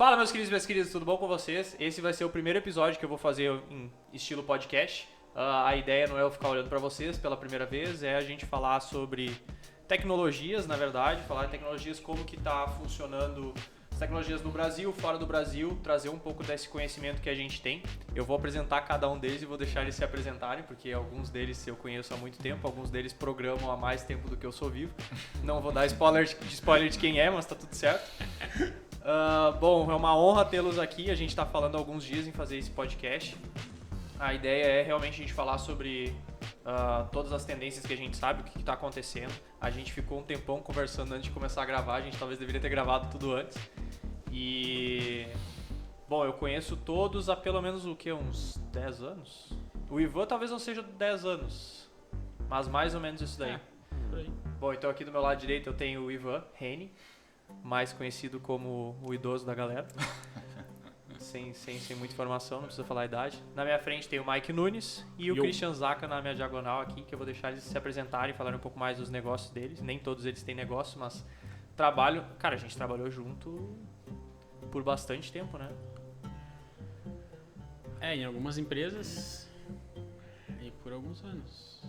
Fala, meus queridos e minhas queridas, tudo bom com vocês? Esse vai ser o primeiro episódio que eu vou fazer em estilo podcast. A ideia não é eu ficar olhando para vocês pela primeira vez, é a gente falar sobre tecnologias, na verdade, falar de tecnologias, como que tá funcionando as tecnologias no Brasil, fora do Brasil, trazer um pouco desse conhecimento que a gente tem. Eu vou apresentar cada um deles e vou deixar eles se apresentarem, porque alguns deles eu conheço há muito tempo, alguns deles programam há mais tempo do que eu sou vivo. Não vou dar spoiler de quem é, mas tá tudo certo. Bom, é uma honra tê-los aqui. A gente está falando há alguns dias em fazer esse podcast. A ideia é realmente a gente falar sobre todas as tendências que a gente sabe, o que está acontecendo. A gente ficou um tempão conversando antes de começar a gravar, a gente talvez deveria ter gravado tudo antes. E... Bom, eu conheço todos há pelo menos o que? Uns 10 anos? O Ivan talvez não seja 10 anos, mas mais ou menos isso daí. Por aí. Bom, então aqui do meu lado direito eu tenho o Ivan Reni, mais conhecido como o idoso da galera. sem muita informação, não precisa falar a idade. Na minha frente tem o Mike Nunes e o Christian Zaka na minha diagonal aqui, que eu vou deixar eles se apresentarem e falarem um pouco mais dos negócios deles. Nem todos eles têm negócio, mas trabalho... Cara, a gente trabalhou junto por bastante tempo, né? Em algumas empresas e por alguns anos.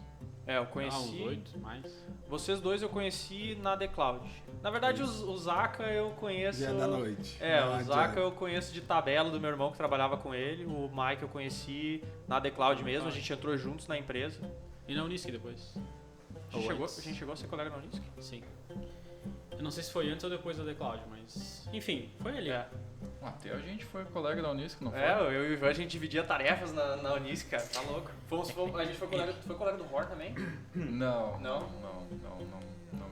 Eu conheci... uns 8, mais. Vocês dois eu conheci na The Cloud. Na verdade, o Zaka eu conheço... Dia da noite. O Zaka eu conheço de tabela do meu irmão que trabalhava com ele. O Mike eu conheci na The Cloud mesmo. A gente entrou juntos na empresa. E na Unisc depois. A gente chegou a ser colega na Unisc? Sim. Eu não sei se foi antes ou depois da The Cloud, mas... Enfim, foi ali. Até a gente foi colega da Unisc, não foi? Eu e o Ivan, a gente dividia tarefas na Unisc, cara. Tá louco. A gente foi colega do Horn também? Não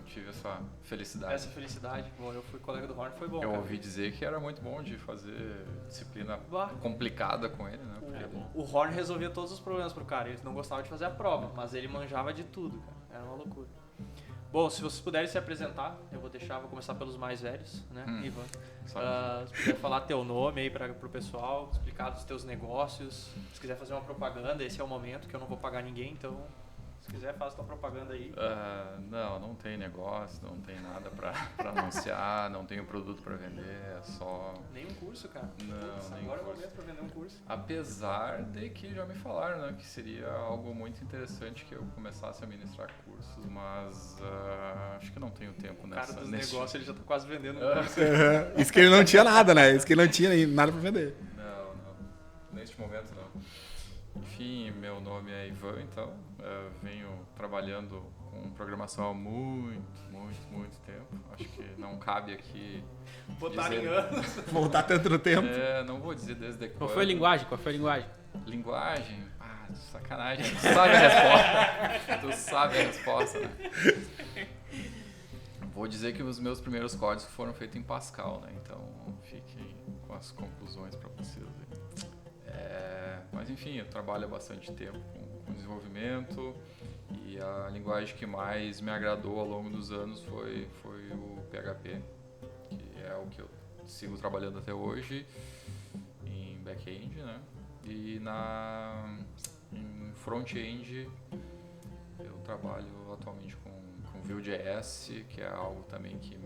tive essa felicidade. Essa felicidade. Bom, eu fui colega do Horn, foi bom, Eu cara. ouvi dizer que era muito bom de fazer disciplina complicada com ele, né? O Horn resolvia todos os problemas pro cara. Ele não gostava de fazer a prova, mas ele manjava de tudo, cara. Era uma loucura. Bom, se vocês puderem se apresentar, vou começar pelos mais velhos, né, Ivan? Se puder falar teu nome aí pro pessoal, explicar dos teus negócios. Se quiser fazer uma propaganda, esse é o momento que eu não vou pagar ninguém, então se quiser faz tua propaganda aí. Não tem negócio, não tem nada pra anunciar, não tenho produto pra vender, é só... Nenhum curso, cara. Não, nem agora é o curso. momento pra vender um curso. Apesar de que já me falaram, né, que seria algo muito interessante que eu começasse a ministrar cursos, mas acho que não tenho tempo O cara nessa... dos negócios, ele já tá quase vendendo um curso. Isso que ele não tinha nada, né? Isso que ele não tinha nada pra vender. Não. Neste momento não. Enfim, meu nome é Ivan, então. Venho trabalhando com programação há muito tempo. Acho que não cabe aqui Botar dizer... em anos. Voltar tanto no tempo. Não vou dizer desde quando. Qual foi a linguagem? Linguagem? Sacanagem. Tu sabe a resposta. Tu sabe a resposta, né? Vou dizer que os meus primeiros códigos foram feitos em Pascal, né? Então fiquem com as conclusões para vocês aí. Mas enfim, eu trabalho há bastante tempo com desenvolvimento e a linguagem que mais me agradou ao longo dos anos foi o PHP, que é o que eu sigo trabalhando até hoje em back-end, né? E em front-end eu trabalho atualmente com Vue.js, que é algo também que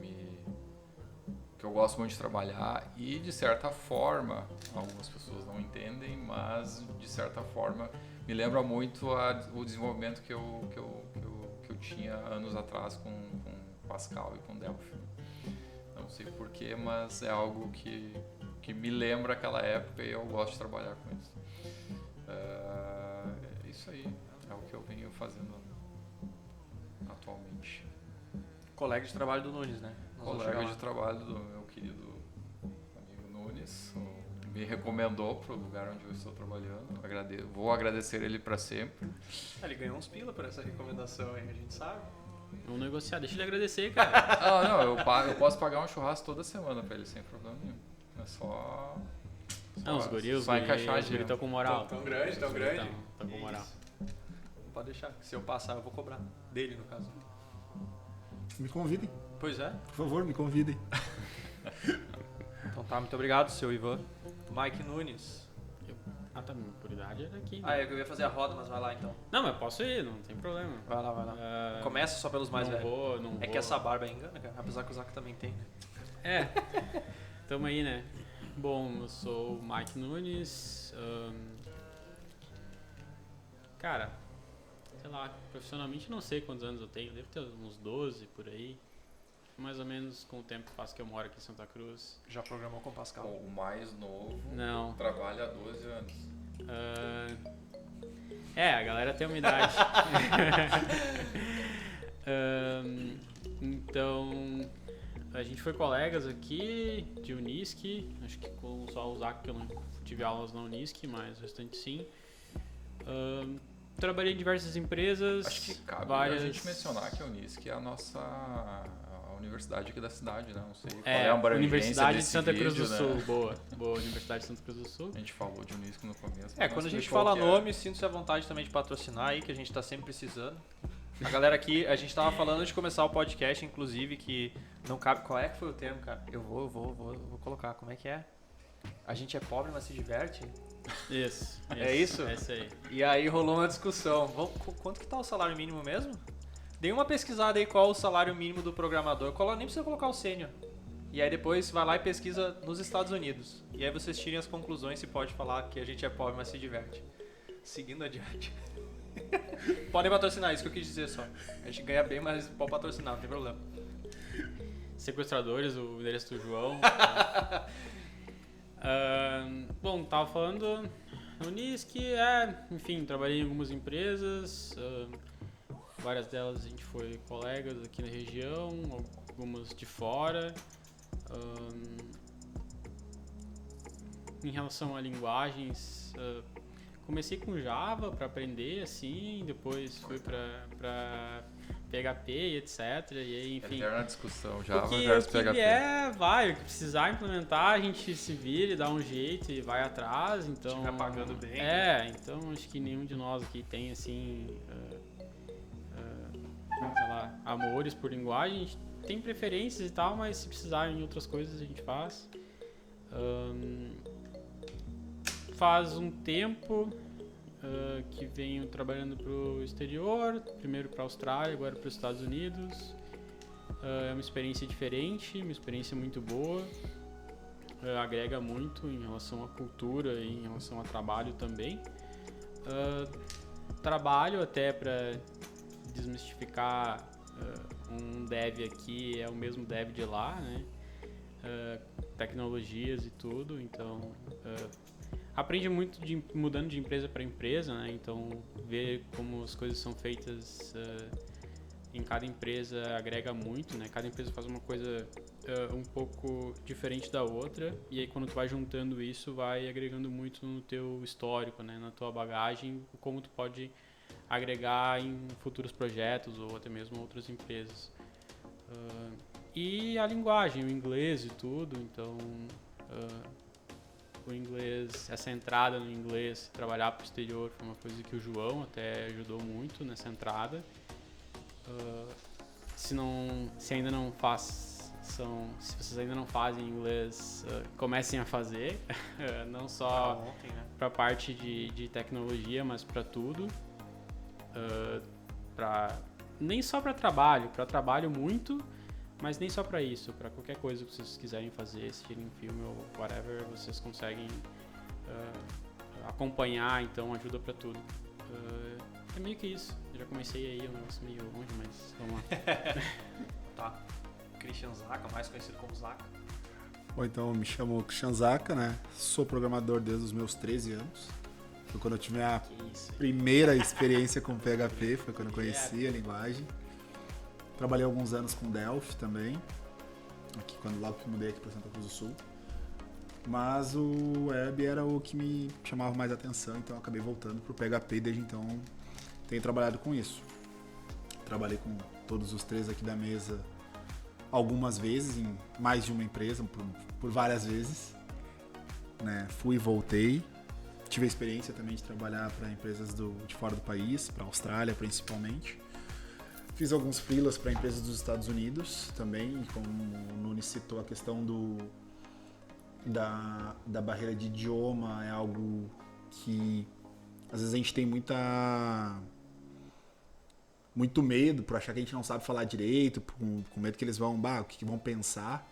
eu gosto muito de trabalhar e, de certa forma, algumas pessoas não entendem, mas, de certa forma, me lembra muito o desenvolvimento que eu tinha anos atrás com Pascal e com Delphi. Não sei porquê, mas é algo que me lembra aquela época e eu gosto de trabalhar com isso. Isso aí é o que eu venho fazendo atualmente. Colega de trabalho do Nunes, né? Colega de trabalho do meu querido amigo Nunes, me recomendou para o lugar onde eu estou trabalhando. Vou agradecer ele para sempre. Ele ganhou uns pila por essa recomendação aí, a gente sabe. Vamos negociar, deixa ele agradecer, cara. Eu posso pagar um churrasco toda semana para ele sem problema nenhum. É só Os guris encaixar estão com moral. Tão grande. Estão com moral. Isso. Pode deixar, se eu passar eu vou cobrar. Dele, no caso. Me convidem. Pois é. Por favor, me convidem. Então tá, muito obrigado, seu Ivan. Mike Nunes. Minha prioridade era aqui. Eu ia fazer a roda, mas vai lá então. Não, mas posso ir, não tem problema. Vai lá. Começa só pelos mais velhos. Não vou. Que essa barba engana, cara. Apesar que o Zaka também tem, né? Tamo aí, né? Bom, eu sou o Mike Nunes. Cara, sei lá, profissionalmente não sei quantos anos eu tenho. Devo ter uns 12 por aí. Mais ou menos com o tempo que faz que eu moro aqui em Santa Cruz. Já programou com Pascal? O mais novo Não. trabalha há 12 anos. A galera tem uma idade. Então, a gente foi colegas aqui de Unisc, acho que com só o Zac que eu não tive aulas na Unisc, mas o restante sim. Trabalhei em diversas empresas. Acho que cabe várias... a gente mencionar que a Unisc é a nossa universidade aqui da cidade, né? Não sei qual É é a abrangência Universidade de desse Santa Cruz vídeo, do Sul. né? Boa, Universidade de Santa Cruz do Sul. A gente falou de Unisc no começo. Quando a gente fala nome, sinto-se à vontade também de patrocinar aí, que a gente tá sempre precisando. A galera aqui, a gente tava falando antes de começar o podcast, inclusive, que não cabe... Qual é que foi o termo, cara? Eu vou colocar, como é que é? A gente é pobre, mas se diverte? Isso. É isso? É isso aí. E aí rolou uma discussão. Quanto que tá o salário mínimo mesmo? Dei uma pesquisada aí qual o salário mínimo do programador. Nem precisa colocar o sênior. E aí depois vai lá e pesquisa nos Estados Unidos. E aí vocês tirem as conclusões se pode falar que a gente é pobre, mas se diverte. Seguindo adiante. Podem patrocinar, isso que eu quis dizer só. A gente ganha bem, mas pode patrocinar, não tem problema. Sequestradores, o endereço do João. Bom, tava falando no Unisc, enfim, trabalhei em algumas empresas, várias delas a gente foi colegas aqui na região, algumas de fora. Em relação a linguagens, comecei com Java para aprender, assim, depois fui para PHP e etc. E aí, enfim. Eterna discussão, Java o que versus PHP. o que precisar implementar, a gente se vira e dá um jeito e vai atrás, então... Se estiver pagando bem. Então acho que nenhum de nós aqui tem, assim, sei lá, amores por linguagem. A gente tem preferências e tal, mas se precisar em outras coisas a gente faz. Faz um tempo que venho trabalhando para o exterior, primeiro para a Austrália, agora para os Estados Unidos. É uma experiência diferente, uma experiência muito boa, agrega muito em relação à cultura e em relação ao trabalho também. Trabalho até para desmistificar, um dev aqui é o mesmo dev de lá, né? Tecnologias e tudo, então aprende muito mudando de empresa para empresa, né? Então ver como as coisas são feitas em cada empresa agrega muito, né? Cada empresa faz uma coisa um pouco diferente da outra, e aí quando tu vai juntando isso, vai agregando muito no teu histórico, né? Na tua bagagem, como tu pode agregar em futuros projetos ou até mesmo outras empresas. E a linguagem, o inglês e tudo, então o inglês, essa entrada no inglês, trabalhar para o exterior foi uma coisa que o João até ajudou muito nessa entrada. Se vocês ainda não fazem inglês, comecem a fazer, não só para a parte de tecnologia, mas para tudo. Nem só para trabalho muito, mas nem só para isso, para qualquer coisa que vocês quiserem fazer, assistirem filme ou whatever, vocês conseguem acompanhar, então ajuda para tudo. É meio que isso. Eu já comecei aí, é um negócio meio longe, mas vamos lá. Tá. Christian Zaka, mais conhecido como Zaka. Bom, então eu me chamo Christian Zaka, né? Sou programador desde os meus 13 anos. Foi quando eu tive a primeira experiência com PHP, foi quando eu conheci a linguagem. Trabalhei alguns anos com Delphi também, logo que mudei aqui para Santa Cruz do Sul. Mas o web era o que me chamava mais atenção, então eu acabei voltando para o PHP e desde então tenho trabalhado com isso. Trabalhei com todos os três aqui da mesa algumas vezes, em mais de uma empresa, por várias vezes. Né? Fui e voltei. Tive a experiência também de trabalhar para empresas de fora do país, para a Austrália principalmente. Fiz alguns freelas para empresas dos Estados Unidos também, e como o Nunes citou, a questão da barreira de idioma é algo que às vezes a gente tem muito medo por achar que a gente não sabe falar direito, com medo que eles vão, o que vão pensar.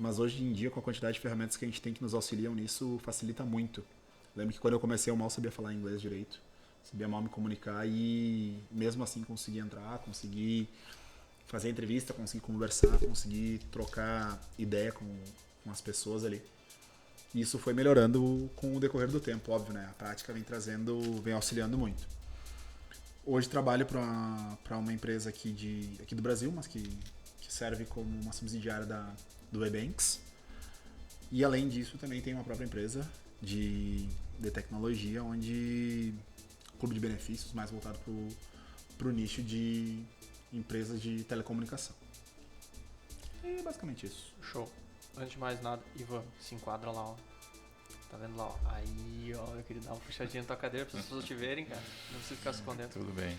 mas hoje em dia, com a quantidade de ferramentas que a gente tem que nos auxiliam nisso, facilita muito. Lembro que quando eu comecei eu mal sabia falar inglês direito, sabia mal me comunicar e mesmo assim consegui entrar, consegui fazer entrevista, consegui conversar, consegui trocar ideia com as pessoas ali. E isso foi melhorando com o decorrer do tempo, óbvio, né? A prática vem auxiliando muito. Hoje trabalho para uma empresa aqui do Brasil, mas que serve como uma subsidiária do Ebanks. E além disso, também tem uma própria empresa de tecnologia, onde clube de benefícios, mais voltado para o nicho de empresas de telecomunicação. E basicamente isso. Show. Antes de mais nada, Ivan, se enquadra lá, ó. Tá vendo lá, ó? Aí, ó, eu queria dar uma puxadinha na tua cadeira pra as pessoas te verem, cara. Não precisa ficar se escondendo. Tudo bem.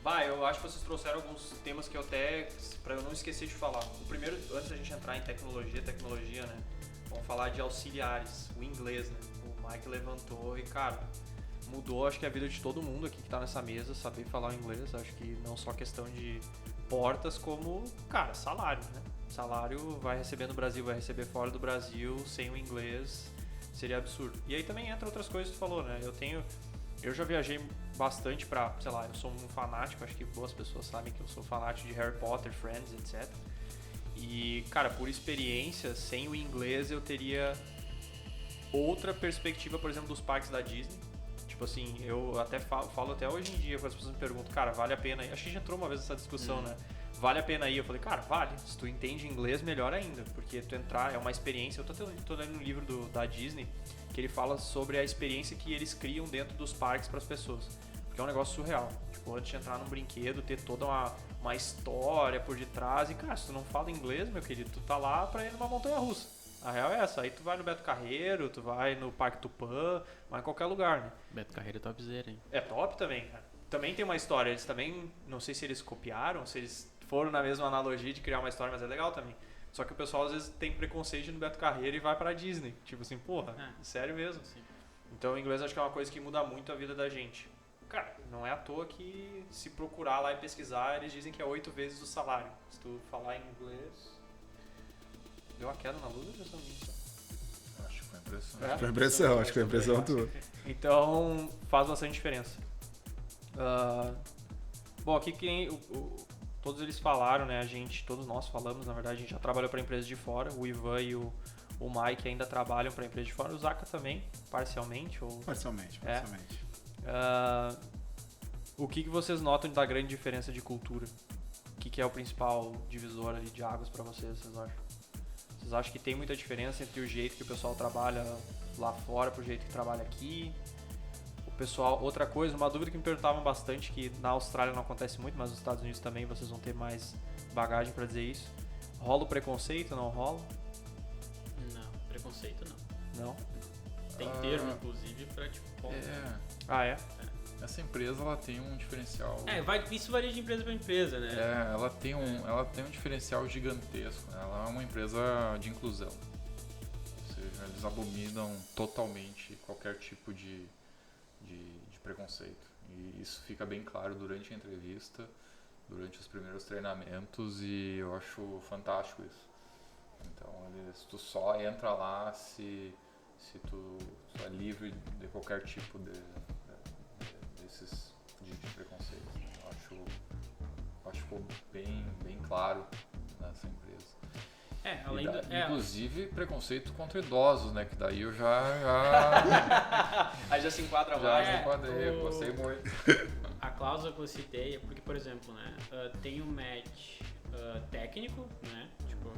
Vai, eu acho que vocês trouxeram alguns temas que eu até, pra eu não esquecer de falar. O primeiro, antes da gente entrar em tecnologia, né? Vamos falar de auxiliares, o inglês, né? O Mike levantou e, cara, mudou, acho que a vida de todo mundo aqui que tá nessa mesa, saber falar o inglês. Acho que não só questão de portas, como, cara, salário, né? Salário vai receber no Brasil, vai receber fora do Brasil, sem o inglês, seria absurdo. E aí também entra outras coisas que tu falou, né? Eu já viajei bastante pra, sei lá, eu sou um fanático, acho que boas pessoas sabem que eu sou fanático de Harry Potter, Friends, etc. E, cara, por experiência, sem o inglês eu teria outra perspectiva, por exemplo, dos parques da Disney. Tipo assim, eu até falo até hoje em dia, quando as pessoas me perguntam, cara, vale a pena ir? Acho que já entrou uma vez nessa discussão, né? Vale a pena ir? Eu falei, cara, vale. Se tu entende inglês, melhor ainda. Porque tu entrar é uma experiência. Eu tô lendo um livro da Disney que ele fala sobre a experiência que eles criam dentro dos parques para as pessoas. Porque é um negócio surreal. Tipo, antes de entrar num brinquedo, ter toda uma história por detrás. E, cara, se tu não fala inglês, meu querido, tu tá lá pra ir numa montanha-russa. A real é essa. Aí tu vai no Beto Carreiro, tu vai no Parque Tupã, vai em qualquer lugar, né? Beto Carreiro é topzera, hein? É top também, cara. Também tem uma história. Eles também, não sei se eles copiaram, se eles foram na mesma analogia de criar uma história, mas é legal também. Só que o pessoal às vezes tem preconceito no Beto Carreiro e vai pra Disney. Tipo assim, porra, sério mesmo. Sim. Então o inglês acho que é uma coisa que muda muito a vida da gente. Cara, não é à toa que se procurar lá e pesquisar, eles dizem que é 8 vezes o salário. Se tu falar em inglês... Deu uma queda na luz ou deu só? Acho que foi impressão. É? Foi impressão, acho que foi impressão tua. Então faz bastante diferença. Bom, aqui quem... todos eles falaram, né? Todos nós falamos, na verdade, a gente já trabalhou para empresas de fora. O Ivan e o Mike ainda trabalham para empresas de fora. O Zaka também, parcialmente. Parcialmente. O que vocês notam da grande diferença de cultura? O que é o principal divisor ali de águas para vocês acham? Vocês acham que tem muita diferença entre o jeito que o pessoal trabalha lá fora pro jeito que trabalha aqui? O pessoal, outra coisa, uma dúvida que me perguntavam bastante, que na Austrália não acontece muito, mas nos Estados Unidos também vocês vão ter mais bagagem para dizer isso. Rola o preconceito, não rola? Não, preconceito não. Não? Tem termo, inclusive, pra tipo... Ah, é? Essa empresa, ela tem um diferencial... Isso varia de empresa para empresa, né? Ela tem um diferencial gigantesco, né? Ela é uma empresa de inclusão. Ou seja, eles abominam totalmente qualquer tipo de preconceito. E isso fica bem claro durante a entrevista, durante os primeiros treinamentos, e eu acho fantástico isso. Então, tu só entra lá se tu é livre de qualquer tipo desses de preconceito. Eu acho que ficou bem claro nessa empresa. Inclusive preconceito contra idosos, né? Que daí eu já Aí já se enquadra já mais. me enquadrei, gostei muito. A cláusula que eu citei é porque, por exemplo, né, tem um match técnico, né? Tipo,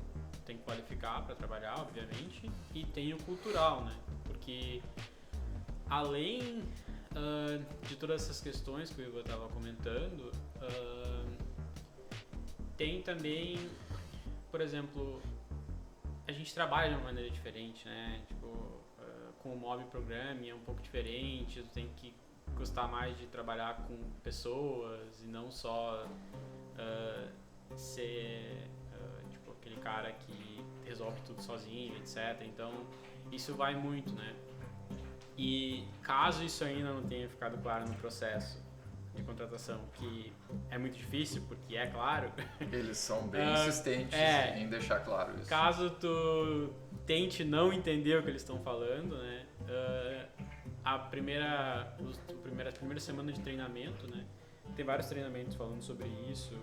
tem que qualificar para trabalhar, obviamente, e tem o cultural, né? Porque além de todas essas questões que o Igor estava comentando, tem também, por exemplo, a gente trabalha de uma maneira diferente, né? Tipo, com o mob programming é um pouco diferente, tu tem que gostar mais de trabalhar com pessoas e não só ser tipo aquele cara que resolve tudo sozinho, etc. Então, isso vai muito, né? E caso isso ainda não tenha ficado claro no processo, de contratação, que é muito difícil, porque é claro. Eles são bem insistentes em deixar claro isso. Caso tu tente não entender o que eles estão falando, né? A primeira semana de treinamento, né? Tem vários treinamentos falando sobre isso,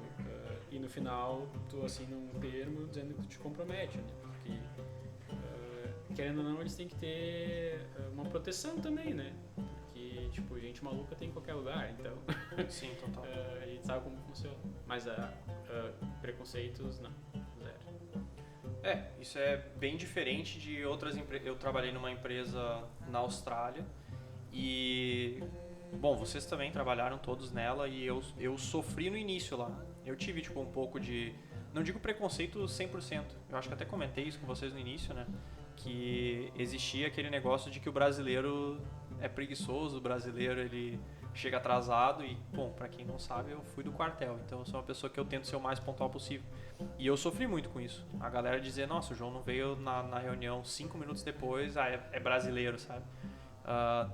e no final tu assina um termo dizendo que tu te compromete, né? Porque querendo ou não, eles têm que ter uma proteção também, né? Porque, tipo, gente maluca tem em qualquer lugar, então... Sim, total. A gente sabe como funciona. Mas preconceitos, não. Zero. Isso é bem diferente de outras empresas. Eu trabalhei numa empresa na Austrália e... Bom, vocês também trabalharam todos nela e eu sofri no início lá. Eu tive, tipo, um pouco de... Não digo preconceito 100%. Eu acho que até comentei isso com vocês no início, né? Que existia aquele negócio de que o brasileiro é preguiçoso, o brasileiro ele chega atrasado e, bom, pra quem não sabe, eu fui do quartel, então eu sou uma pessoa que eu tento ser o mais pontual possível. E eu sofri muito com isso. A galera dizia, nossa, o João não veio na reunião 5 minutos depois, é brasileiro, sabe?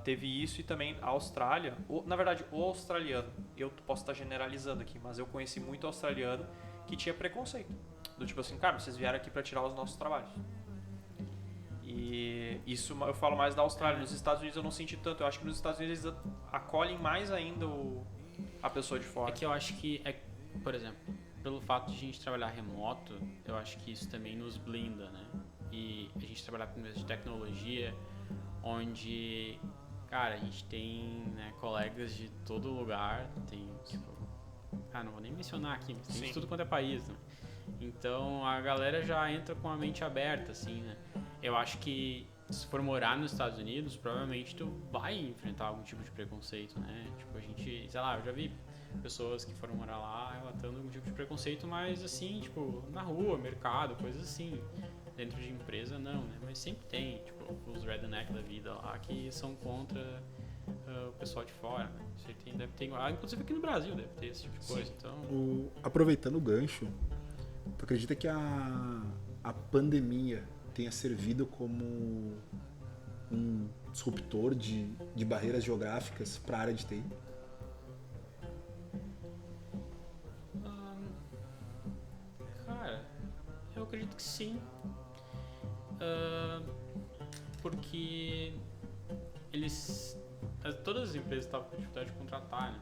Teve isso e também a Austrália, na verdade, o australiano, eu posso estar generalizando aqui, mas eu conheci muito australiano que tinha preconceito. Do tipo assim, cara, vocês vieram aqui pra tirar os nossos trabalhos. E isso eu falo mais da Austrália. Nos Estados Unidos eu não senti tanto. Eu acho que nos Estados Unidos eles acolhem mais ainda a pessoa de fora. É que eu acho que, por exemplo, pelo fato de a gente trabalhar remoto, eu acho que isso também nos blinda, né? E a gente trabalhar com empresas de tecnologia, onde, cara, a gente tem, né, colegas de todo lugar. Tem, tipo, não vou nem mencionar aqui, mas tem de tudo quanto é país, né? Então a galera já entra com a mente aberta, assim, né? Eu acho que se for morar nos Estados Unidos, provavelmente tu vai enfrentar algum tipo de preconceito, né? Tipo, a gente, sei lá, eu já vi pessoas que foram morar lá relatando algum tipo de preconceito, mas assim, tipo, na rua, mercado, coisas assim. Dentro de empresa, não, né? Mas sempre tem, tipo, os redneck da vida lá que são contra o pessoal de fora, né? Deve ter, inclusive aqui no Brasil deve ter esse tipo de coisa, então... Aproveitando o gancho, tu acredita que a pandemia tenha servido como um disruptor de barreiras geográficas para a área de TI? Cara, eu acredito que sim. Porque todas as empresas estavam com dificuldade de contratar, né?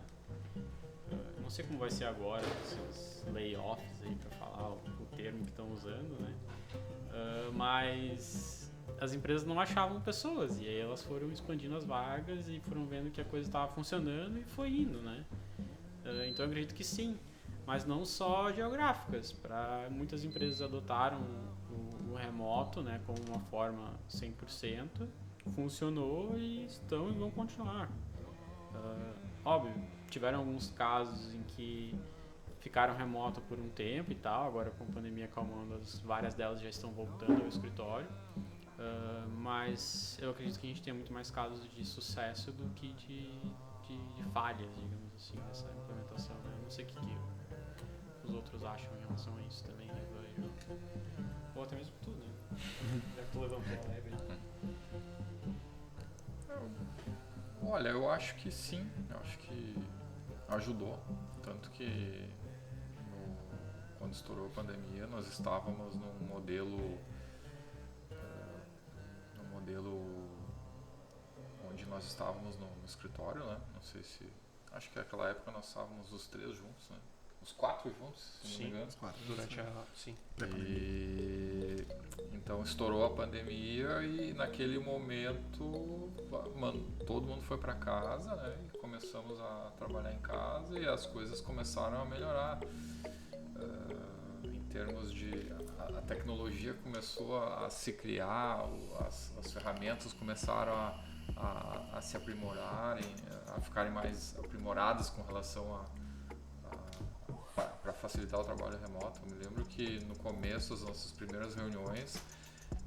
Não sei como vai ser agora, esses layoffs aí, para falar o termo que estão usando, né? Mas as empresas não achavam pessoas e aí elas foram expandindo as vagas e foram vendo que a coisa estava funcionando e foi indo, né? Então eu acredito que sim, mas não só geográficas. Muitas empresas adotaram o remoto, né, como uma forma 100%, funcionou e estão e vão continuar. Óbvio, tiveram alguns casos em que ficaram remoto por um tempo e tal, agora com a pandemia acalmando, várias delas já estão voltando ao escritório, mas eu acredito que a gente tem muito mais casos de sucesso do que de falhas, digamos assim, nessa implementação, né? Não sei o que os outros acham em relação a isso também, né? Ou até mesmo tu, né? Já que tu levantou a leve. Olha, eu acho que sim, eu acho que ajudou, tanto que quando estourou a pandemia nós estávamos num modelo onde nós estávamos no escritório, né? Não sei se, acho que naquela época nós estávamos os 3 juntos, né? Os 4 juntos, se não me engano. Os 4 durante sim. E então estourou a pandemia e naquele momento, todo mundo foi para casa, né? E começamos a trabalhar em casa e as coisas começaram a melhorar. Em termos de a tecnologia começou a se criar, as ferramentas começaram a se aprimorarem, a ficarem mais aprimoradas com relação para facilitar o trabalho remoto. Eu me lembro que no começo as nossas primeiras reuniões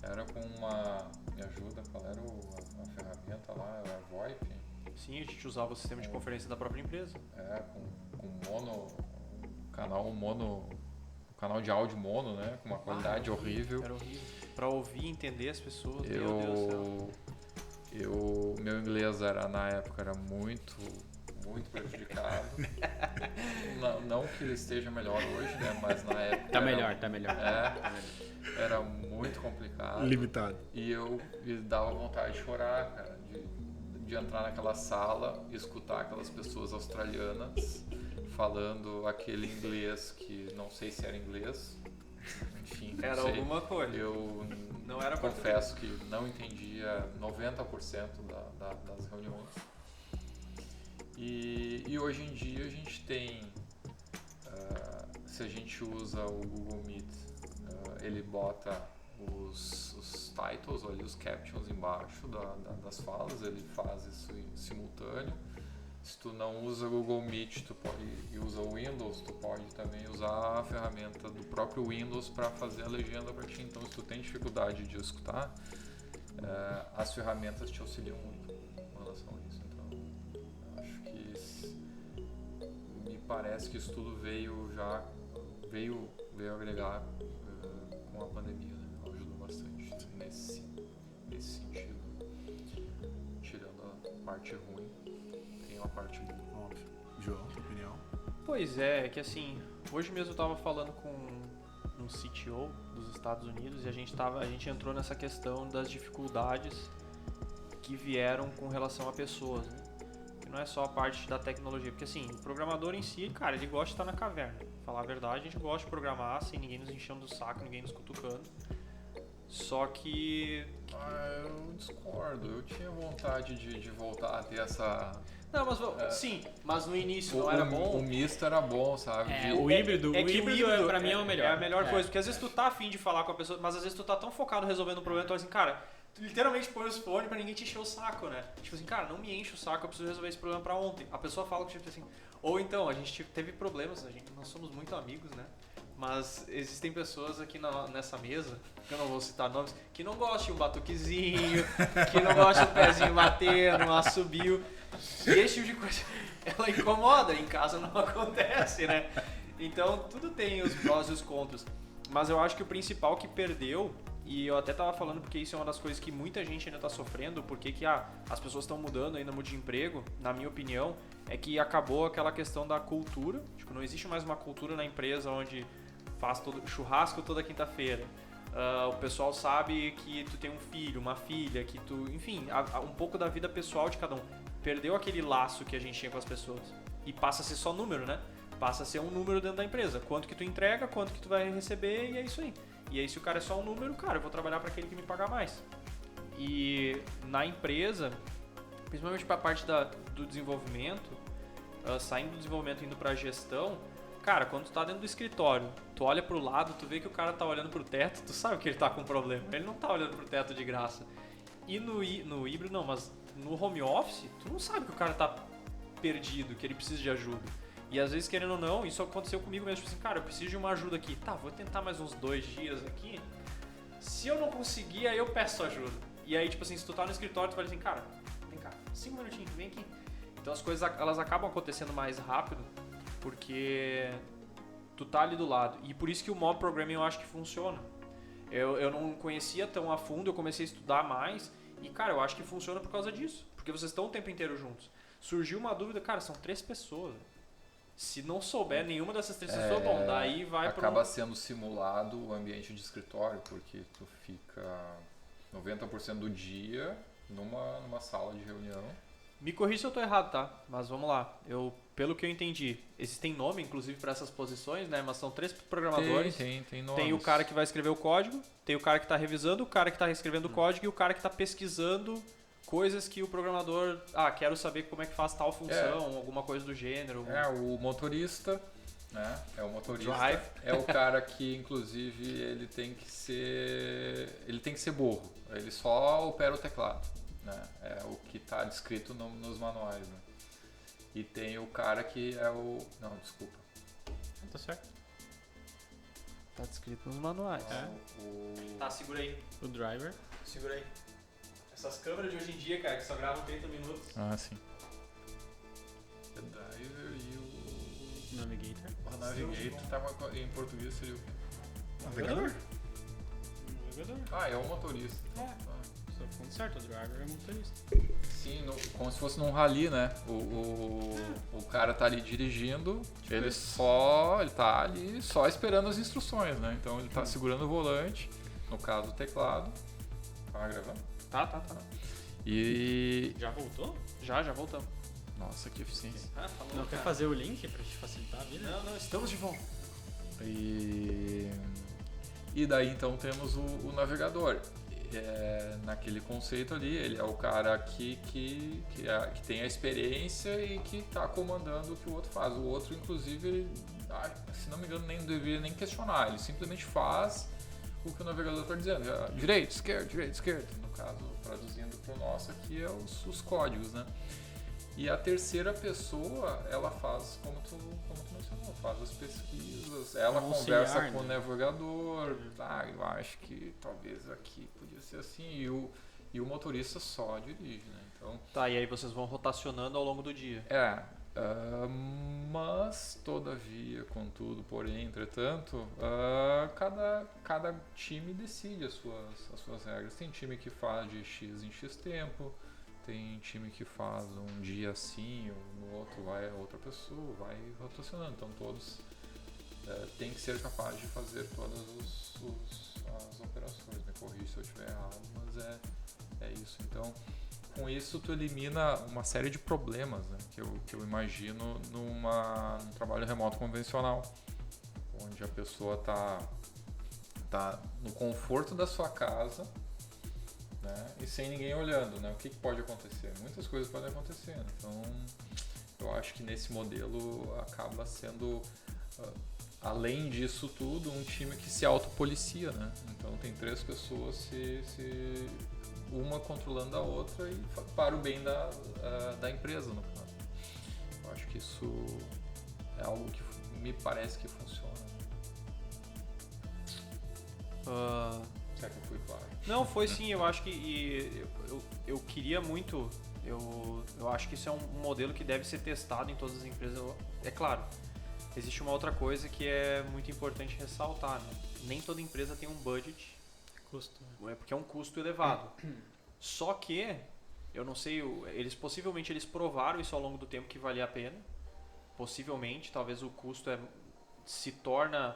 era com me ajuda, qual era a ferramenta lá, era a VoIP? Sim, a gente usava o sistema de conferência da própria empresa. Canal de áudio mono, né, com uma qualidade horrível. Era horrível. Pra ouvir e entender as pessoas, meu Deus do céu. Meu inglês na época era muito muito prejudicado. Não que ele esteja melhor hoje, né? Mas na época Tá melhor. Era muito complicado. Limitado. E eu dava vontade de chorar, cara, de entrar naquela sala e escutar aquelas pessoas australianas falando aquele inglês que não sei se era inglês, enfim, Era não sei. alguma coisa. Eu Não era confesso que não entendia 90% das reuniões. E hoje em dia a gente tem, se a gente usa o Google Meet, ele bota os titles ali, os captions embaixo das falas, ele faz isso em simultâneo. Se tu não usa Google Meet e usa o Windows, tu pode também usar a ferramenta do próprio Windows para fazer a legenda para ti. Então, se tu tem dificuldade de escutar, as ferramentas te auxiliam muito com relação a isso. Então, acho que me parece que isso tudo veio agregar com a pandemia, né? Ajudou bastante nesse sentido. Tirando a parte ruim, tem uma parte boa. Óbvio. João, sua opinião? Pois é que assim, hoje mesmo eu tava falando com um CTO dos Estados Unidos e a gente entrou nessa questão das dificuldades que vieram com relação a pessoas, né? Que não é só a parte da tecnologia, porque assim, o programador em si, cara, ele gosta de estar na caverna. Falar a verdade, a gente gosta de programar sem ninguém nos enchendo do saco, ninguém nos cutucando. Só que... Eu discordo, eu tinha vontade de voltar a ter essa... Não, mas sim, mas no início não era bom. O misto era bom, sabe? O híbrido pra mim é o melhor. É a melhor coisa, porque às vezes tu tá afim de falar com a pessoa, mas às vezes tu tá tão focado resolvendo um problema, tu fala assim, cara, tu literalmente põe os fones pra ninguém te encher o saco, né? Tipo assim, cara, não me enche o saco, eu preciso resolver esse problema pra ontem. A pessoa fala tipo assim, ou então, a gente teve problemas, nós somos muito amigos, né? Mas existem pessoas aqui nessa mesa, que eu não vou citar nomes, que não gostam de um batuquezinho, que não gostam de um pezinho batendo, um assobio. E esse tipo de coisa, ela incomoda, em casa não acontece, né? Então, tudo tem os prós e os contras. Mas eu acho que o principal que perdeu, e eu até tava falando porque isso é uma das coisas que muita gente ainda tá sofrendo, porque que as pessoas estão mudando ainda muito de emprego, na minha opinião, é que acabou aquela questão da cultura. Tipo, não existe mais uma cultura na empresa onde faz churrasco toda quinta-feira. O pessoal sabe que tu tem um filho, uma filha, que tu... Enfim, um pouco da vida pessoal de cada um. Perdeu aquele laço que a gente tinha com as pessoas. E passa a ser só número, né? Passa a ser um número dentro da empresa. Quanto que tu entrega, quanto que tu vai receber, e é isso aí. E aí, se o cara é só um número, cara, eu vou trabalhar para aquele que me pagar mais. E na empresa, principalmente para a parte do desenvolvimento, saindo do desenvolvimento e indo para a gestão, cara, quando tu tá dentro do escritório, tu olha pro lado, tu vê que o cara tá olhando pro teto, tu sabe que ele tá com um problema. Ele não tá olhando pro teto de graça. E no híbrido não, mas no home office, tu não sabe que o cara tá perdido, que ele precisa de ajuda. E às vezes, querendo ou não, isso aconteceu comigo mesmo. Tipo assim, cara, eu preciso de uma ajuda aqui. Tá, vou tentar mais uns 2 dias aqui. Se eu não conseguir, aí eu peço ajuda. E aí, tipo assim, se tu tá no escritório, tu vai assim, cara, vem cá, 5 minutinhos, vem aqui. Então as coisas, elas acabam acontecendo mais rápido, porque tu tá ali do lado. E por isso que o mob programming eu acho que funciona. Eu não conhecia tão a fundo, eu comecei a estudar mais. E, cara, eu acho que funciona por causa disso. Porque vocês estão o tempo inteiro juntos. Surgiu uma dúvida, cara, são 3 pessoas. Se não souber nenhuma dessas 3 pessoas, bom, daí vai pro... Acaba sendo simulado o ambiente de escritório, porque tu fica 90% do dia numa sala de reunião. Me corrija se eu tô errado, tá? Mas vamos lá. Pelo que eu entendi, existem nome, inclusive, para essas posições, né? Mas são 3 programadores. Tem nomes. Tem o cara que vai escrever o código, tem o cara que tá revisando, o cara que tá reescrevendo o código e o cara que tá pesquisando coisas que o programador... quero saber como é que faz tal função, alguma coisa do gênero. O motorista, né? É o motorista. Drive. É o cara que, inclusive, ele tem que ser burro. Ele só opera o teclado, né? É o que está descrito nos manuais, né? E tem o cara que é o... Não, desculpa. Tá certo. Tá descrito nos manuais. Tá, segura aí. O driver. Segura aí. Essas câmeras de hoje em dia, cara, que só gravam 30 minutos. Sim. O driver e o... Navigator. O Navigator tava em português, seria o quê? Navegador? Navegador. É o motorista. Só com falando certo, o driver é motorista. Sim, como se fosse num rally, né? O cara tá ali dirigindo, ele tá ali só esperando as instruções, né? Então ele tá segurando o volante, no caso o teclado. Tá gravando? Tá. E... Já voltou? Já voltamos. Nossa, que eficiência. Falou, Não quer fazer o link pra te facilitar a vida? Não, estamos de volta. E daí então temos o navegador. Naquele conceito ali, ele é o cara que tem a experiência e que está comandando o que o outro faz. O outro, inclusive, ele, se não me engano, nem deveria nem questionar. Ele simplesmente faz o que o navegador está dizendo. Direito, esquerdo. No caso, traduzindo para o nosso aqui, é os códigos, né? E a terceira pessoa, ela faz, como tu mencionou, faz as pesquisas, ela conversa com o navegador, eu acho que talvez aqui podia ser assim, e o motorista só dirige, né? Então, tá, e aí vocês vão rotacionando ao longo do dia. Mas, todavia, contudo, porém, entretanto, cada time decide as suas regras. Tem time que faz de X em X tempo, tem time que faz um dia assim, no outro vai outra pessoa, vai rotacionando. Então todos têm que ser capazes de fazer todas as operações. Me corrija se eu estiver errado, mas é isso. Então, com isso tu elimina uma série de problemas, né, que eu imagino num trabalho remoto convencional, onde a pessoa tá no conforto da sua casa, né, e sem ninguém olhando, né? O que pode acontecer? Muitas coisas podem acontecer. Né? Então, eu acho que nesse modelo acaba sendo, além disso tudo, um time que se autopolicia, né? Então, tem 3 pessoas, uma controlando a outra e para o bem da empresa, no caso. Eu acho que isso é algo que me parece que funciona. Será que eu fui claro? Não, foi sim, eu acho que eu queria muito, eu acho que isso é um modelo que deve ser testado em todas as empresas. É claro, existe uma outra coisa que é muito importante ressaltar, né? Nem toda empresa tem um budget, porque é um custo elevado. Só que, eu não sei, possivelmente eles provaram isso ao longo do tempo que valia a pena, possivelmente, talvez o custo se torna...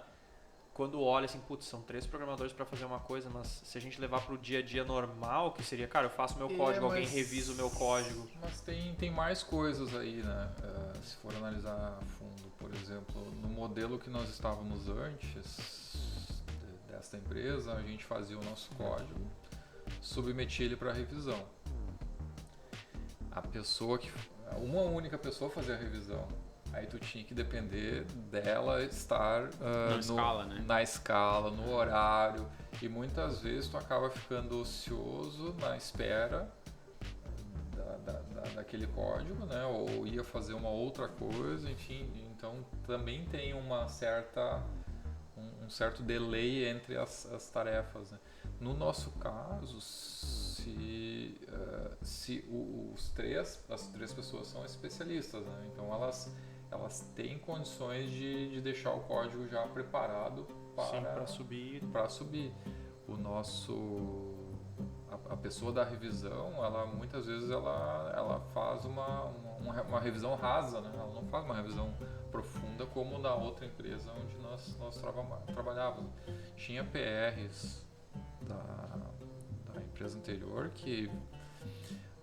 Quando olha assim, putz, são 3 programadores para fazer uma coisa, mas se a gente levar para o dia a dia normal, que seria, cara, eu faço meu código, alguém revisa o meu código. Mas tem mais coisas aí, né? Se for analisar a fundo, por exemplo, no modelo que nós estávamos antes desta empresa, a gente fazia o nosso código, submetia ele para revisão. Uma única pessoa fazia a revisão. Aí tu tinha que depender dela estar na escala, no horário, e muitas vezes tu acaba ficando ocioso na espera daquele código, né? Ou ia fazer uma outra coisa, enfim. Então também tem um certo delay entre as tarefas, né? No nosso caso, se as três pessoas são especialistas, né? Então elas têm condições de deixar o código já preparado para subir. A pessoa da revisão, muitas vezes ela faz uma revisão rasa, né? Ela não faz uma revisão profunda como na outra empresa onde nós trabalhávamos. Tinha PRs da empresa anterior que,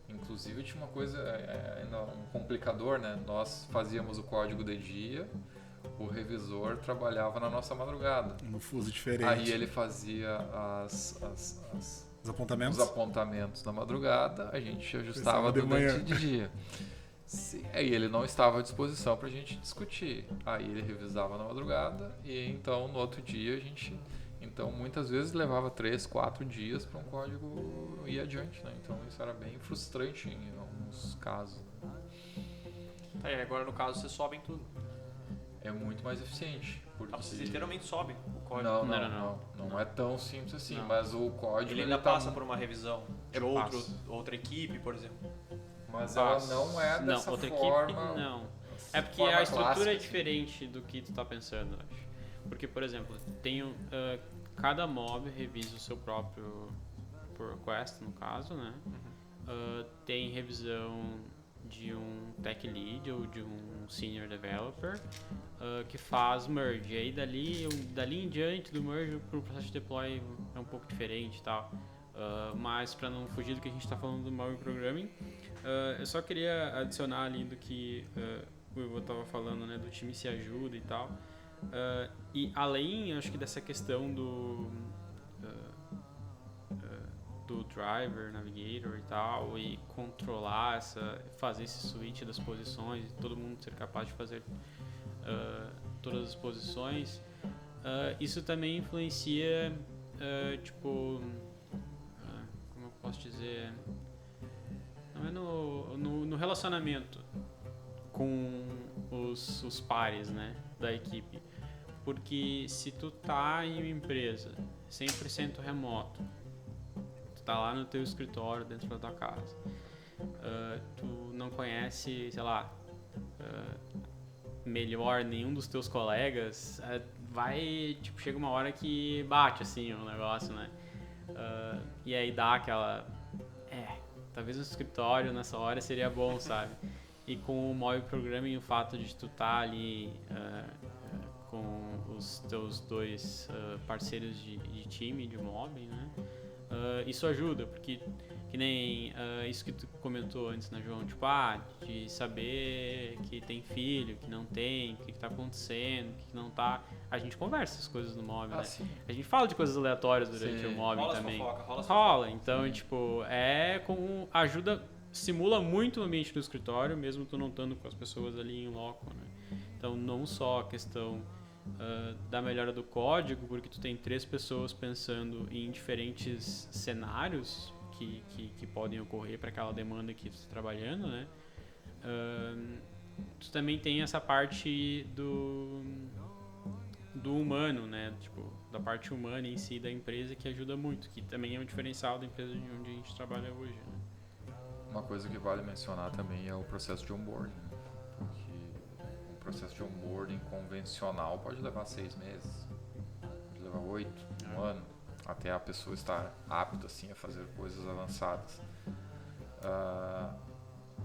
inclusive, tinha uma coisa, um complicador, né? Nós fazíamos o código de dia, o revisor trabalhava na nossa madrugada. Um fuso diferente. Aí ele fazia os apontamentos na madrugada, a gente ajustava durante o dia. Aí ele não estava à disposição para a gente discutir. Aí ele revisava na madrugada e então no outro dia a gente... Então, muitas vezes levava 3, 4 dias para um código ir adiante, né? Então, isso era bem frustrante em alguns casos. Tá, e agora, no caso, vocês sobem tudo. É muito mais eficiente. Porque... vocês literalmente sobem o código. Não é tão simples assim, mas o código... Ele ainda passa por uma revisão de outra equipe, por exemplo. Mas ela não é dessa outra forma... equipe, não. É porque a estrutura é diferente do que tu tá pensando, eu acho. Porque, por exemplo, cada mob revisa o seu próprio por quest, no caso, né? Tem revisão de um tech lead ou de um senior developer que faz merge. E aí dali em diante do merge, o processo de deploy é um pouco diferente e tal. Mas para não fugir do que a gente está falando do mobile programming, eu só queria adicionar ali do que o Ivo estava falando, né, do time se ajuda e tal. E além, acho que dessa questão do driver, navigator e tal, e controlar fazer esse switch das posições, todo mundo ser capaz de fazer todas as posições, isso também influencia, tipo, como eu posso dizer, não é no relacionamento com os pares, né, da equipe. Porque se tu tá em uma empresa 100% remoto, tu tá lá no teu escritório dentro da tua casa, tu não conhece, sei lá, melhor nenhum dos teus colegas, tipo, chega uma hora que bate assim o negócio, né? E aí dá aquela, talvez no escritório nessa hora seria bom, sabe? E com o mobile programming, o fato de tu tá ali com os teus dois parceiros de time, de mob, né? Isso ajuda, porque que nem isso que tu comentou antes, né, João? Tipo, de saber que tem filho, que não tem, o que tá acontecendo, o que não tá. A gente conversa essas coisas no mob, né? Sim. A gente fala de coisas aleatórias durante o mob também. Rola. Então, tipo, ajuda, simula muito o ambiente do escritório, mesmo tu não estando com as pessoas ali em loco, né? Então, não só a questão da melhora do código, porque tu tem 3 pessoas pensando em diferentes cenários que podem ocorrer para aquela demanda que tu está trabalhando, né? Tu também tem essa parte do humano, né? Tipo, da parte humana em si da empresa, que ajuda muito, que também é um diferencial da empresa onde a gente trabalha hoje, né? Uma coisa que vale mencionar também é o processo de onboarding, né? Porque um processo de onboarding convencional pode levar 6 meses, pode levar 8, um ano, até a pessoa estar apta assim, a fazer coisas avançadas.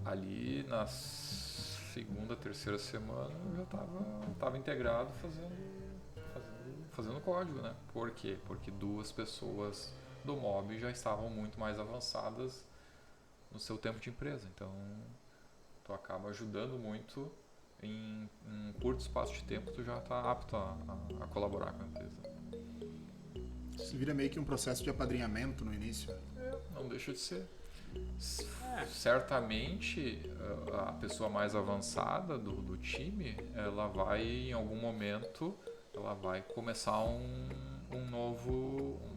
Ali na segunda, terceira semana eu já estava integrado fazendo código, né? Por quê? Porque 2 pessoas do mob já estavam muito mais avançadas no seu tempo de empresa. Então, tu acaba ajudando muito em um curto espaço de tempo, tu já está apto a colaborar com a empresa. Isso vira meio que um processo de apadrinhamento no início. Não deixa de ser. Certamente, a pessoa mais avançada do time, ela vai, em algum momento, ela vai começar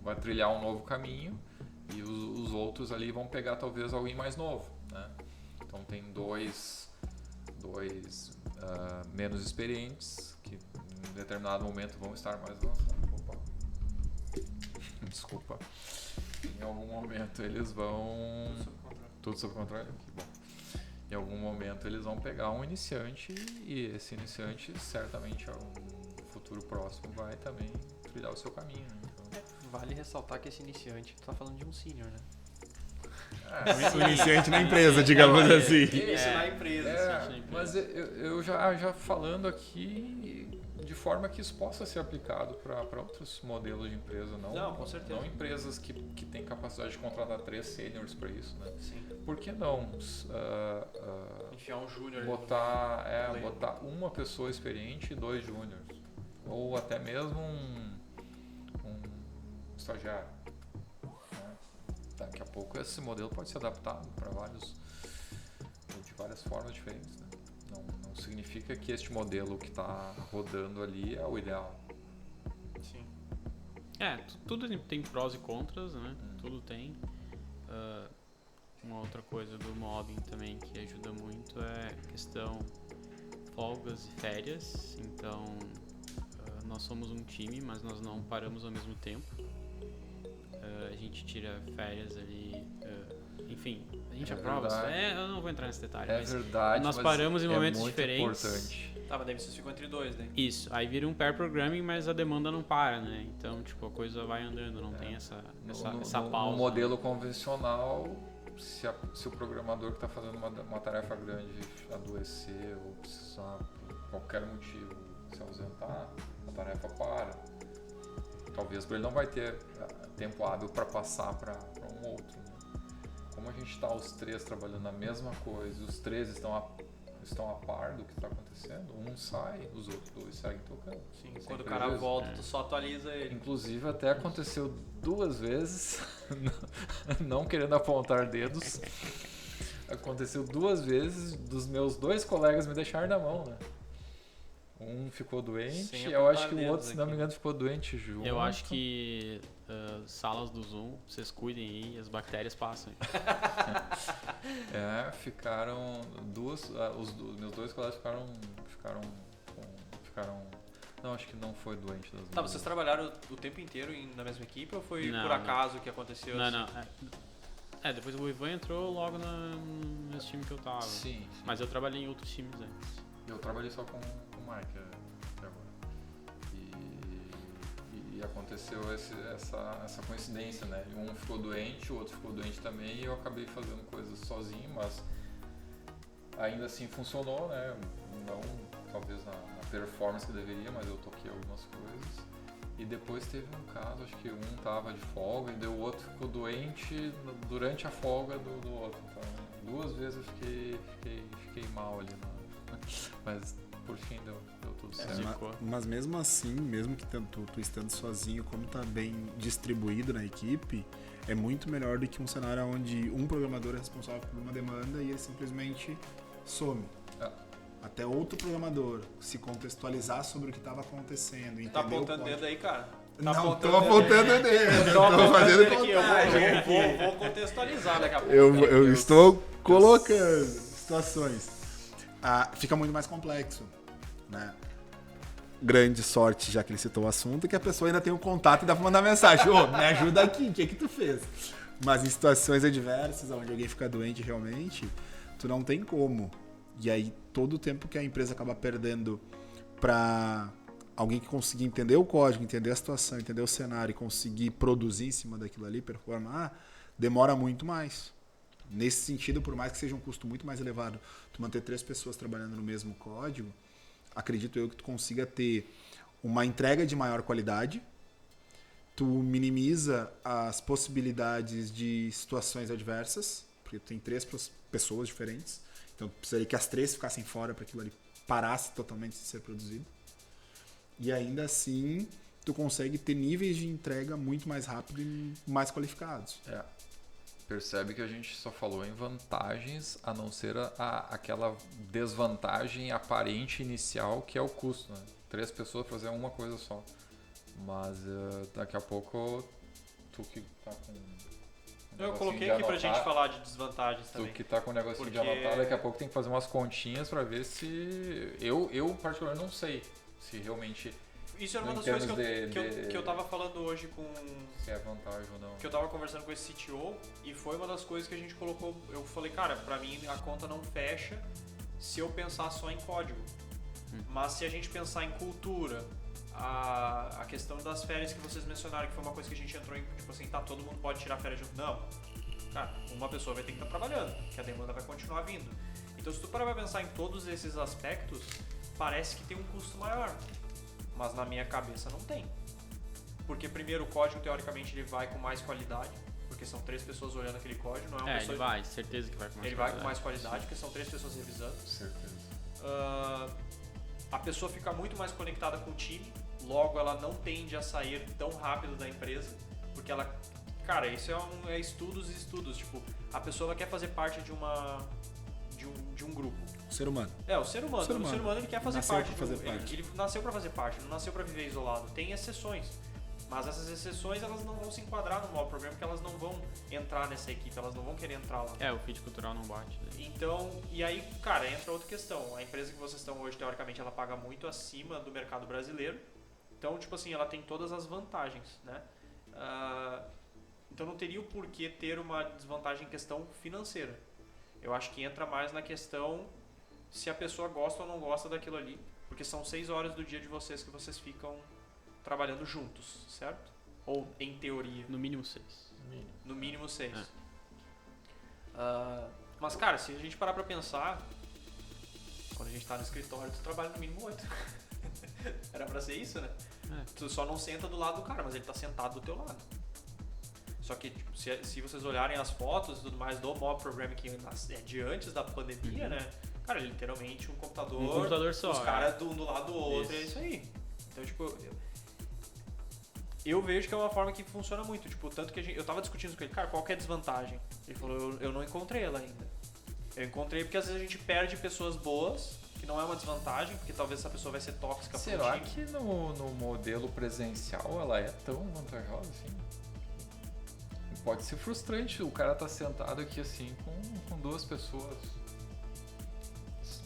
vai trilhar um novo caminho, e os outros ali vão pegar talvez alguém mais novo, né? Então tem dois menos experientes que em determinado momento vão estar mais avançados. Opa. Desculpa. Em algum momento eles vão... Tudo sob controle? Que bom. Em algum momento eles vão pegar um iniciante, e esse iniciante certamente no futuro próximo vai também trilhar o seu caminho, né? Então... Vale ressaltar que esse iniciante, tu tá falando de um senior, né? O iniciante na empresa, digamos assim. Início na empresa. Mas eu já falando aqui de forma que isso possa ser aplicado para outros modelos de empresa, não, com certeza. Não empresas que têm capacidade de contratar 3 seniors para isso, né? Sim. Por que não enfiar um júnior, botar uma pessoa experiente e 2 júniors, ou até mesmo um estagiário, né? Daqui a pouco esse modelo pode ser adaptado de várias formas diferentes, né? Não significa que este modelo que está rodando ali é o ideal. Sim. Tudo tem prós e contras, né? Tudo tem. Uma outra coisa do mobbing também que ajuda muito é a questão folgas e férias. Então, nós somos um time, mas nós não paramos ao mesmo tempo. A gente tira férias ali, enfim, a gente aprova. Eu não vou entrar nesse detalhe, mas verdade, nós paramos em momentos muito diferentes. Importante. Tá, mas daí vocês ficam entre dois, né? Isso, aí vira um pair programming, mas a demanda não para, né? Então, tipo, a coisa vai andando, não tem essa pausa. No modelo convencional, se o programador que está fazendo uma tarefa grande adoecer ou precisar, por qualquer motivo, se ausentar, a tarefa para. Talvez ele não vai ter tempo hábil para passar para um outro. Né? Como a gente está os três trabalhando na mesma coisa, os três estão a par do que está acontecendo, um sai, os outros dois seguem tocando. Sim, quando o cara volta, tu só atualiza ele. Inclusive até aconteceu 2 vezes, não querendo apontar dedos, aconteceu 2 vezes dos meus 2 colegas me deixarem na mão, né? Um ficou doente, eu acho que o outro, se não me engano, ficou doente junto. Eu acho que salas do Zoom, vocês cuidem aí, as bactérias passam. Ficaram meus 2 colegas ficaram. Não, acho que não foi doente das duas. Tá, vocês trabalharam o tempo inteiro na mesma equipe ou foi por acaso que aconteceu? Não. Depois o Ivan entrou logo nesse time que eu tava. Sim. Mas eu trabalhei em outros times antes. Eu trabalhei só com o Mike até agora. E aconteceu essa coincidência, né? Um ficou doente, o outro ficou doente também e eu acabei fazendo coisas sozinho, mas ainda assim funcionou, né? Não talvez na performance que deveria, mas eu toquei algumas coisas. E depois teve um caso, acho que um tava de folga e o outro ficou doente durante a folga do outro. Então 2 vezes eu fiquei mal ali, mas por fim deu tudo certo. Mas mesmo assim, mesmo que tu estando sozinho, como tá bem distribuído na equipe, é muito melhor do que um cenário onde um programador é responsável por uma demanda e ele simplesmente some. Até outro programador se contextualizar sobre o que estava acontecendo. Tá apontando o dedo aí, cara? Não tô apontando o dedo. Tô fazendo contagem. Vou contextualizar daqui a pouco. Eu estou colocando situações. Fica muito mais complexo, né? Grande sorte, já que ele citou o assunto, que a pessoa ainda tem um contato e dá pra mandar mensagem. Me ajuda aqui, o que tu fez? Mas em situações adversas, onde alguém fica doente realmente, tu não tem como. E aí, todo o tempo que a empresa acaba perdendo para alguém que conseguir entender o código, entender a situação, entender o cenário e conseguir produzir em cima daquilo ali, performar, demora muito mais. Nesse sentido, por mais que seja um custo muito mais elevado, tu manter 3 pessoas trabalhando no mesmo código, acredito eu que tu consiga ter uma entrega de maior qualidade, tu minimiza as possibilidades de situações adversas, porque tu tem 3 pessoas diferentes, então tu precisaria que as 3 ficassem fora para aquilo ali parasse totalmente de ser produzido. E ainda assim, tu consegue ter níveis de entrega muito mais rápido e mais qualificados. Percebe que a gente só falou em vantagens, a não ser aquela desvantagem aparente inicial, que é o custo, né? 3 pessoas fazer uma coisa só. Mas daqui a pouco, tu que tá com... Eu coloquei aqui pra gente falar de desvantagens também. Tu que tá com um negocinho de anotar, daqui a pouco tem que fazer umas continhas pra ver se... Eu particularmente, não sei se realmente... Isso era uma das coisas que eu tava falando hoje com... Se é vantagem ou não. Que eu tava conversando com esse CTO e foi uma das coisas que a gente colocou... Eu falei, cara, pra mim a conta não fecha se eu pensar só em código. Mas se a gente pensar em cultura, a questão das férias que vocês mencionaram, que foi uma coisa que a gente entrou em, tipo assim, tá, todo mundo pode tirar férias junto. Não. Cara, uma pessoa vai ter que estar trabalhando, que a demanda vai continuar vindo. Então se tu parar pra pensar em todos esses aspectos, parece que tem um custo maior. Mas na minha cabeça não tem. Porque primeiro o código, teoricamente, ele vai com mais qualidade, porque são 3 pessoas olhando aquele código, não é uma pessoa... Ele vai, certeza que vai com mais qualidade. Ele vai com mais qualidade, porque são 3 pessoas revisando. Certeza. A pessoa fica muito mais conectada com o time, logo ela não tende a sair tão rápido da empresa, porque ela... Cara, isso é estudos e estudos, tipo, a pessoa ela quer fazer parte de um grupo. O ser humano. O ser humano ele quer fazer parte. Ele nasceu pra fazer parte, não nasceu pra viver isolado. Tem exceções, mas essas exceções elas não vão se enquadrar no mau programa, porque elas não vão entrar nessa equipe, elas não vão querer entrar lá. O fit cultural não bate. Né? Então, e aí, cara, entra outra questão. A empresa que vocês estão hoje, teoricamente, ela paga muito acima do mercado brasileiro. Então, tipo assim, ela tem todas as vantagens, né? Então não teria o porquê ter uma desvantagem em questão financeira. Eu acho que entra mais na questão se a pessoa gosta ou não gosta daquilo ali Porque são 6 horas do dia de vocês que vocês ficam trabalhando juntos, certo? Ou em teoria? No mínimo 6. No mínimo 6. Mas, cara, se a gente parar pra pensar, quando a gente tá no escritório, tu trabalha no mínimo 8. Era pra ser isso, né? Tu só não senta do lado do cara, mas ele tá sentado do teu lado. Só que, tipo, se vocês olharem as fotos e tudo mais do Mob Programming, que é de antes da pandemia, né? Cara, literalmente um computador só. Os caras um do lado do outro, é isso aí. Então, tipo, eu vejo que é uma forma que funciona muito. Tipo, tanto que eu tava discutindo com ele, cara, qual que é a desvantagem? Ele falou, eu não encontrei ela ainda. Eu encontrei porque às vezes a gente perde pessoas boas, que não é uma desvantagem, porque talvez essa pessoa vai ser tóxica pro time. Será que no modelo presencial ela é tão vantajosa assim? Pode ser frustrante o cara tá sentado aqui assim com 2 pessoas.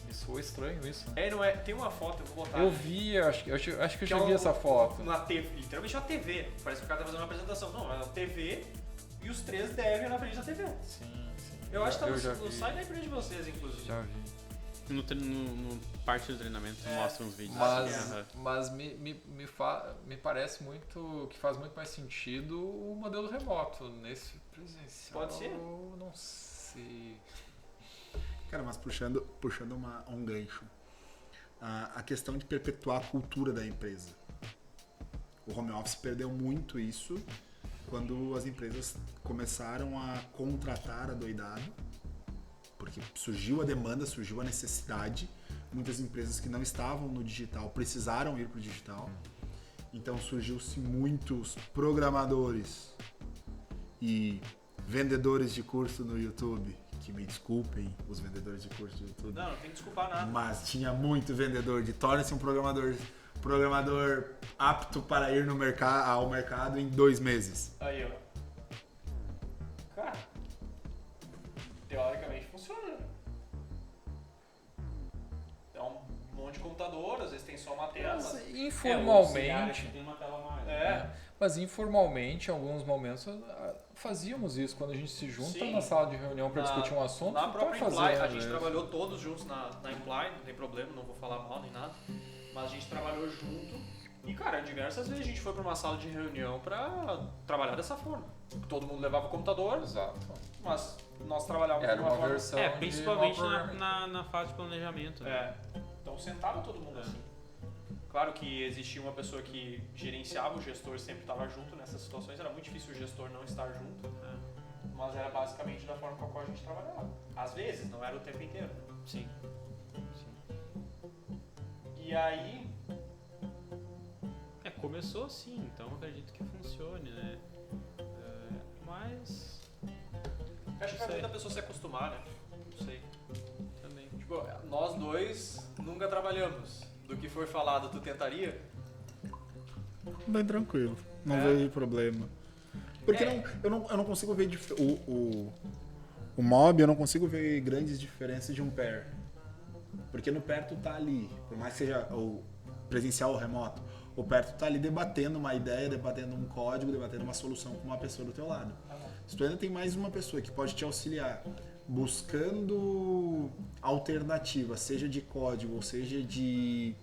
Me soa estranho isso, né? Não é? Tem uma foto, eu vou botar. Eu vi, acho que eu já vi essa foto. Uma TV, literalmente uma TV. Parece que o cara tá fazendo uma apresentação. Não, é uma TV e os 3 devem na frente da TV. Sim. Eu acho que tá já no vi. site da empresa de vocês, inclusive. Já vi. No parte do treinamento mostra uns vídeos. Mas me parece muito que faz muito mais sentido o modelo remoto. Nesse presencial. Pode ser? Eu não sei. Cara, mas puxando um gancho. A questão de perpetuar a cultura da empresa. O home office perdeu muito isso quando as empresas começaram a contratar adoidado, porque surgiu a demanda, surgiu a necessidade. Muitas empresas que não estavam no digital precisaram ir para o digital. Então surgiu-se muitos programadores e vendedores de curso no YouTube, que me desculpem os vendedores de curso do YouTube. Não tem que desculpar nada. Mas tinha muito vendedor de torne-se um programador apto para ir ao mercado em 2 meses. Aí, ó. Cara, teoricamente funciona. É um monte de computador, às vezes tem só uma tela. Mas, informalmente. Tem uma tela mais. Mas informalmente, em alguns momentos, fazíamos isso. Quando a gente se junta Sim. na sala de reunião para discutir um assunto, Na tá própria fazendo, Imply, a gente né? trabalhou todos juntos na Imply, não tem problema, não vou falar mal nem nada. Mas a gente trabalhou junto e, cara, diversas vezes a gente foi para uma sala de reunião para trabalhar dessa forma. Todo mundo levava o computador, Exato. mas nós trabalhávamos Era de uma uma forma... versão Principalmente de mob programming. na fase de planejamento. Né? Então sentava todo mundo assim. Claro que existia uma pessoa que gerenciava, o gestor sempre estava junto nessas situações, era muito difícil o gestor não estar junto, mas era basicamente da forma com a qual a gente trabalhava. Às vezes, não era o tempo inteiro. Sim. E aí... Começou assim, então acredito que funcione, né? Mas... Acho que vai muita pessoa se acostumar, né? Não sei. Também. Tipo, nós dois nunca trabalhamos. Do que foi falado, tu tentaria? Bem tranquilo, não vejo problema. Porque eu não consigo ver o mob, eu não consigo ver grandes diferenças de um pair. Porque no pair tu tá ali, por mais que seja o presencial ou remoto, o pair tu tá ali debatendo uma ideia, debatendo um código, debatendo uma solução com uma pessoa do teu lado. Se tu ainda tem mais uma pessoa que pode te auxiliar buscando alternativas, seja de código, ou seja de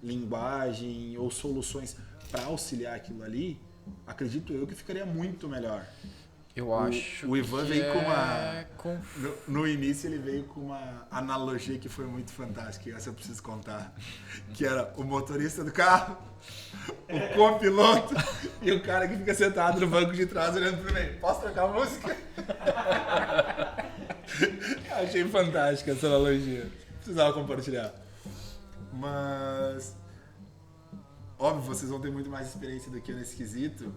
linguagem ou soluções para auxiliar aquilo ali, acredito eu que ficaria muito melhor. Eu acho o Ivan que veio com uma... No início ele veio com uma analogia que foi muito fantástica, e essa eu preciso contar. Que era o motorista do carro, o copiloto e o cara que fica sentado no banco de trás olhando pro meio. Posso trocar a música? Achei fantástica essa analogia. Precisava compartilhar. Mas... Óbvio, vocês vão ter muito mais experiência do que eu nesse quesito.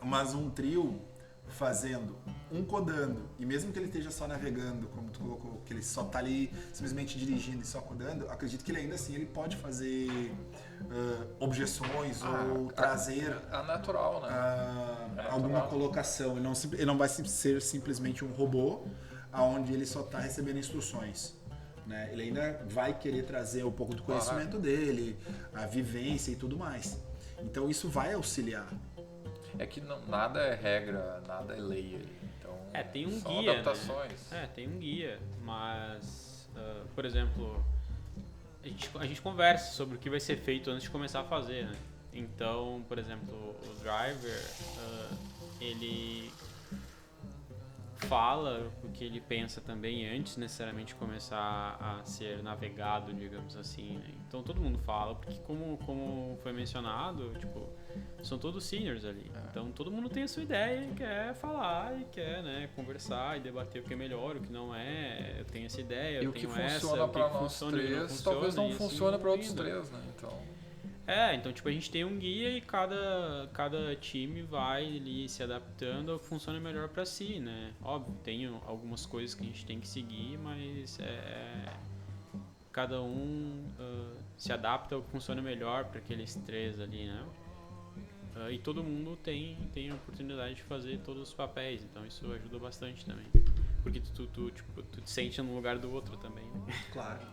Mas um trio fazendo, um codando, e mesmo que ele esteja só navegando, como tu colocou, que ele só tá ali simplesmente dirigindo e só codando, acredito que ele ainda assim ele pode fazer objeções ou trazer a natural, né? alguma colocação. Ele não vai ser simplesmente um robô onde ele só está recebendo instruções. Né? Ele ainda vai querer trazer um pouco do conhecimento dele, a vivência e tudo mais. Então isso vai auxiliar. É que nada é regra, nada é lei ali. Então, tem um são guia, adaptações. né? Tem um guia, mas, por exemplo, a gente conversa sobre o que vai ser feito antes de começar a fazer, né? Então, por exemplo, o driver, ele fala o que ele pensa também antes necessariamente de começar a ser navegado, digamos assim, né? Então todo mundo fala, porque como foi mencionado, tipo, são todos seniors ali. Então todo mundo tem a sua ideia e quer falar e quer, né, conversar e debater o que é melhor, o que não é. Eu tenho essa ideia, eu tenho essa, funciona para nós três, talvez não funcione para outros três, né? Então tipo, a gente tem um guia e cada time vai ali se adaptando ao que funciona melhor para si, né? Óbvio, tem algumas coisas que a gente tem que seguir, mas cada um se adapta ao que funciona melhor para aqueles três ali, né? E todo mundo tem a oportunidade de fazer todos os papéis, então isso ajuda bastante também. Porque tu te sente no lugar do outro também, né? Claro.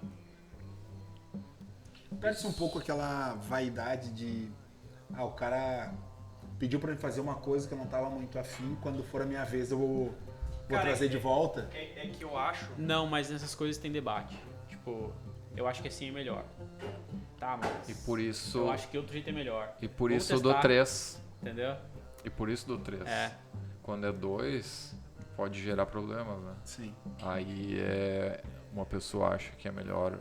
Perde-se um pouco aquela vaidade de... o cara pediu pra mim fazer uma coisa que eu não tava muito afim, quando for a minha vez eu vou trazer de volta. É que eu acho... Não, mas nessas coisas tem debate. Tipo, eu acho que assim é melhor. Tá, mas e por isso, eu acho que outro jeito é melhor. E por isso do 3. Entendeu? E por isso do 3. Quando é 2, pode gerar problemas, né? Sim. Aí uma pessoa acha que é melhor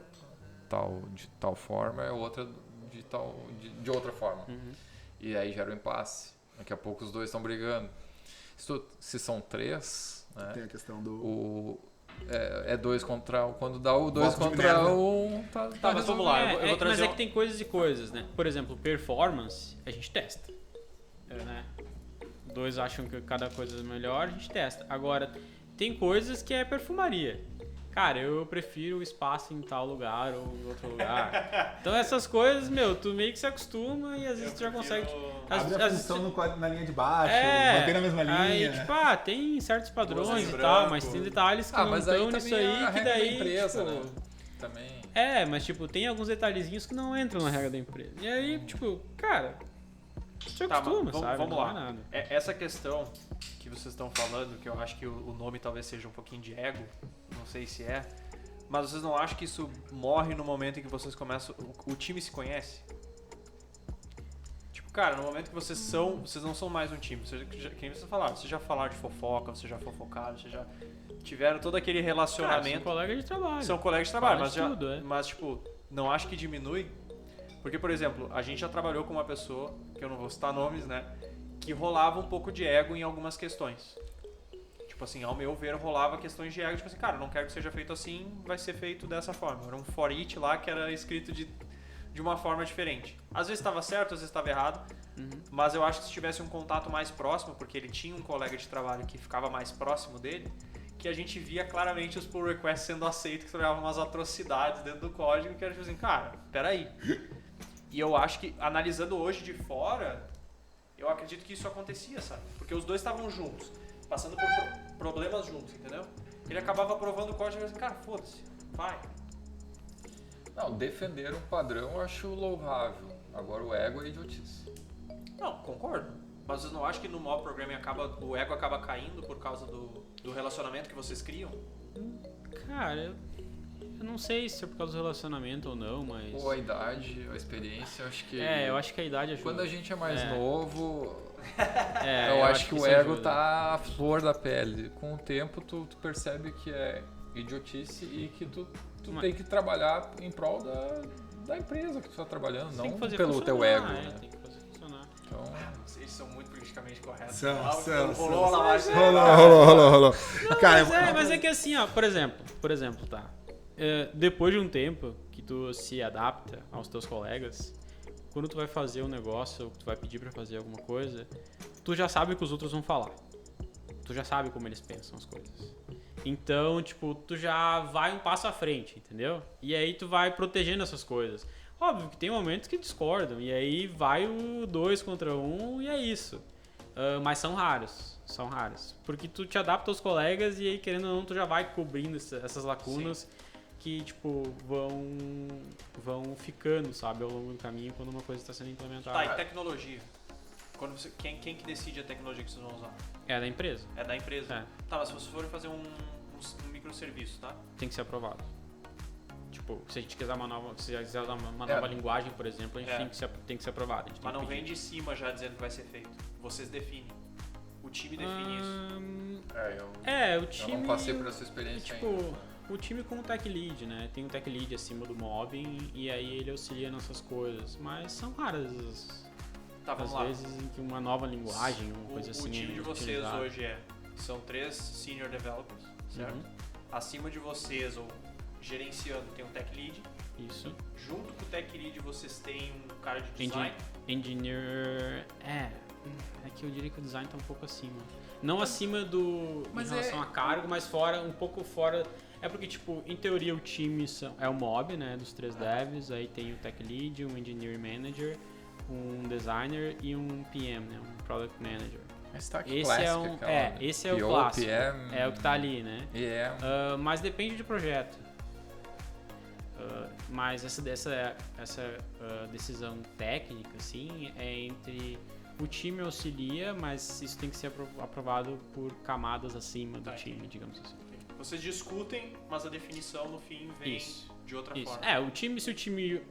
de tal forma, outra de outra forma. Uhum. E aí gera um impasse. Daqui a pouco os dois estão brigando. Se são 3, né? Tem a questão do... É 2 contra 1. Quando dá o 2 contra 1, tá mas vamos lá. Eu vou trazer mas é que tem coisas e coisas, né? Por exemplo, performance, a gente testa. Né? 2 acham que cada coisa é melhor, a gente testa. Agora, tem coisas que é perfumaria. Cara, eu prefiro o espaço em tal lugar ou em outro lugar. Então essas coisas, tu meio que se acostuma e às vezes tu já consegue... Abre a função na linha de baixo, mantém na mesma linha. Aí, tem certos padrões e tal, mas tem detalhes que não estão nisso aí, que daí... Empresa, né? Também... mas tem alguns detalhezinhos que não entram na regra da empresa. E aí, cara... Te acostuma, sabe? Vamos lá. Essa questão que vocês estão falando, que eu acho que o nome talvez seja um pouquinho de ego, não sei se é, mas vocês não acham que isso morre no momento em que vocês começam, o time se conhece? Tipo, cara, no momento que vocês não são mais um time, quem vocês falaram, vocês já falaram de fofoca, vocês já fofocaram, vocês já tiveram todo aquele relacionamento. São colegas de trabalho. São colegas de trabalho, mas tipo, não acho que diminui? Porque, por exemplo, a gente já trabalhou com uma pessoa, que eu não vou citar nomes, né, que rolava um pouco de ego em algumas questões. Tipo assim, ao meu ver, rolava questões de ego, tipo assim, cara, não quero que seja feito assim, vai ser feito dessa forma. Era um for it lá que era escrito de uma forma diferente. Às vezes estava certo, às vezes estava errado, mas eu acho que se tivesse um contato mais próximo, porque ele tinha um colega de trabalho que ficava mais próximo dele, que a gente via claramente os pull requests sendo aceitos, que trabalhavam umas atrocidades dentro do código, que era tipo assim, cara, peraí. E eu acho que, analisando hoje de fora, eu acredito que isso acontecia, sabe? Porque os dois estavam juntos, passando por problemas juntos, entendeu? Ele acabava aprovando o código e assim, cara, foda-se, vai. Não, defender um padrão eu acho louvável. Agora o ego é idiotice. Não, concordo. Mas vocês não acham que no mob programming o ego acaba caindo por causa do relacionamento que vocês criam? Cara, eu não sei se é por causa do relacionamento ou não, mas... Ou a idade, a experiência, eu acho que... eu acho que a idade ajuda. Quando a gente é mais novo, eu acho que o ego ajuda. tá à flor da pele. Com o tempo, tu percebe que é idiotice e que tu tem que trabalhar em prol da empresa que tu tá trabalhando, não pelo teu ego. Né? Tem que fazer funcionar. Então... Vocês são muito politicamente corretos. Rolou. Cara, mas é que assim, ó, por exemplo, tá? Depois de um tempo que tu se adapta aos teus colegas, quando tu vai fazer um negócio ou tu vai pedir pra fazer alguma coisa, tu já sabe o que os outros vão falar. Tu já sabe como eles pensam as coisas. Então, tipo, tu já vai um passo à frente, entendeu? E aí tu vai protegendo essas coisas. Óbvio que tem momentos que discordam, e aí vai o 2 contra 1 e é isso. Mas são raros. Porque tu te adapta aos colegas e aí, querendo ou não, tu já vai cobrindo essas lacunas. Sim. Que, tipo, vão ficando, sabe, ao longo do caminho quando uma coisa está sendo implementada. Tá, e tecnologia? Quem que decide a tecnologia que vocês vão usar? É da empresa. É da empresa? Tá, mas se vocês forem fazer um microserviço, tá? Tem que ser aprovado. tipo, se a gente quiser uma nova linguagem, por exemplo, a gente tem que ser aprovado. Mas não vem de cima já dizendo que vai ser feito. Vocês definem. O time define isso. O time... Eu não passei por essa experiência ainda. O time com o tech lead, né? Tem um tech lead acima do Mobbing e aí ele auxilia nessas coisas. Mas são raras as vezes em que uma nova linguagem, uma coisa assim. O time de vocês hoje são 3 senior developers, certo? Acima de vocês, ou gerenciando, tem um tech lead. Isso. Junto com o tech lead vocês têm um cara de design. Engineer... É que eu diria que o design tá um pouco acima. Não acima do... em relação a cargo, mas um pouco fora... É porque, tipo, em teoria o time é o mob, né, dos 3 devs, aí tem o tech lead, um engineering manager, um designer e um PM, né, um product manager. Esse é o clássico, PM, é o que tá ali, né? Mas depende do projeto. Mas essa decisão técnica, assim, é entre... O time auxilia, mas isso tem que ser aprovado por camadas acima do time, digamos assim. Vocês discutem, mas a definição no fim vem de outra forma. Se o time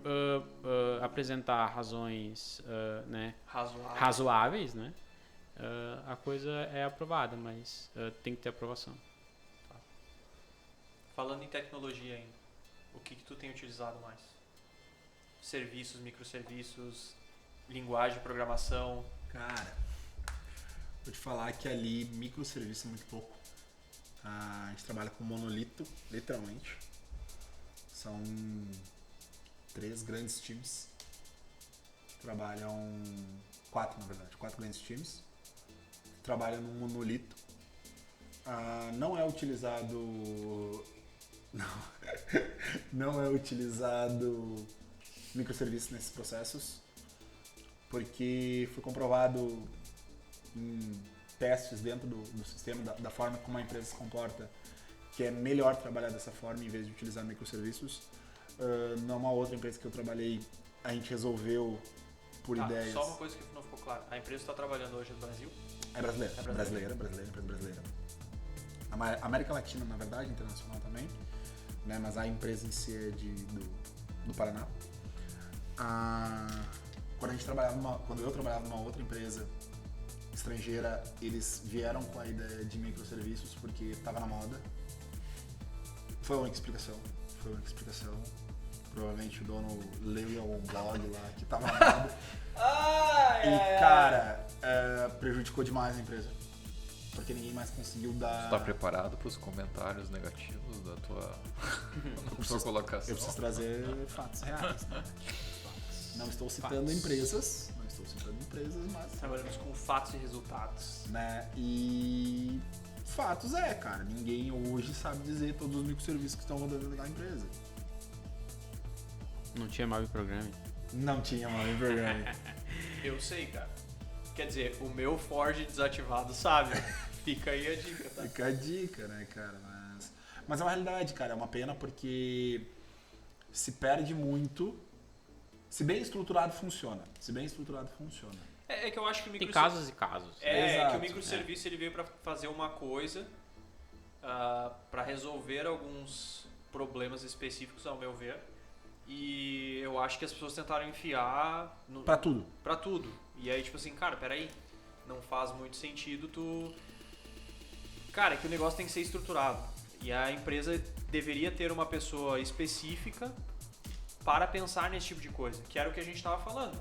apresentar razões né, razoáveis, né, a coisa é aprovada, mas tem que ter aprovação. Tá. Falando em tecnologia ainda, o que tu tem utilizado mais? Serviços, microserviços, linguagem de programação? Cara, vou te falar que ali microserviço é muito pouco. A gente trabalha com monolito, literalmente. São 3 grandes times. Trabalham 4, na verdade, 4 grandes times. Trabalham num monolito. Não é utilizado... Não é utilizado microserviços nesses processos, porque foi comprovado em testes dentro do sistema, da forma como a empresa se comporta, que é melhor trabalhar dessa forma em vez de utilizar microserviços. Numa outra empresa que eu trabalhei, a gente resolveu por ideias... Só uma coisa que não ficou claro, a empresa que está trabalhando hoje é do Brasil? É brasileira. Brasileira. América Latina, na verdade, internacional também, né? Mas a empresa em si é do Paraná. Quando eu trabalhava numa outra empresa estrangeira, eles vieram com a ideia de microserviços porque estava na moda. Foi uma explicação. Provavelmente o dono leu em algum blog lá que estava na moda. Cara, prejudicou demais a empresa. Porque ninguém mais conseguiu dar... Você tá preparado para os comentários negativos da tua colocação? Eu preciso trazer fatos reais, né? Não estou citando empresas, mas... Trabalhamos com fatos e resultados. Né? E fatos cara. Ninguém hoje sabe dizer todos os microserviços que estão rodando naquela empresa. Não tinha Maven Programming? Não tinha Maven Programming. Eu sei, cara. Quer dizer, o meu Ford desativado sabe. Fica aí a dica, tá? Fica a dica, né, cara? Mas é uma realidade, cara. É uma pena porque se perde muito. Se bem estruturado, funciona. É que eu acho que o Tem casos e casos. Que o microserviço ele veio para fazer uma coisa, para resolver alguns problemas específicos, ao meu ver. E eu acho que as pessoas tentaram enfiar... Pra tudo. E aí, tipo assim, cara, peraí. Não faz muito sentido tu... Cara, é que o negócio tem que ser estruturado. E a empresa deveria ter uma pessoa específica para pensar nesse tipo de coisa, que era o que a gente estava falando.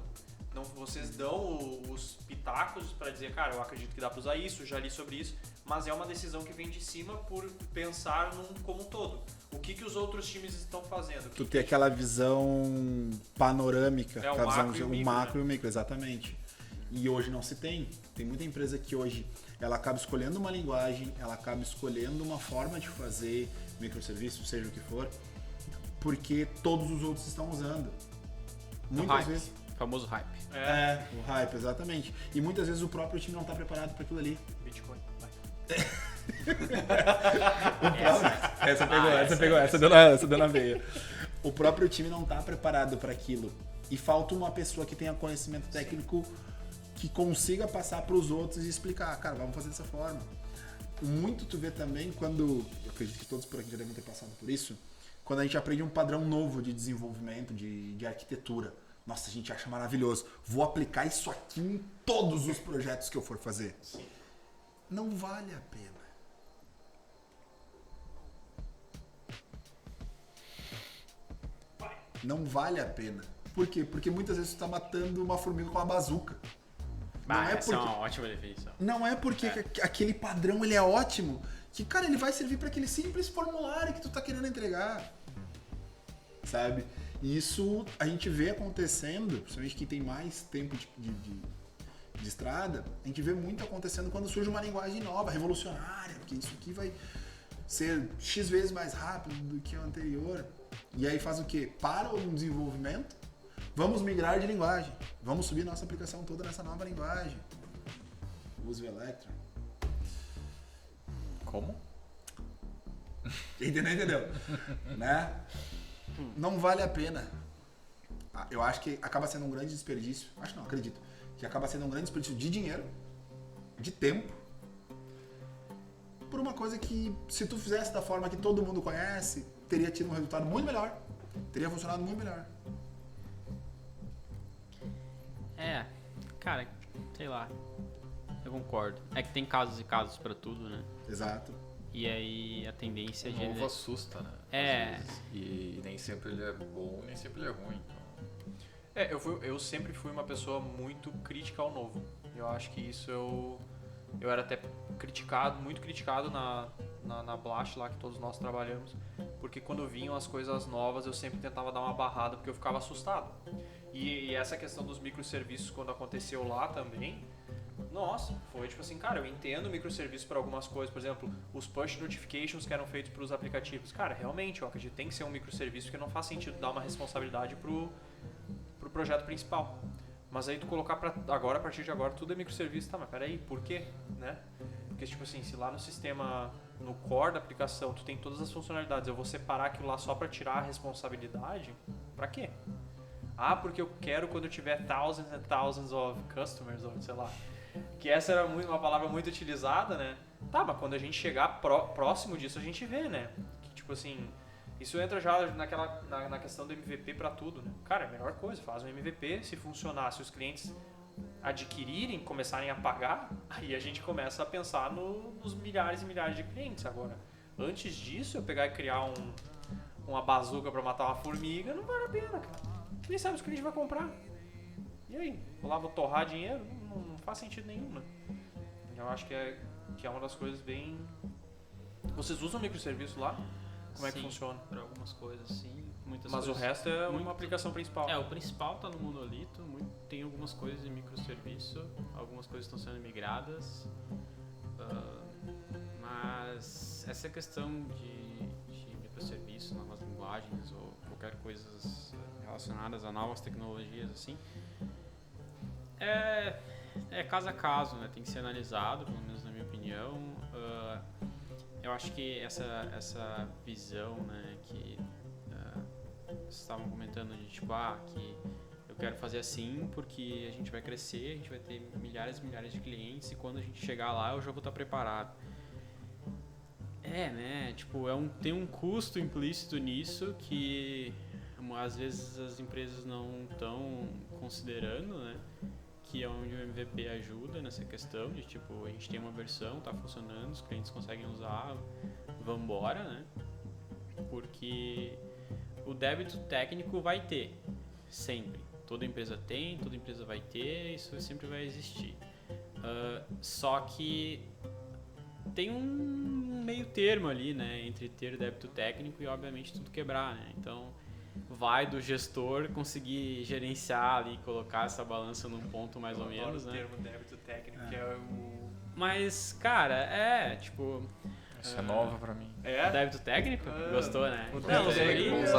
Não, vocês dão os pitacos para dizer, cara, eu acredito que dá para usar isso, já li sobre isso, mas é uma decisão que vem de cima por pensar como um todo. O que os outros times estão fazendo? Tu tem aquela visão panorâmica, o macro e o micro, exatamente. E hoje não se tem. Tem muita empresa que hoje ela acaba escolhendo uma linguagem, ela acaba escolhendo uma forma de fazer microserviço, seja o que for, porque todos os outros estão usando. Muitas vezes. O famoso hype. O hype, exatamente. E muitas vezes o próprio time não está preparado para aquilo ali. Bitcoin, vai. Essa deu na veia. O próprio time não está preparado para aquilo. E falta uma pessoa que tenha conhecimento técnico que consiga passar para os outros e explicar, cara, vamos fazer dessa forma. muito tu vê também quando, eu acredito que todos por aqui já devem ter passado por isso, quando a gente aprende um padrão novo de desenvolvimento, de arquitetura. Nossa, a gente acha maravilhoso. Vou aplicar isso aqui em todos os projetos que eu for fazer. Sim. Não vale a pena. Não vale a pena. Por quê? Porque muitas vezes tu tá matando uma formiga com uma bazuca. Essa é uma ótima definição. Não é porque aquele padrão ele é ótimo que, cara, ele vai servir para aquele simples formulário que tu tá querendo entregar. Sabe? E isso a gente vê acontecendo, principalmente quem tem mais tempo de estrada, a gente vê muito acontecendo quando surge uma linguagem nova, revolucionária, porque isso aqui vai ser X vezes mais rápido do que o anterior. E aí faz o quê? Para o desenvolvimento, vamos migrar de linguagem, vamos subir nossa aplicação toda nessa nova linguagem. Use o Electron. Como? Entendeu? Né? Não vale a pena. Eu acho que acaba sendo um grande desperdício. Acho não, acredito. Que acaba sendo um grande desperdício de dinheiro, de tempo, por uma coisa que, se tu fizesse da forma que todo mundo conhece, teria tido um resultado muito melhor. Teria funcionado muito melhor. Cara, sei lá. Eu concordo. É que tem casos e casos pra tudo, né? Exato. E aí a tendência é... O novo assusta, né? Às vezes. E nem sempre ele é bom, nem sempre ele é ruim. Então... Eu sempre fui uma pessoa muito crítica ao novo. Eu acho que isso eu era até muito criticado na Blast lá que todos nós trabalhamos, porque quando vinham as coisas novas eu sempre tentava dar uma barrada porque eu ficava assustado. E essa questão dos microserviços quando aconteceu lá também, nossa, foi tipo assim, cara, eu entendo microserviços para algumas coisas, por exemplo, os push notifications que eram feitos para os aplicativos. Cara, realmente, eu acredito que tem que ser um microserviço porque não faz sentido dar uma responsabilidade pro projeto principal. Mas aí tu colocar a partir de agora, tudo é microserviço, tá, mas peraí, por quê? Né? Porque, tipo assim, se lá no sistema, no core da aplicação, tu tem todas as funcionalidades, eu vou separar aquilo lá só para tirar a responsabilidade, pra quê? Ah, porque eu quero quando eu tiver thousands and thousands of customers, ou sei lá. Que essa era uma palavra muito utilizada, né? Tá, mas quando a gente chegar próximo disso, a gente vê, né? Que, tipo assim, isso entra já na questão do MVP pra tudo, né? Cara, é a melhor coisa, faz um MVP, se funcionar, se os clientes adquirirem, começarem a pagar, aí a gente começa a pensar nos milhares e milhares de clientes. Agora, antes disso, eu pegar e criar uma bazuca pra matar uma formiga, não vale a pena, cara. Nem sabe se o cliente vai comprar. E aí? Vou torrar dinheiro? Não faz sentido nenhum, né? Eu acho que é uma das coisas bem... Vocês usam microserviço lá? Como é que funciona? Para algumas coisas, sim. Muitas Mas coisas, o resto é uma aplicação principal. O principal está no monolito. Tem algumas coisas em microserviço. Algumas coisas estão sendo migradas. Mas essa questão de microserviço, novas linguagens ou qualquer coisa relacionadas a novas tecnologias, assim, é caso a caso, né? Tem que ser analisado, pelo menos na minha opinião. Eu acho que essa visão, né, que vocês estavam comentando de tipo, que eu quero fazer assim porque a gente vai crescer, a gente vai ter milhares e milhares de clientes e quando a gente chegar lá eu já vou estar preparado. Né? Tipo, tem um custo implícito nisso que às vezes as empresas não estão considerando, né? Que é onde o MVP ajuda nessa questão de tipo, a gente tem uma versão, tá funcionando, os clientes conseguem usar, vambora, né? Porque o débito técnico vai ter, sempre. Toda empresa tem, toda empresa vai ter, isso sempre vai existir. Só que tem um meio termo ali, né? Entre ter débito técnico e, obviamente, tudo quebrar, né? Então, vai do gestor conseguir gerenciar ali, colocar essa balança num ponto mais ou menos, né? O termo débito técnico, que é o... Mas, cara, tipo... Isso é nova pra mim. Débito técnico? Gostou, né? O Não, os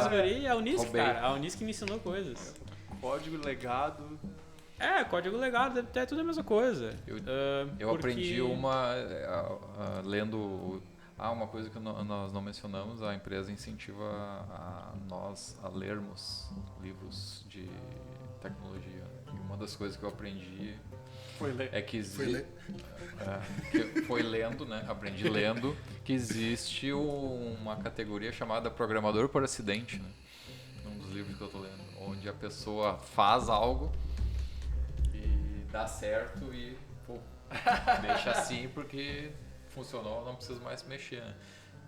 guri é a Unisc, Roubei. cara. A Unisc me ensinou coisas. Código legado... Código legado, é tudo a mesma coisa. Eu aprendi lendo Uma coisa que nós não mencionamos, a empresa incentiva a nós a lermos livros de tecnologia. E uma das coisas que eu aprendi é que foi lendo, né? Aprendi lendo que existe uma categoria chamada programador por acidente, né? Um dos livros que eu tô lendo, onde a pessoa faz algo e dá certo e deixa assim porque funcionou, não precisa mais mexer, né?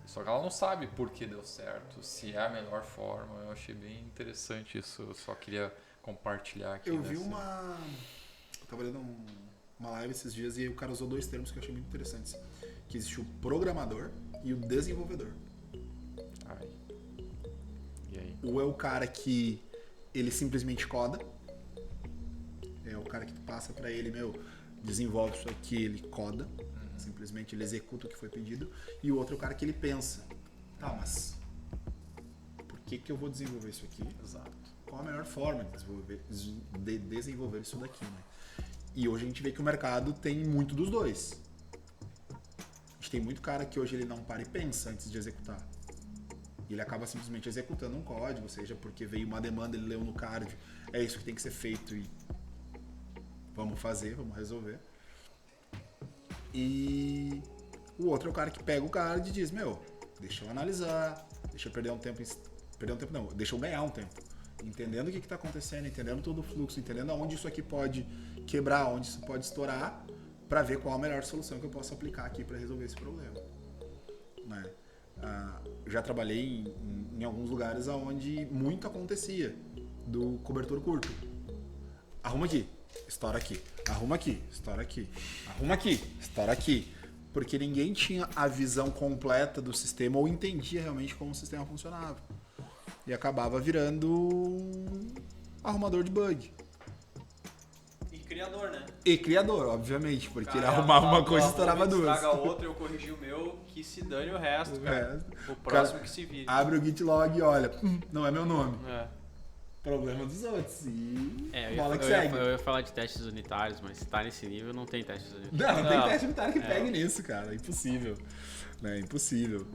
Só que ela não sabe por que deu certo, se é a melhor forma. Eu achei bem interessante isso, eu só queria compartilhar aqui. Eu vi eu tava lendo uma live esses dias e o cara usou 2 termos que eu achei muito interessantes, que existe o programador e o desenvolvedor. E aí? Ou é o cara que ele simplesmente coda, é o cara que tu passa pra ele, desenvolve isso aqui, ele coda, simplesmente ele executa o que foi pedido, e o outro é o cara que ele pensa, mas por que eu vou desenvolver isso aqui? Exato. Qual a melhor forma de desenvolver isso daqui, né? E hoje a gente vê que o mercado tem muito dos dois. A gente tem muito cara que hoje ele não para e pensa antes de executar. E ele acaba simplesmente executando um código, seja porque veio uma demanda, ele leu no card, é isso que tem que ser feito e vamos fazer, vamos resolver. E o outro é o cara que pega o card e diz, deixa eu analisar, deixa eu perder um tempo não, deixa eu ganhar um tempo. Entendendo o que está acontecendo, entendendo todo o fluxo, entendendo aonde isso aqui pode quebrar, onde isso pode estourar, para ver qual a melhor solução que eu posso aplicar aqui para resolver esse problema. Né? Eu já trabalhei em alguns lugares onde muito acontecia do cobertor curto. Arruma aqui, estoura aqui. Arruma aqui, estoura aqui. Arruma aqui, estoura aqui. Porque ninguém tinha a visão completa do sistema ou entendia realmente como o sistema funcionava. E acabava virando um arrumador de bug. E criador, né? E criador, obviamente, porque ele arrumava uma coisa e estourava duas. Estraga outra, eu corrigi o meu, que se dane o resto, cara. O próximo que se vire. Abre o Git log e olha, não é meu nome. É. Problema dos outros. E bola que segue. Eu ia falar de testes unitários, mas se tá nesse nível, não tem testes unitários. Não tem teste unitário que pegue nisso, cara. É impossível. É impossível.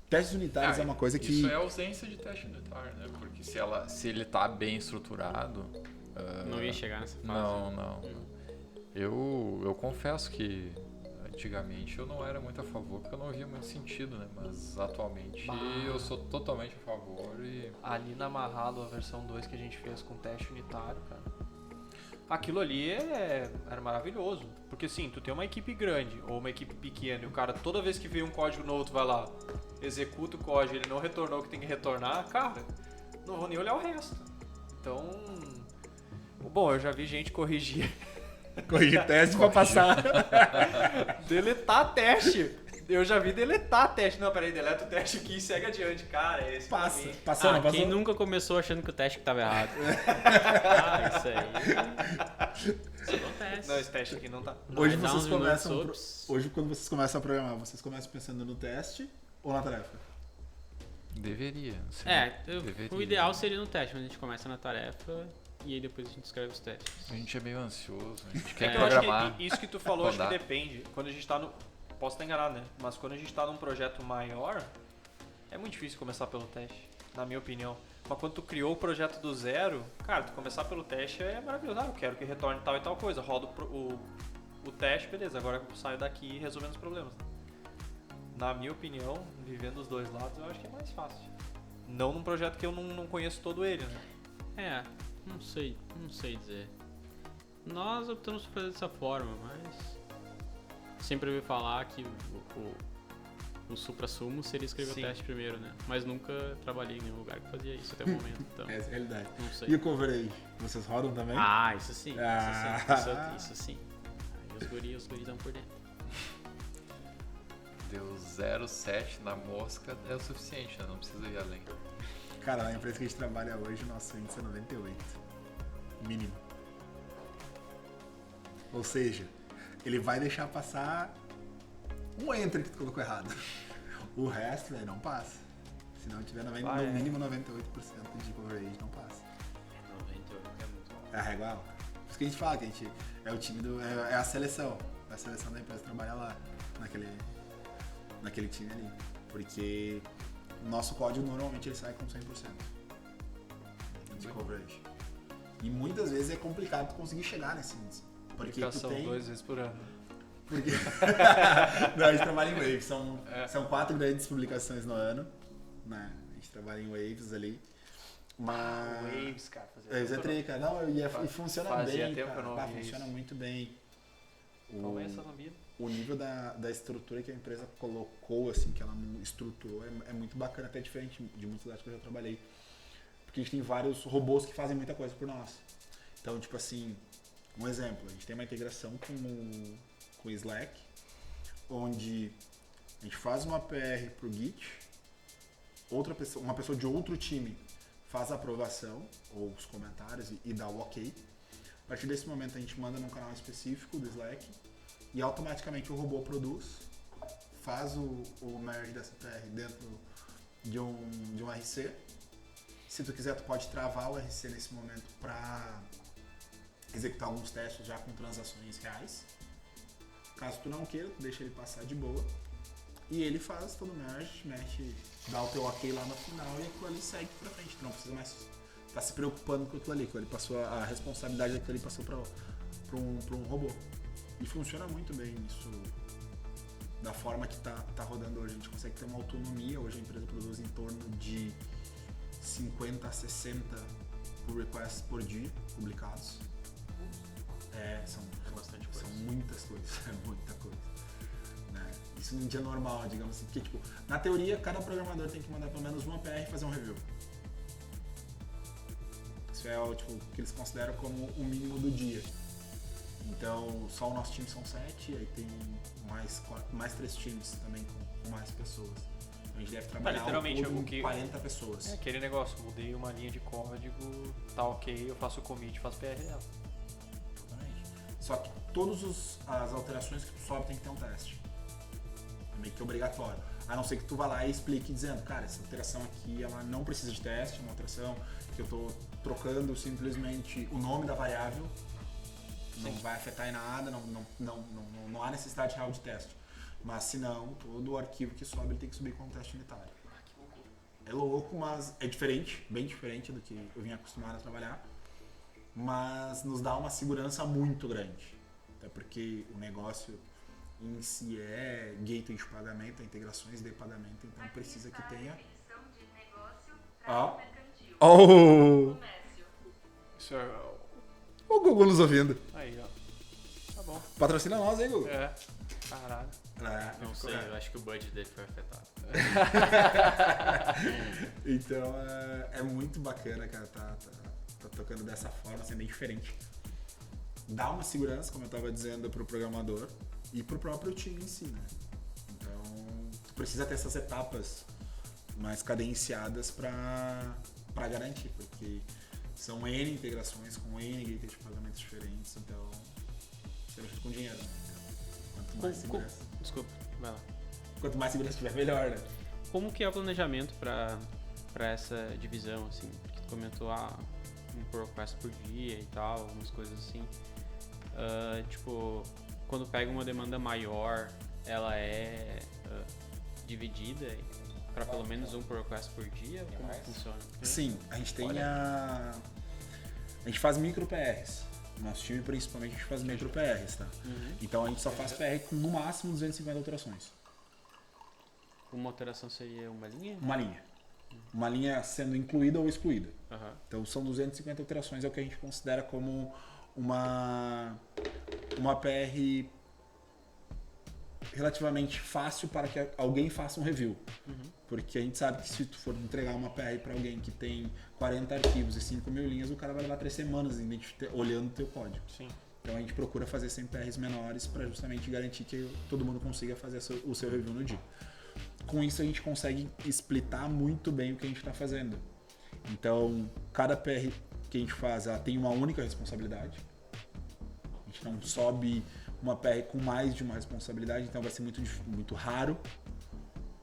Testes unitários é uma coisa que... Isso é ausência de teste unitário, né? Porque se ele tá bem estruturado... não ia chegar nessa fase. Não. Eu confesso que antigamente eu não era muito a favor, porque eu não via muito sentido, né? Mas atualmente eu sou totalmente a favor e... Ali na Mahalo, a versão 2 que a gente fez com teste unitário, cara. Aquilo ali era maravilhoso. Porque assim, tu tem uma equipe grande ou uma equipe pequena e o cara toda vez que vê um código novo, tu vai lá, executa o código, ele não retornou o que tem que retornar, cara, não vou nem olhar o resto. Então, bom, eu já vi gente corrigir teste pra passar. Deletar teste. Eu já vi deletar teste. Não, peraí, deleta o teste aqui e segue adiante. Cara, esse passou. Quem nunca começou achando que o teste estava errado? Isso aí. Isso acontece. Não, esse teste aqui não tá. Hoje, quando vocês começam a programar, vocês começam pensando no teste ou na tarefa? Deveria. O ideal seria no teste, mas a gente começa na tarefa e aí depois a gente escreve os testes. A gente é meio ansioso, a gente quer Eu programar. acho que isso que tu falou, acho que depende. Quando a gente tá no... Posso estar enganado, né? Mas quando a gente tá num projeto maior, é muito difícil começar pelo teste, na minha opinião. Mas quando tu criou o projeto do zero, cara, tu começar pelo teste é maravilhoso. Eu quero que retorne tal e tal coisa. Rodo o teste, beleza. Agora eu saio daqui resolvendo os problemas. Na minha opinião, vivendo os dois lados, eu acho que é mais fácil. Não num projeto que eu não conheço todo ele, né? Não sei dizer. Nós optamos por fazer dessa forma, mas sempre ouvi falar que o supra-sumo seria escrever o teste primeiro, né? Mas nunca trabalhei em nenhum lugar que fazia isso até o momento, então... Essa é a realidade. Não sei. E o coverage? Vocês rodam também? Isso sim. Isso sim. Aí os guris estão por dentro. Deu 0,7 na mosca, é o suficiente, né? Não precisa ir além. Cara, na empresa que a gente trabalha hoje, o nosso índice é 98. Mínimo. Ou seja, ele vai deixar passar um enter que tu colocou errado. O resto, velho, não passa. Se não tiver no mínimo 98% de coverage, não passa. 98 é muito bom. É a régua alta. Por isso que a gente fala que a gente é o time do... É a seleção. É a seleção da empresa que trabalha lá. naquele time ali. Porque o nosso código normalmente ele sai com 100% de coverage. E muitas vezes é complicado tu conseguir chegar nesse índice. Porque Publicação tu tem... 2 vezes por ano. Porque... Não, a gente trabalha em waves, são 4 grandes publicações no ano, né? A gente trabalha em waves ali. Mas... Waves, cara. Waves é trica. Não, e funciona fazia bem, tempo cara. que eu não ouvia Funciona isso. muito bem. Começa no vida. O nível da estrutura que a empresa colocou, assim, que ela estruturou, é muito bacana, até diferente de muitas cidades que eu já trabalhei. Porque a gente tem vários robôs que fazem muita coisa por nós. Então, tipo assim, um exemplo, a gente tem uma integração com o Slack, onde a gente faz uma PR pro Git, uma pessoa de outro time faz a aprovação, ou os comentários, e dá o ok. A partir desse momento a gente manda num canal específico do Slack, e automaticamente o robô produz, faz o merge dessa PR dentro de um RC. Se tu quiser, tu pode travar o RC nesse momento para executar alguns testes já com transações reais. Caso tu não queira, tu deixa ele passar de boa. E ele faz todo o merge, mexe, dá o teu ok lá no final e aquilo ali segue pra frente. Tu não precisa mais estar se preocupando com aquilo ali, que ele passou a responsabilidade daquilo ali passou para um robô. E funciona muito bem isso, da forma que tá rodando hoje. A gente consegue ter uma autonomia. Hoje a empresa produz em torno de 50 a 60 pull requests por dia publicados. São bastante coisa. São muitas coisas, é muita coisa. Né? Isso num dia normal, digamos assim. Porque, tipo, na teoria, cada programador tem que mandar pelo menos uma PR e fazer um review. Isso é tipo, o que eles consideram como o mínimo do dia. Então, só o nosso time são 7, aí tem mais 3 times também com mais pessoas. Então, a gente deve trabalhar literalmente, com 40 É pessoas. aquele negócio, mudei uma linha de código, tá ok, eu faço o commit, faço PR dela. Exatamente. Só que todas as alterações que tu sobe tem que ter um teste. É meio que obrigatório. A não ser que tu vá lá e explique dizendo, cara, essa alteração aqui ela não precisa de teste, é uma alteração que eu tô trocando simplesmente o nome da variável. Não vai afetar em nada, não há necessidade real de teste. Mas se não, todo o arquivo que sobe ele tem que subir com um teste unitário. É louco, mas é diferente, bem diferente do que eu vim acostumado a trabalhar. Mas nos dá uma segurança muito grande. Até porque o negócio em si é gateway de pagamento, integrações de pagamento, então precisa que tenha... Isso é... O Google nos ouvindo. Aí, ó. Tá bom. Patrocina nós, hein, Google? Caralho. Não sei, eu acho que o budget dele foi afetado. Então é muito bacana, cara, tá tocando dessa forma, assim, bem diferente. Dá uma segurança, como eu tava dizendo, pro programador e pro próprio time em si, né? Então, tu precisa ter essas etapas mais cadenciadas pra garantir, porque são N integrações com N gateways de pagamentos diferentes, então você mexe com dinheiro, né? Quanto mais segurança. Desculpa, vai lá. Quanto mais segurança tiver, melhor, né? Como que é o planejamento para essa divisão, assim? Porque tu comentou um pull request por dia e tal, algumas coisas assim. Tipo, quando pega uma demanda maior, ela é dividida para pelo menos um pull request por dia? Como funciona? Sim, a gente tem a gente faz micro PRs. Nosso time, principalmente, a gente faz micro PRs, tá? Uhum. Então a gente só faz PR com no máximo 250 alterações. Uma alteração seria uma linha? Uma linha. Uma linha sendo incluída ou excluída. Uhum. Então são 250 alterações, é o que a gente considera como uma PR relativamente fácil para que alguém faça um review. Uhum. Porque a gente sabe que se tu for entregar uma PR para alguém que tem 40 arquivos e 5.000 linhas, o cara vai levar 3 semanas olhando o teu código. Sim. Então a gente procura fazer sempre PRs menores para justamente garantir que todo mundo consiga fazer o seu review no dia. Com isso a gente consegue splitar muito bem o que a gente está fazendo. Então cada PR que a gente faz, ela tem uma única responsabilidade. A gente não sobe uma PR com mais de uma responsabilidade, então vai ser muito raro,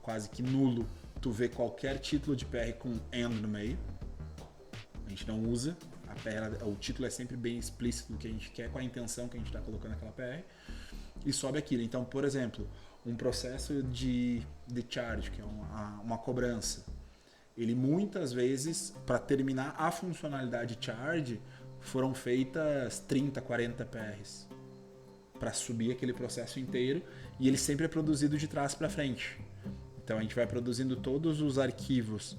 quase que nulo, tu ver qualquer título de PR com end no meio. A gente não usa. A PR, o título é sempre bem explícito do que a gente quer, com a intenção que a gente está colocando naquela PR. E sobe aquilo. Então, por exemplo, um processo de charge, que é uma cobrança, ele muitas vezes, para terminar a funcionalidade charge, foram feitas 30, 40 PRs para subir aquele processo inteiro, e ele sempre é produzido de trás para frente. Então a gente vai produzindo todos os arquivos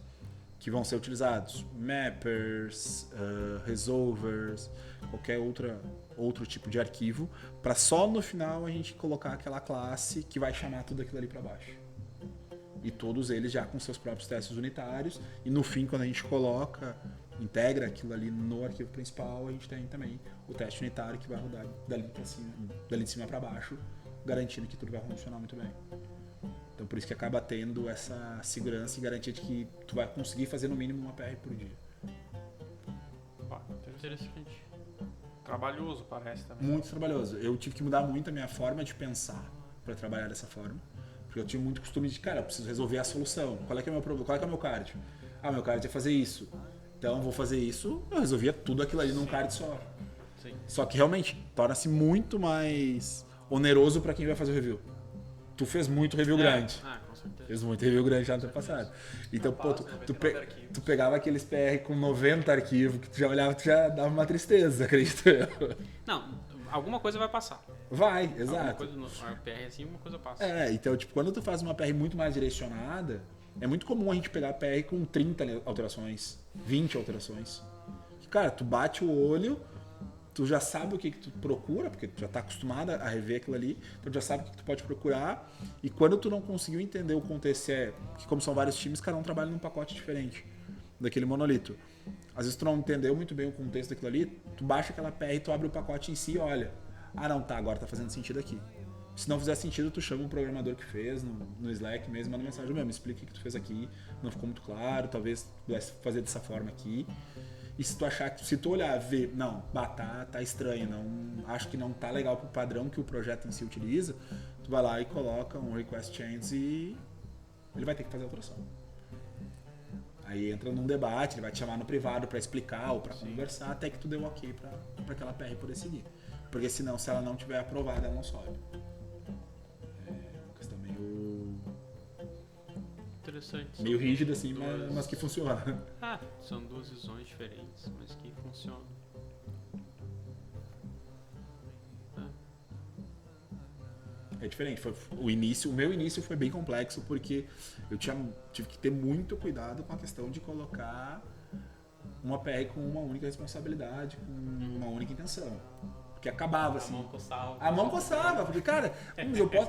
que vão ser utilizados, mappers, resolvers, qualquer outro tipo de arquivo, para só no final a gente colocar aquela classe que vai chamar tudo aquilo ali para baixo. E todos eles já com seus próprios testes unitários, e no fim, quando a gente integra aquilo ali no arquivo principal, a gente tem também o teste unitário que vai rodar dali de cima para baixo, garantindo que tudo vai funcionar muito bem. Então por isso que acaba tendo essa segurança e garantia de que tu vai conseguir fazer no mínimo uma PR por dia. Interessante. Trabalhoso, parece também. Muito trabalhoso. Eu tive que mudar muito a minha forma de pensar para trabalhar dessa forma. Porque eu tinha muito costume de, cara, eu preciso resolver a solução. Qual é que é o meu problema? Qual é que é o meu card? Meu card é fazer isso. Então vou fazer isso. Eu resolvia tudo aquilo ali num card só. Sim. Só que realmente torna-se muito mais oneroso para quem vai fazer o review. Tu fez muito review grande. Com certeza. Fez muito review grande já no ano passado. Então, tu pegava aqueles PR com 90 arquivos que tu já olhava, tu já dava uma tristeza, acredito eu. Não, alguma coisa vai passar. Vai, Alguma exato. coisa no PR assim, uma coisa passa. Então, tipo, quando tu faz uma PR muito mais direcionada, é muito comum a gente pegar PR com 30 alterações, 20 alterações. Cara, tu bate o olho, tu já sabe o que tu procura, porque tu já tá acostumado a rever aquilo ali, então tu já sabe o que tu pode procurar, e quando tu não conseguiu entender o contexto, que como são vários times, cada um trabalha num pacote diferente daquele monolito. Às vezes tu não entendeu muito bem o contexto daquilo ali, tu baixa aquela PR e tu abre o pacote em si e olha. Não, tá, agora tá fazendo sentido aqui. Se não fizer sentido, tu chama um programador que fez no Slack mesmo, manda mensagem mesmo, explica o que tu fez aqui, não ficou muito claro, talvez pudesse fazer dessa forma aqui. E se tu achar que, se tu olhar, ver, não, tá estranho, não, acho que não tá legal pro padrão que o projeto em si utiliza, tu vai lá e coloca um request change e ele vai ter que fazer a alteração. Aí entra num debate, ele vai te chamar no privado para explicar ou para conversar, até que tu dê um ok para aquela PR poder seguir. Porque senão, se ela não tiver aprovada, ela não sobe. É uma questão Interessante. meio rígida assim, mas que funciona. São duas visões diferentes, mas que funcionam. É diferente. O meu início foi bem complexo porque eu tive que ter muito cuidado com a questão de colocar uma PR com uma única responsabilidade, com uma única intenção. Porque acabava assim. A mão coçava, porque, cara,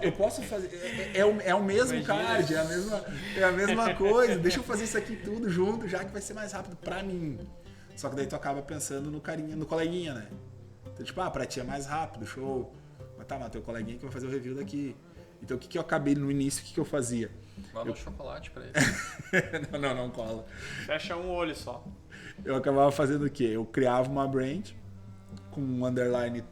eu posso fazer. É o mesmo card, é a mesma coisa. Deixa eu fazer isso aqui tudo junto, já que vai ser mais rápido pra mim. Só que daí tu acaba pensando no coleguinha, né? Então, tipo, pra ti é mais rápido, show. Mas teu coleguinha que vai fazer o review daqui. Então o que eu acabei no início, o que eu fazia? Manda um chocolate pra ele. não cola. Fecha um olho só. Eu acabava fazendo o quê? Eu criava uma branch com um underline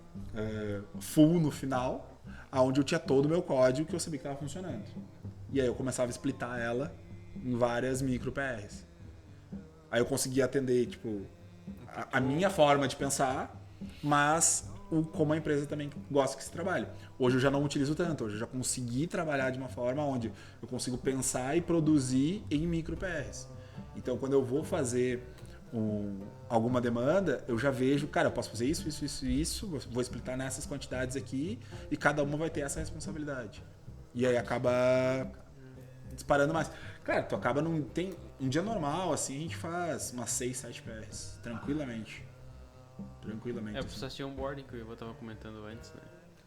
full no final, onde eu tinha todo o meu código que eu sabia que estava funcionando. E aí eu começava a splitar ela em várias micro PRs. Aí eu conseguia atender, tipo, a minha forma de pensar, mas como a empresa também gosta que se trabalhe. Hoje eu já não utilizo tanto, hoje eu já consegui trabalhar de uma forma onde eu consigo pensar e produzir em micro PRs. Então quando eu vou fazer alguma demanda, eu já vejo, cara, eu posso fazer isso, vou splitar nessas quantidades aqui e cada uma vai ter essa responsabilidade. E aí acaba disparando mais. Cara, tu acaba tem um dia normal, assim, a gente faz umas 6, 7 PRs, tranquilamente. É o processo de onboarding que o Ivo estava comentando antes, né?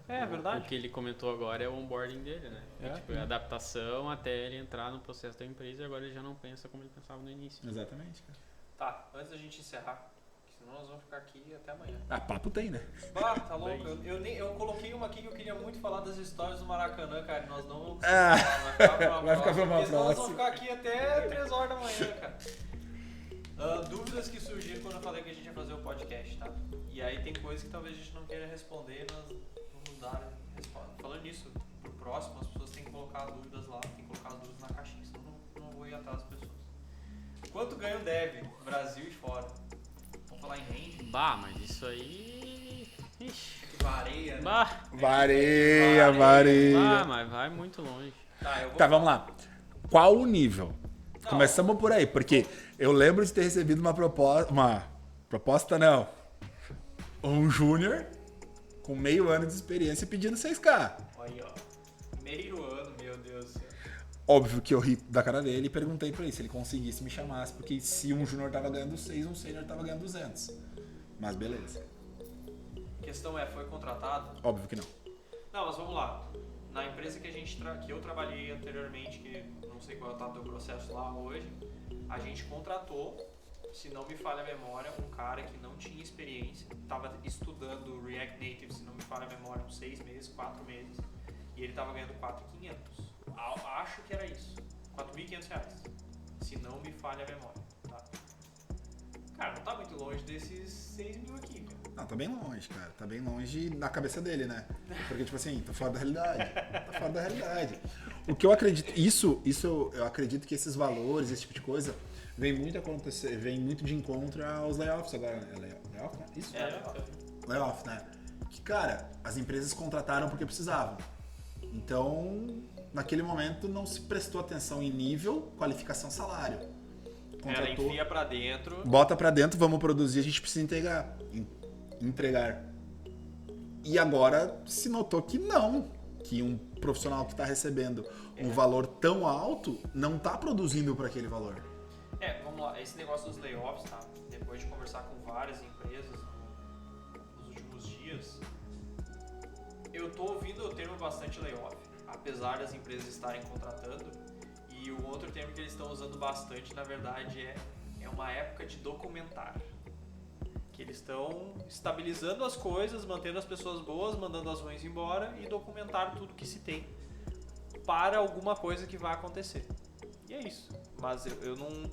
É verdade. O que ele comentou agora é o onboarding dele, né? Tipo, a adaptação até ele entrar no processo da empresa e agora ele já não pensa como ele pensava no início. Exatamente, cara. Tá, antes da gente encerrar, senão nós vamos ficar aqui até amanhã. Papo tem, né? Tá louco. Eu coloquei uma aqui que eu queria muito falar das histórias do Maracanã, cara, e nós não vamos falar, vai ficar pra uma próxima. Nós vamos ficar aqui até 3 horas da manhã, cara. Dúvidas que surgiram quando eu falei que a gente ia fazer o podcast, tá? E aí tem coisas que talvez a gente não queira responder, nós vamos dar resposta. Falando nisso, pro próximo, as pessoas têm que colocar dúvidas lá, tem que colocar as dúvidas na caixinha, senão não vou ir atrás das pessoas. Quanto ganha o dev, Brasil e fora? Vamos falar em rende? Mas isso aí... Ixi. Vareia, né? Bah, Vareia. mas vai muito longe. Tá, vamos lá. Qual o nível? Não. Começamos por aí, porque eu lembro de ter recebido uma proposta não. Um júnior com meio ano de experiência pedindo 6K. Aí, ó. Meio ano, meu Deus do céu. Óbvio que eu ri da cara dele e perguntei pra ele se ele conseguisse me chamasse, porque se um júnior tava ganhando 6, um sênior tava ganhando 200. Mas beleza. A questão é, foi contratado? Óbvio que não. Não, mas vamos lá. Na empresa que eu trabalhei anteriormente, que não sei qual tá o teu processo lá hoje, a gente contratou, se não me falha a memória, um cara que não tinha experiência, estava estudando React Native, se não me falha a memória, uns 6 meses, 4 meses, e ele estava ganhando 4.500. Acho que era isso. 4.500 reais. Se não me falha a memória, tá? Cara, não tá muito longe desses 6 mil aqui, cara. Não, tá bem longe, cara. Tá bem longe na cabeça dele, né? Porque, tipo assim, tá fora da realidade. Tá fora da realidade. O que eu acredito... Isso eu acredito que esses valores, esse tipo de coisa, vem muito de encontro aos layoffs agora. É layoff, né? Isso? Layoff, né? Que, cara, as empresas contrataram porque precisavam. Então, naquele momento, não se prestou atenção em nível, qualificação, salário. Ela enfia pra dentro. Bota pra dentro, vamos produzir, a gente precisa entregar. E agora se notou que não, que um profissional que está recebendo um valor tão alto não está produzindo para aquele valor. Vamos lá, esse negócio dos layoffs, tá? Depois de conversar com várias empresas nos últimos dias, eu tô ouvindo o termo bastante layoff, apesar das empresas estarem contratando. E o outro termo que eles estão usando bastante, na verdade, é uma época de documentar. Que eles estão estabilizando as coisas, mantendo as pessoas boas, mandando as ruins embora e documentar tudo que se tem para alguma coisa que vai acontecer. E é isso. Mas eu não...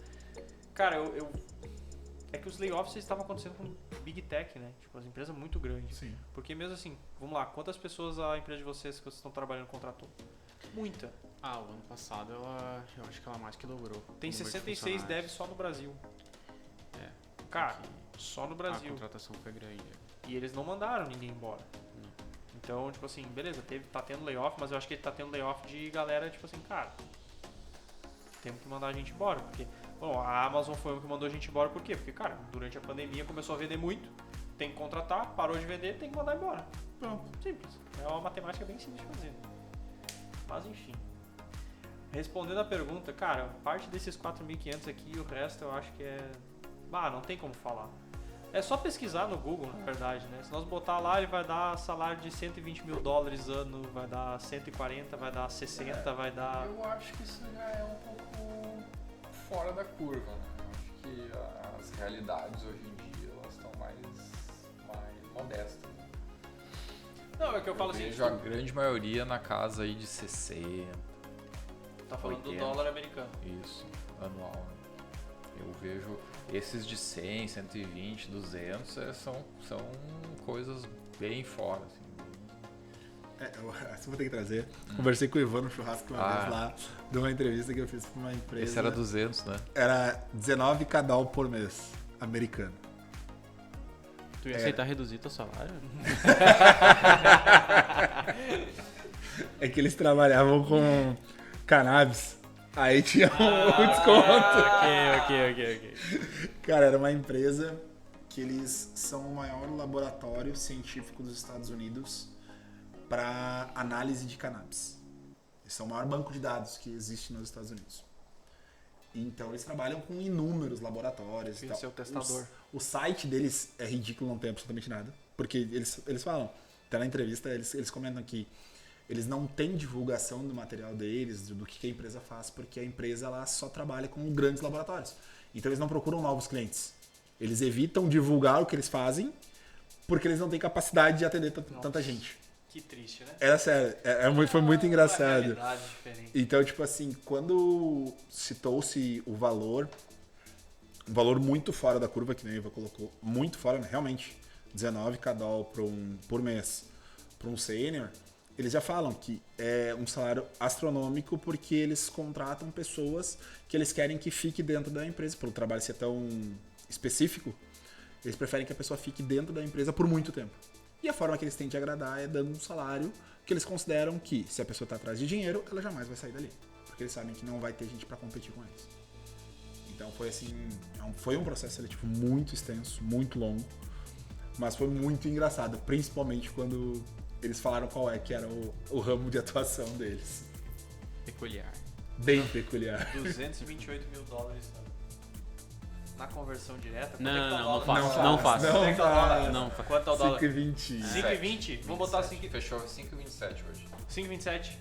Cara, é que os layoffs estavam acontecendo com Big Tech, né? Tipo, as empresas muito grandes. Sim. Porque mesmo assim, vamos lá, quantas pessoas a empresa de vocês que vocês estão trabalhando contratou? Muita. O ano passado eu acho que ela mais que dobrou. Tem 66 devs só no Brasil. É. Cara, só no Brasil. A contratação foi grande. E eles não mandaram ninguém embora. Não. Então, tipo assim, beleza, tá tendo layoff, mas eu acho que ele tá tendo layoff de galera, tipo assim, cara, temos que mandar a gente embora. Porque, bom, a Amazon foi o que mandou a gente embora, por quê? Porque, cara, durante a pandemia começou a vender muito, tem que contratar, parou de vender, tem que mandar embora. Pronto, simples. É uma matemática bem simples de fazer. Mas, enfim. Respondendo a pergunta, cara, parte desses 4.500 aqui, o resto eu acho que é... não tem como falar. É só pesquisar no Google, na verdade, né? Se nós botar lá, ele vai dar salário de $120 mil ano, vai dar 140, vai dar 60, vai dar... Eu acho que isso já é um pouco fora da curva, né? Eu acho que as realidades hoje em dia, elas estão mais modestas. Não, é que eu falo assim... vejo a grande maioria na casa aí de 60. Tá falando 80. do dólar americano. Isso, anual. Né? Eu vejo esses de 100, 120, 200 são coisas bem fora. Assim. Essa eu vou ter que trazer. Conversei com o Ivan no churrasco uma vez lá, de uma entrevista que eu fiz pra uma empresa. Esse era 200, né? Era 19 cada por mês, americano. Tu ia aceitar reduzir teu salário? É que eles trabalhavam com cannabis. Aí tinha um desconto. Ok. Cara, era uma empresa que eles são o maior laboratório científico dos Estados Unidos para análise de cannabis. Eles são o maior banco de dados que existe nos Estados Unidos. Então eles trabalham com inúmeros laboratórios e tal. Seu testador. O site deles é ridículo, não tem absolutamente nada. Porque eles falam, até na entrevista eles comentam que eles não têm divulgação do material deles, do que a empresa faz, porque a empresa ela só trabalha com grandes laboratórios. Então eles não procuram novos clientes. Eles evitam divulgar o que eles fazem, porque eles não têm capacidade de atender tanta gente. Que triste, né? Era sério, foi muito engraçado. Realidade diferente. Então, tipo assim, quando citou-se o valor, um valor muito fora da curva, que nem a Eva colocou, muito fora, né? Realmente, 19 cada por mês para um sênior, eles já falam que é um salário astronômico porque eles contratam pessoas que eles querem que fique dentro da empresa. Pelo trabalho ser tão específico, eles preferem que a pessoa fique dentro da empresa por muito tempo. E a forma que eles têm de agradar é dando um salário que eles consideram que, se a pessoa está atrás de dinheiro, ela jamais vai sair dali. Porque eles sabem que não vai ter gente para competir com eles. Então foi assim, foi um processo seletivo muito extenso, muito longo, mas foi muito engraçado, principalmente quando eles falaram qual é que era o ramo de atuação deles. Peculiar. Bem peculiar. $228 mil na conversão direta. Não Quanto é que tá o dólar? Não faço. Quanto é que tá o dólar? Não faço. Quanto é o dólar? 5,20. 5,20? Vamos botar 5. Fechou 5,27 hoje. 5,27.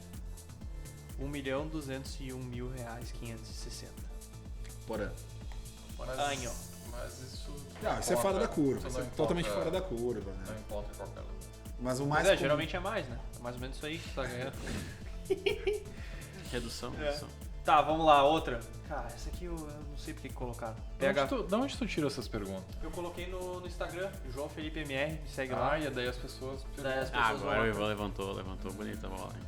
R$1.201.560. Por ano. Ano. Mas isso... Não, isso é fora da curva. Isso Isso não é totalmente importa- fora da curva, Não né? importa qualquer lugar. Mas o Mas mais comum- geralmente é mais, né? É mais ou menos isso aí que tu tá ganhando. Redução. Tá, vamos lá, outra. Cara, essa aqui eu não sei porque que colocaram. De onde tu tira essas perguntas? Eu coloquei no Instagram, João Felipe MR, me segue lá. E daí as pessoas... Daí as Ah, pessoas agora o vão- Ivan levantou bonita a bola. Hein?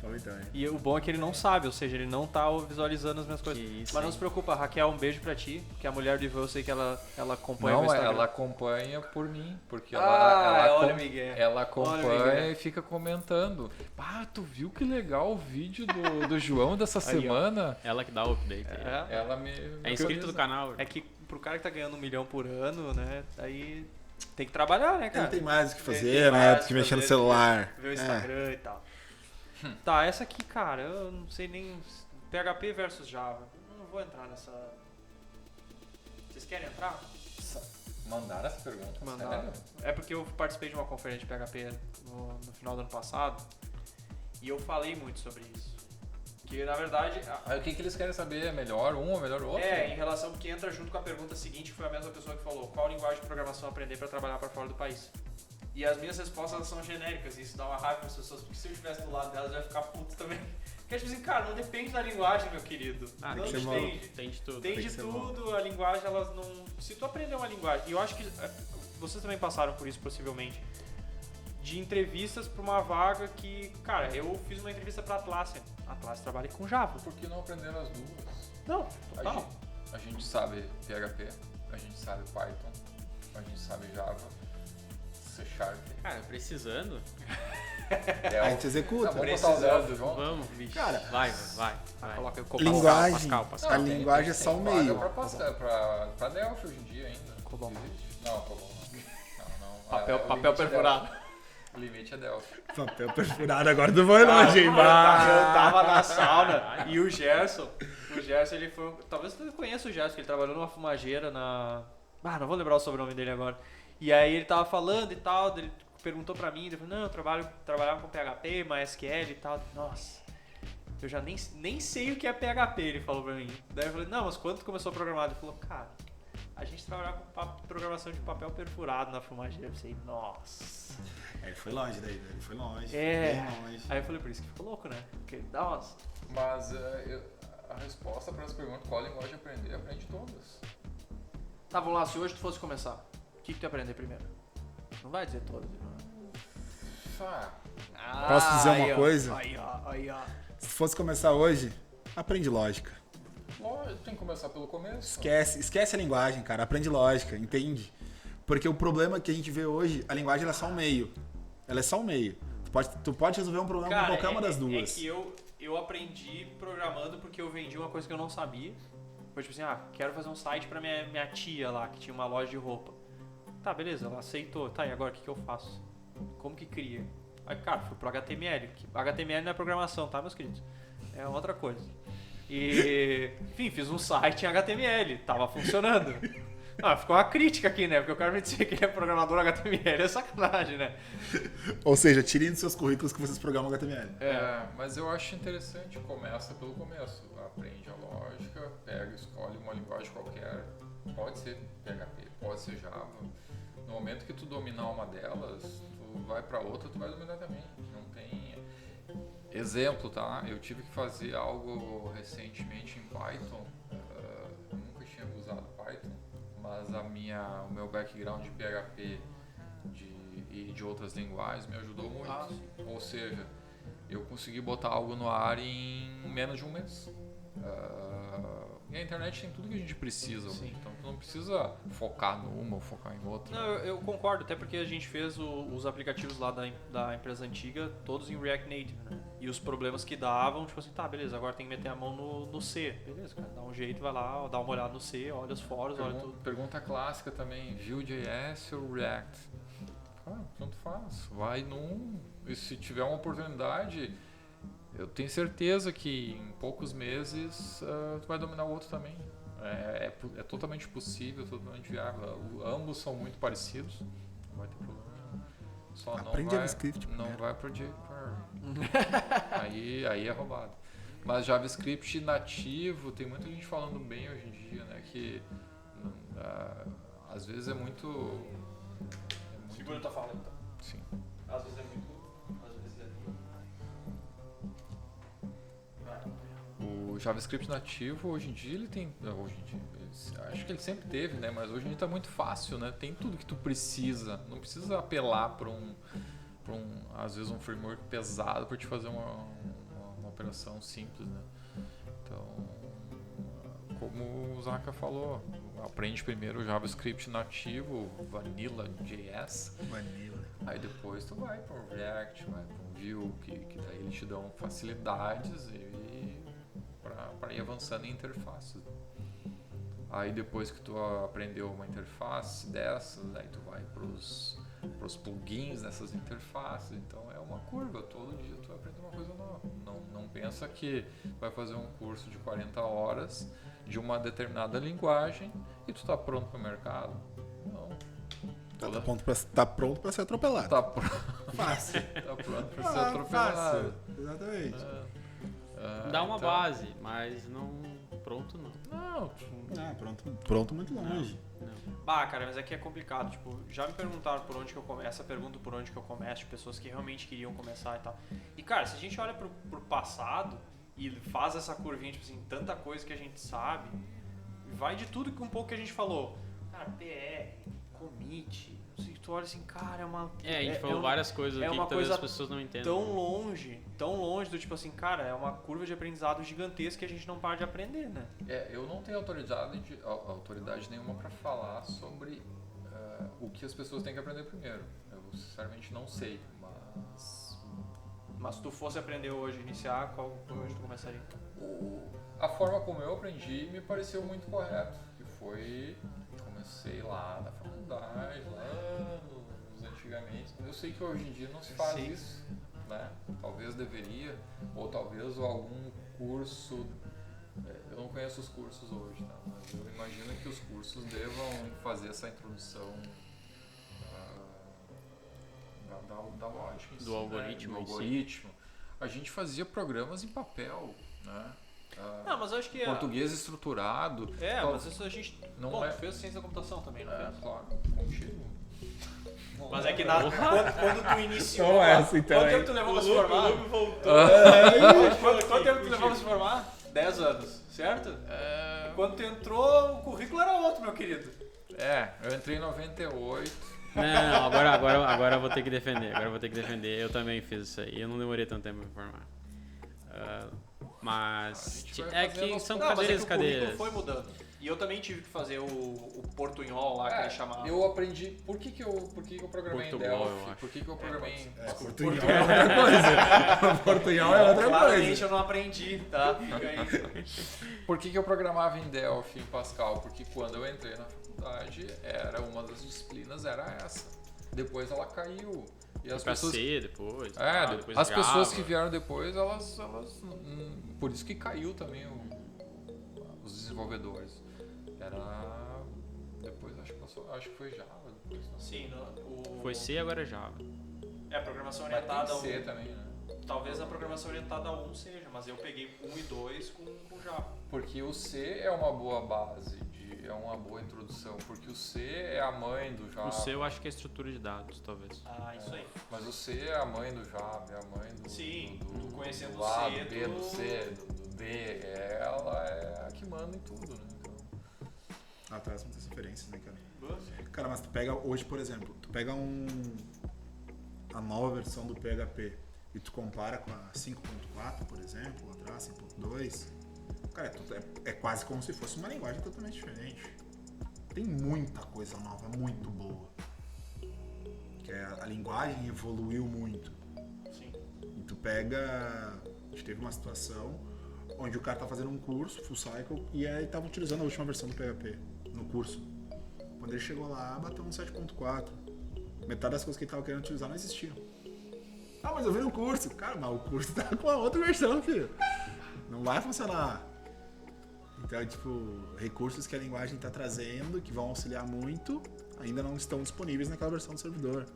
Então, hein? E o bom é que ele não sabe, ou seja, ele não tá visualizando as minhas coisas. Que isso, Mas não hein? se preocupa, Raquel, um beijo pra ti, que a mulher do Ivan eu sei que ela acompanha o Não, meu Instagram. ela acompanha por mim, porque olha o Miguel. ela Olha o acompanha Miguel. e fica comentando. Ah, tu viu que legal o vídeo do João dessa Aí, ó. semana? Ela que dá o update. É. Ela me... É inscrito do canal. É que pro cara que tá ganhando 1 milhão por ano, né, aí tem que trabalhar, né, cara? Ele tem mais o que Tem fazer, mais né? o Do que que mexer no fazer, celular. Ver o Instagram e tal. Tá, essa aqui, cara, eu não sei nem... PHP versus Java. Não vou entrar nessa... Vocês querem entrar? Mandaram essa pergunta? Mandaram. Sério? É porque eu participei de uma conferência de PHP no final do ano passado e eu falei muito sobre isso. Que, na verdade... Aí o que eles querem saber? É melhor um ou melhor outro? em relação porque entra junto com a pergunta seguinte, que foi a mesma pessoa que falou: qual linguagem de programação aprender para trabalhar para fora do país? E as minhas respostas elas são genéricas, e isso dá uma raiva para as pessoas, porque se eu estivesse do lado delas eu ia ficar puto também. Porque tipo assim, cara, não depende da linguagem, meu querido. Ah, não tem que ser depende. Tem de tudo. Tem tem de que ser tudo, a linguagem, elas não... Se tu aprender uma linguagem, e eu acho que vocês também passaram por isso possivelmente, de entrevistas para uma vaga que, cara, eu fiz uma entrevista para Atlassian. A Atlassian trabalha com Java. Por que não aprender as duas? Não, total. A gente sabe PHP, a gente sabe Python, a gente sabe Java, C Sharp. Cara, precisando, A gente executa. Tá, vamos botar o Delphi, vamos? vamos, bicho. Cara, vai. Coloca o Linguagem, Pascal. a linguagem é só o meio. Pra Delphi hoje em dia ainda. Cobol. Existe? Não, Cobol não. Papel, o papel limite é perfurado. Delphi. O limite é Delphi. Papel perfurado, agora tu foi longe, hein? Eu tava na sauna e o Gerson, ele foi. Talvez você conheça o Gerson, que ele trabalhou numa fumageira na. Não vou lembrar o sobrenome dele agora. E aí ele tava falando e tal, ele perguntou pra mim, ele falou: não, eu trabalhava com PHP, MySQL e tal. Nossa, eu já nem sei o que é PHP, ele falou pra mim. Daí eu falei: não, mas quando tu começou a programar? Ele falou: cara, a gente trabalhava com programação de papel perfurado na fumageira. Eu pensei: nossa. Ele foi longe daí, né? Ele foi longe. É. Bem longe. Aí eu falei: por isso que ficou louco, né? Porque, nossa. Mas a resposta para as perguntas, qual linguagem aprender, aprende todas. Tá, vamos lá, se hoje tu fosse começar, o que tu ia aprender primeiro? Não vai dizer todas, irmão. Posso dizer uma aí, ó. coisa? Aí, ó. Se fosse começar hoje, aprende lógica. Lógico, tem que começar pelo começo. Esquece a linguagem, cara. Aprende lógica, entende? Porque o problema que a gente vê hoje, a linguagem ela é só um meio. Ela é só um meio. Tu pode resolver um problema com qualquer uma das duas. É que eu aprendi programando porque eu vendi uma coisa que eu não sabia. Foi tipo assim, quero fazer um site pra minha tia lá, que tinha uma loja de roupa. Tá, beleza, ela aceitou. Tá, e agora o que eu faço? Como que cria? Aí, cara, fui pro HTML. HTML não é programação, tá, meus queridos? É outra coisa. E, enfim, fiz um site em HTML. Tava funcionando. Ficou uma crítica aqui, né? Porque o cara me dizer que ele é programador HTML é sacanagem, né? Ou seja, tirem dos seus currículos que vocês programam HTML. Mas eu acho interessante, começa pelo começo. Aprende a lógica, escolhe uma linguagem qualquer. Pode ser PHP, pode ser Java. No momento que tu dominar uma delas, tu vai pra outra, tu vai dominar também. Não tem... Exemplo, tá? Eu tive que fazer algo recentemente em Python. Eu nunca tinha usado Python, mas o meu background de PHP e de outras linguagens me ajudou muito. Ou seja, eu consegui botar algo no ar em menos de um mês. E a internet tem tudo que a gente precisa. Sim. Então tu não precisa focar numa ou focar em outra. Não, eu concordo, até porque a gente fez os aplicativos lá da empresa antiga, todos em React Native, né? E os problemas que davam, tipo assim, tá, beleza, agora tem que meter a mão no C. Beleza, cara, dá um jeito, vai lá, dá uma olhada no C, olha os fóruns, olha tudo. Pergunta clássica também, Vue.js ou React? Tanto faz, vai num... E se tiver uma oportunidade, eu tenho certeza que em poucos meses tu vai dominar o outro também. É totalmente possível, totalmente viável. Ambos são muito parecidos, não vai ter problema. Só Aprende JavaScript não primeiro. vai pro jQuery. aí é roubado. Mas JavaScript nativo, tem muita gente falando bem hoje em dia, né? Que às vezes é muito... Segura tua fala, então. Sim. Às vezes é muito... Às vezes é... O JavaScript nativo, hoje em dia, ele tem... acho que ele sempre teve, né? Mas hoje em dia tá muito fácil, né? Tem tudo que tu precisa. Não precisa apelar para às vezes, um framework pesado para te fazer uma operação simples, né? Então, como o Zaka falou, aprende primeiro o JavaScript nativo, Vanilla.js. Aí depois tu vai para o React, vai para um Vue, que daí eles te dão facilidades para ir avançando em interfaces. Aí depois que tu aprendeu uma interface dessas, aí tu vai pros plugins dessas interfaces. Então é uma curva, todo dia tu vai aprender uma coisa nova. Não pensa que vai fazer um curso de 40 horas de uma determinada linguagem e tu tá pronto para o mercado. Não. Tá pronto pra ser atropelado. Fácil. Tá pronto para ser atropelado. Fácil. Exatamente. Dá uma então, base, mas não pronto não. Pronto muito longe. Bah, cara, mas aqui é complicado. Tipo, já me perguntaram por onde que eu começo. Essa pergunta por onde que eu começo, de pessoas que realmente queriam começar e tal. E, cara, se a gente olha pro passado e faz essa curvinha, tipo assim, tanta coisa que a gente sabe, vai de tudo que um pouco que a gente falou. Cara, PR, commit, não sei, tu olha assim, cara, é uma... A gente falou várias coisas aqui uma que talvez coisa as pessoas não entendam. tão longe do tipo assim, cara, é uma curva de aprendizado gigantesca que a gente não para de aprender, né? eu não tenho autoridade nenhuma para falar sobre o que as pessoas têm que aprender primeiro. Eu sinceramente não sei, Mas se tu fosse aprender hoje, iniciar, qual hoje tu começaria? A forma como eu aprendi me pareceu muito correto, que foi, comecei lá na faculdade, lá nos antigamente. Eu sei que hoje em dia não se faz isso, né? Talvez deveria, ou talvez algum curso, eu não conheço os cursos hoje, tá? Mas eu imagino que os cursos devam fazer essa introdução da lógica em si, Do algoritmo, né? Do algoritmo. A gente fazia programas em papel, né? Não, mas eu acho que português estruturado. Mas isso a gente fez ciência da computação também, não fez? Claro, contigo. Mas é que quando tu iniciou, Quanto tempo tu levou pra se formar? Quanto tempo tu levou pra se formar? 10 anos, certo? E quando tu entrou, o currículo era outro, meu querido. Eu entrei em 98. Não, agora eu vou ter que defender. Eu também fiz isso aí. Eu não demorei tanto tempo pra me formar. Mas é que são cadeiras. O currículo foi mudando. E eu também tive que fazer o portunhol lá, que ele chamava. Eu aprendi... Por que eu programei em Delphi? Por que eu programei em... Portunhol é outra coisa. Portunhol é outra Claramente coisa. eu não aprendi, tá? Fica aí. Por que eu programava em Delphi, em Pascal? Porque quando eu entrei na faculdade, uma das disciplinas era essa. Depois ela caiu. E as pessoas... C depois. Depois as Java. Pessoas que vieram depois, elas por isso que caiu também os desenvolvedores. Depois acho que foi Java depois. Não. Sim, Foi C, agora é Java. Programação orientada mas tem C também, né? Talvez a programação orientada a 1 seja, mas eu peguei 1 e 2 com Java. Porque o C é uma boa base, é uma boa introdução, porque o C é a mãe do Java. O C eu acho que é estrutura de dados, talvez. Isso aí. Mas o C é a mãe do Java, é a mãe do... Sim, do conhecendo do A, o C, do B, do C, do D, ela é a que manda em tudo, né? Então... Traz muitas referências, né, cara? Cara, mas tu pega hoje, por exemplo, a nova versão do PHP e tu compara com a 5.4, por exemplo, lá atrás, 5.2, Cara, é quase como se fosse uma linguagem totalmente diferente. Tem muita coisa nova, muito boa. Que a linguagem evoluiu muito. Sim. E tu pega... A gente teve uma situação onde o cara tá fazendo um curso, full cycle, e aí tava utilizando a última versão do PHP no curso. Quando ele chegou lá, bateu um 7.4. Metade das coisas que ele tava querendo utilizar não existiam. Ah, mas eu vi no curso. Cara, mas o curso tá com a outra versão, filho. Não vai funcionar. Então, tipo, recursos que a linguagem tá trazendo, que vão auxiliar muito, ainda não estão disponíveis naquela versão do servidor.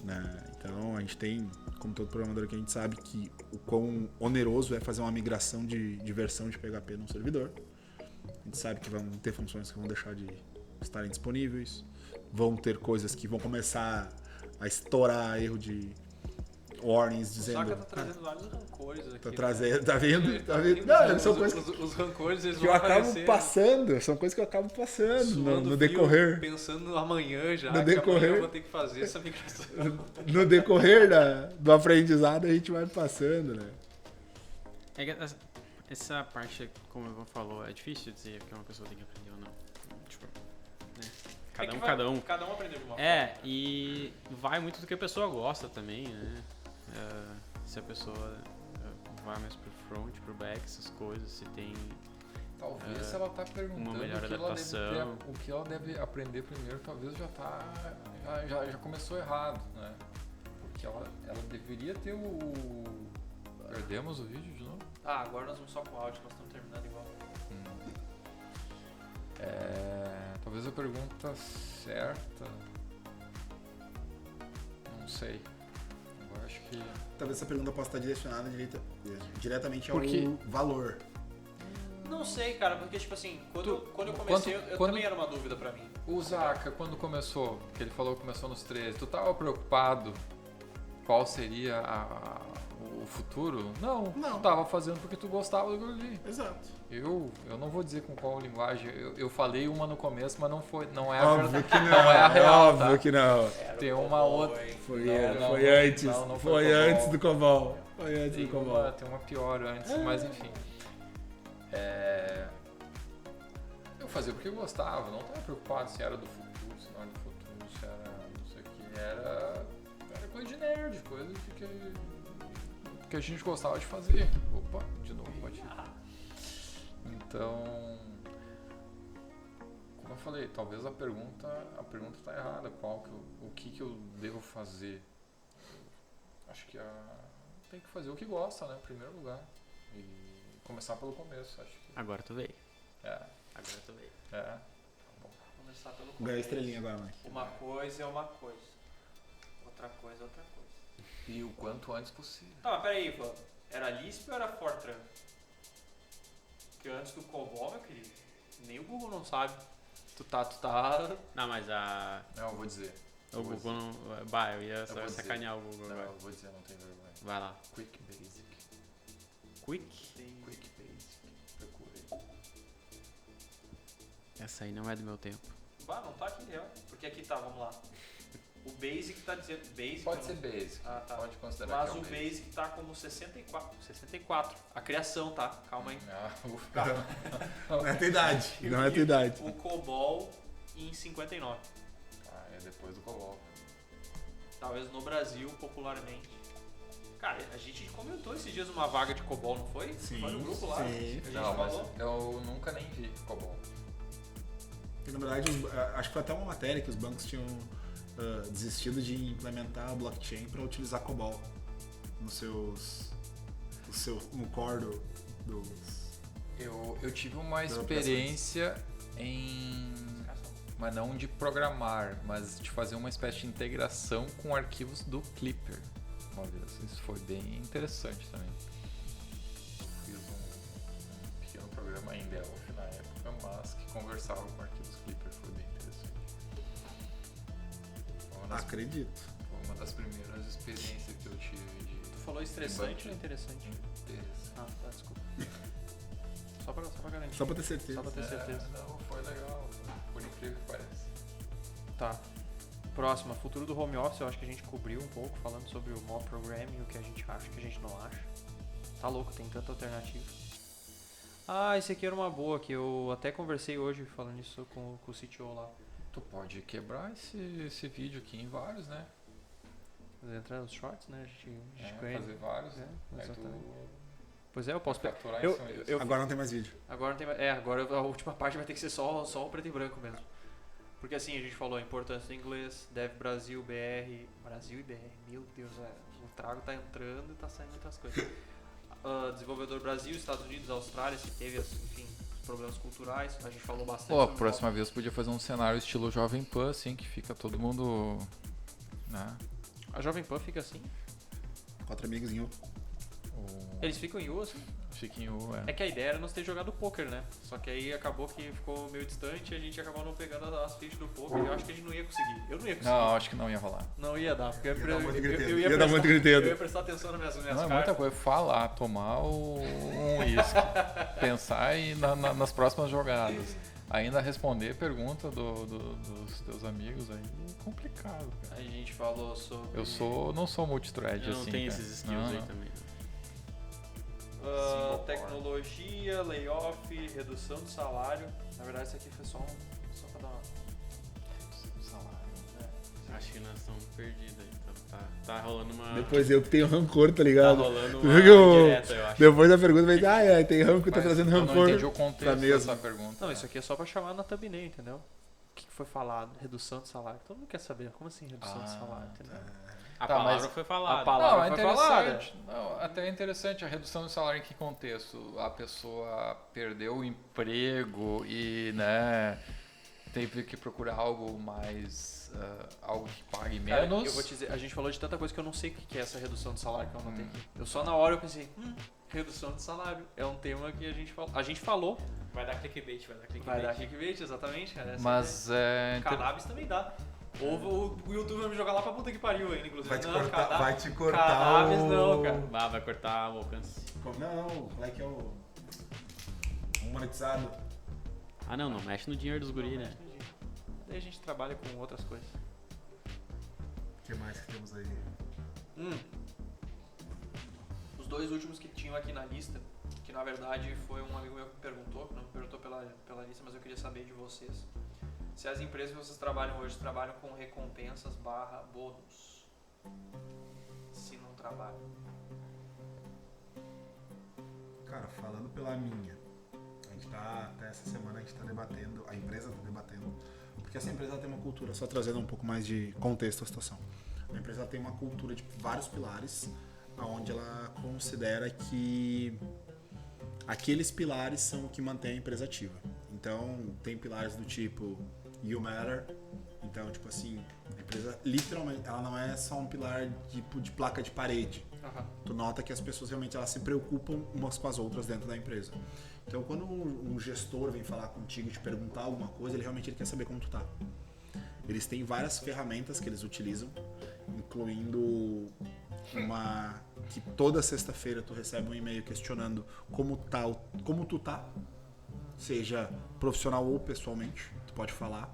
Né? Então, a gente tem, como todo programador aqui, a gente sabe que o quão oneroso é fazer uma migração de versão de PHP num servidor. A gente sabe que vão ter funções que vão deixar de estarem disponíveis, vão ter coisas que vão começar a estourar erro de warnings dizendo... O Saka tá trazendo vários rancores aqui. Tá trazendo, tá vendo? Tá vendo? Não, Não, são coisas os rancores, eles que vão eu acabo aparecer, passando, são coisas que eu acabo passando suando no frio, decorrer. pensando no amanhã já, No que decorrer. amanhã eu vou ter que fazer essa migração. No decorrer do aprendizado a gente vai passando, né? É que essa parte, como o Ivan falou, é difícil dizer que uma pessoa tem que aprender ou não. Tipo, né? Cada um aprendeu de uma forma. E vai muito do que a pessoa gosta também, né? Se a pessoa vai mais pro front, pro back, essas coisas, se tem... Talvez se ela tá perguntando uma melhor adaptação. o que ela deve aprender primeiro, talvez já começou errado, né? Porque ela deveria ter o... Perdemos o vídeo de novo? Ah, agora nós vamos só com o áudio, nós estamos terminando igual. Talvez a pergunta certa... Não sei. Agora acho que... Talvez essa pergunta possa estar direcionada diretamente ao Porque- valor. Não sei, cara, porque tipo assim, quando eu comecei, eu também era uma dúvida pra mim. O Zaka, quando começou, que ele falou que começou nos 13, tu tava preocupado qual seria o futuro? Não. Não. Tu tava fazendo porque tu gostava do ali. Exato. Eu não vou dizer com qual linguagem, eu falei uma no começo, mas não é a Óbvio verdade. que não, Não é a real, óbvio tá? que não. Era Tem o uma Cobol, outra. hein? Foi Não, antes. não Foi foi antes Cobol. do Cobol. Foi antes do Cobol. Tem uma pior antes, mas enfim. Eu fazia porque eu gostava, não estava preocupado se era do futuro, se não era do futuro, se era não sei o que. Era coisa de nerd, coisa que a gente gostava de fazer. Opa, de novo, bati. Então, como eu falei, talvez a pergunta está errada. O que eu devo fazer? Acho que tem que fazer o que gosta, né? Em primeiro lugar. E começar pelo começo, acho que. Agora tu veio. Agora tu veio. Começar pelo Ganhou começo. estrelinha agora, mãe. Uma coisa é uma coisa. Outra coisa é outra coisa. E o quanto antes possível. Tá, mas peraí, Ivan. Era Lisp ou era Fortran? Porque antes do Cobol, meu querido, nem o Google não sabe. Tu tá... Não, mas Não, eu vou dizer. o Google não... Bah, eu ia vou sacanear o Google Não, agora. eu vou dizer, não tem vergonha. Vai lá. Quick Basic. Quick? Quick Basic. Procurei. Essa aí não é do meu tempo. Bah, não tá aqui, real. Porque aqui tá, vamos lá. O Basic tá dizendo... Basic Pode eu ser não- Basic. Ah, tá. Pode considerar Mas que é o um Basic tá como 64. 64. A criação, tá? Calma aí. ufa. Não é a tua idade. Não é a tua idade. O Cobol em 59. É depois do Cobol. Talvez no Brasil, popularmente. Cara, a gente comentou esses dias uma vaga de Cobol, não foi? Sim, Foi no grupo lá. sim. A gente Não, mas falou. eu nunca nem vi Cobol. E, na verdade, acho que foi até uma matéria que os bancos tinham desistido de implementar a blockchain para utilizar COBOL no core dos... Eu tive uma experiência mas não de programar, mas de fazer uma espécie de integração com arquivos do Clipper. Uma vez. Isso foi bem interessante também. Fiz um pequeno programa em Delphi na época, mas que conversava com arquivos Clipper. Foi bem interessante. Acredito. Foi uma das primeiras experiências que eu tive de... Tu falou estressante ou interessante? Interessante. Ah, tá, desculpa. Só pra garantir. Só pra ter certeza. Só pra ter certeza. Não, foi legal. Por incrível que pareça. Tá. Próxima, futuro do home office, eu acho que a gente cobriu um pouco, falando sobre o mob programming, o que a gente acha, o que a gente não acha. Tá louco, tem tanta alternativa. Esse aqui era uma boa, que eu até conversei hoje falando isso com o CTO lá. Tu pode quebrar esse vídeo aqui em vários, né? Entrar nos shorts, né? A gente ganha. Fazer vários. É, Aí exatamente. tu Pois é, eu posso pegar. capturar Eu, isso aí. eu, Agora não tem mais vídeo. Agora não tem. Agora a última parte vai ter que ser só o preto e branco mesmo. Porque assim, a gente falou a importância do inglês, Dev Brasil, BR. Brasil e BR, meu Deus, o trago tá entrando e tá saindo outras coisas. Desenvolvedor Brasil, Estados Unidos, Austrália, se teve, enfim, problemas culturais, a gente falou bastante. Pô, a próxima vez podia fazer um cenário estilo Jovem Pan, assim, que fica todo mundo. Né? A Jovem Pan fica assim? 4 amigos em um. Eles ficam em U, assim? Fica em U, É que a ideia era nós ter jogado poker, né? Só que aí acabou que ficou meio distante e a gente acabou não pegando as fichas do poker. Eu acho que a gente não ia conseguir. Eu não ia conseguir. Não, acho que não ia rolar. Não ia dar, porque Ia eu dar muito griteiro. ia prestar atenção nas minhas Não, é cartas. muita coisa. Falar, tomar um uísque, pensar nas próximas jogadas. Ainda responder pergunta dos teus amigos aí é complicado, cara. A gente falou sobre... Não sou multithread, Eu não assim, tenho cara. esses skills aí também. Tecnologia, layoff, redução do salário. Na verdade, isso aqui foi só pra dar uma... Acho que nós estamos perdidos aí. Tá rolando uma. Depois eu que tenho rancor, tá Tá ligado? rolando Tu uma viu que eu- indireta, eu acho. Depois da pergunta vai dizer, tem rancor, tá Mas trazendo eu rancor. não entendi o pra contexto mesa. dessa pergunta. Não, isso aqui é só pra chamar na thumbnail, entendeu? O que foi falado? Redução do salário. Todo mundo quer saber. Como assim redução do salário? Entendeu? A Tá, palavra mas foi falada. a palavra- Não, é foi falada. interessante. Não, até é interessante a redução do salário em que contexto? A pessoa perdeu o emprego e, né, teve que procurar algo mais, algo que pague Cara, menos. eu vou te dizer, a gente falou de tanta coisa que eu não sei o que é essa redução de salário que eu anotei aqui. Eu só na hora eu pensei, redução de salário. É um tema que a gente falou. A gente falou. Vai dar clickbait, Vai dar clickbait, exatamente, cara. Essa Mas é. Cannabis também dá. Ou o YouTube vai me jogar lá pra puta que pariu ainda, inclusive. Vai te Não, cortar, cannabis- vai te cortar cannabis o... não, cara. Vai cortar o alcance. Não, como é que é o monetizado? Ah, não mexe no dinheiro dos guri, né? Daí a gente trabalha com outras coisas. O que mais que temos aí? Os dois últimos que tinham aqui na lista, que na verdade foi um amigo meu que me perguntou, não me perguntou pela lista, mas eu queria saber de vocês. Se as empresas que vocês trabalham hoje trabalham com recompensas / bônus. Se não trabalham. Cara, falando pela minha, a gente tá, até essa semana a gente tá debatendo, a empresa tá debatendo, porque essa empresa tem uma cultura, só trazendo um pouco mais de contexto à situação. A empresa tem uma cultura de vários pilares, onde ela considera que aqueles pilares são o que mantém a empresa ativa. Então, tem pilares do tipo You Matter. Então, tipo assim, a empresa literalmente, ela não é só um pilar tipo de placa de parede. Tu nota que as pessoas realmente elas se preocupam umas com as outras dentro da empresa. Então, quando um gestor vem falar contigo e te perguntar alguma coisa, ele quer saber como tu tá. Eles têm várias ferramentas que eles utilizam, incluindo uma que toda sexta-feira tu recebe um e-mail questionando como tu tá, seja profissional ou pessoalmente, tu pode falar.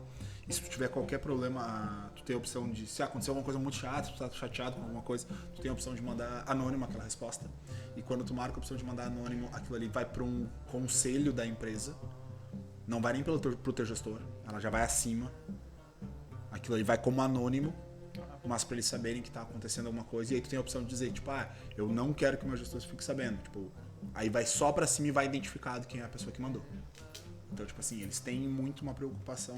E se tu tiver qualquer problema, tu tem a opção de, se acontecer alguma coisa muito chata, tu tá chateado com alguma coisa, tu tem a opção de mandar anônimo aquela resposta. E quando tu marca a opção de mandar anônimo, aquilo ali vai para um conselho da empresa. Não vai nem pro teu gestor, ela já vai acima. Aquilo ali vai como anônimo, mas para eles saberem que tá acontecendo alguma coisa. E aí tu tem a opção de dizer, tipo, eu não quero que o meu gestor fique sabendo. Tipo, aí vai só para cima e vai identificado quem é a pessoa que mandou. Então, tipo assim, eles têm muito uma preocupação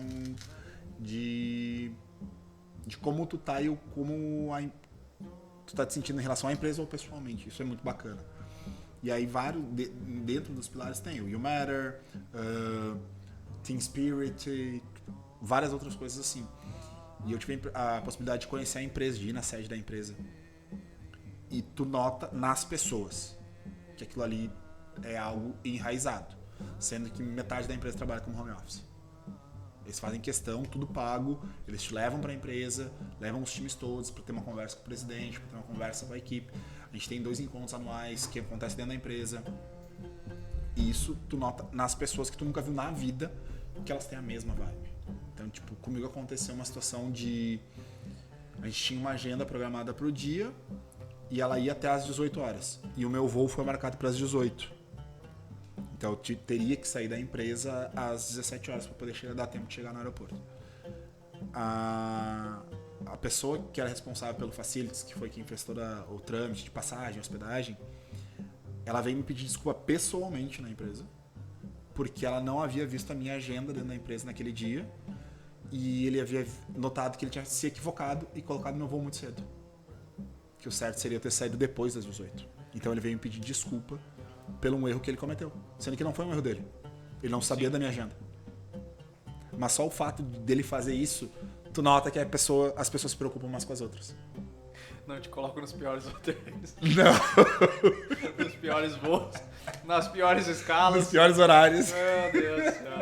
de como tu tá e como tu tá te sentindo em relação à empresa ou pessoalmente. Isso é muito bacana. E aí, dentro dos pilares tem o You Matter, Team Spirit, várias outras coisas assim. E eu tive a possibilidade de conhecer a empresa, de ir na sede da empresa. E tu nota nas pessoas que aquilo ali é algo enraizado. Sendo que metade da empresa trabalha como home office. Eles fazem questão, tudo pago, eles te levam para a empresa, levam os times todos para ter uma conversa com o presidente, para ter uma conversa com a equipe. A gente tem 2 encontros anuais que acontecem dentro da empresa. E isso tu nota nas pessoas que tu nunca viu na vida, que elas têm a mesma vibe. Então, tipo, comigo aconteceu uma situação de... A gente tinha uma agenda programada pro dia e ela ia até às 18 horas. E o meu voo foi marcado para as 18. Então eu teria que sair da empresa às 17 horas para poder dar tempo de chegar no aeroporto. A pessoa que era responsável pelo facilities, que foi quem fez todo o trâmite de passagem, hospedagem, ela veio me pedir desculpa pessoalmente na empresa, porque ela não havia visto a minha agenda dentro da empresa naquele dia e ele havia notado que ele tinha se equivocado e colocado meu voo muito cedo. Que o certo seria eu ter saído depois das 18. Então ele veio me pedir desculpa pelo erro que ele cometeu, sendo que não foi um erro dele. Ele não sabia da minha agenda. Mas só o fato dele fazer isso, tu nota que as pessoas se preocupam umas com as outras. Não, te coloco nos piores hotéis. Não. Nos piores voos, nas piores escalas. Nos piores horários. Meu Deus do céu.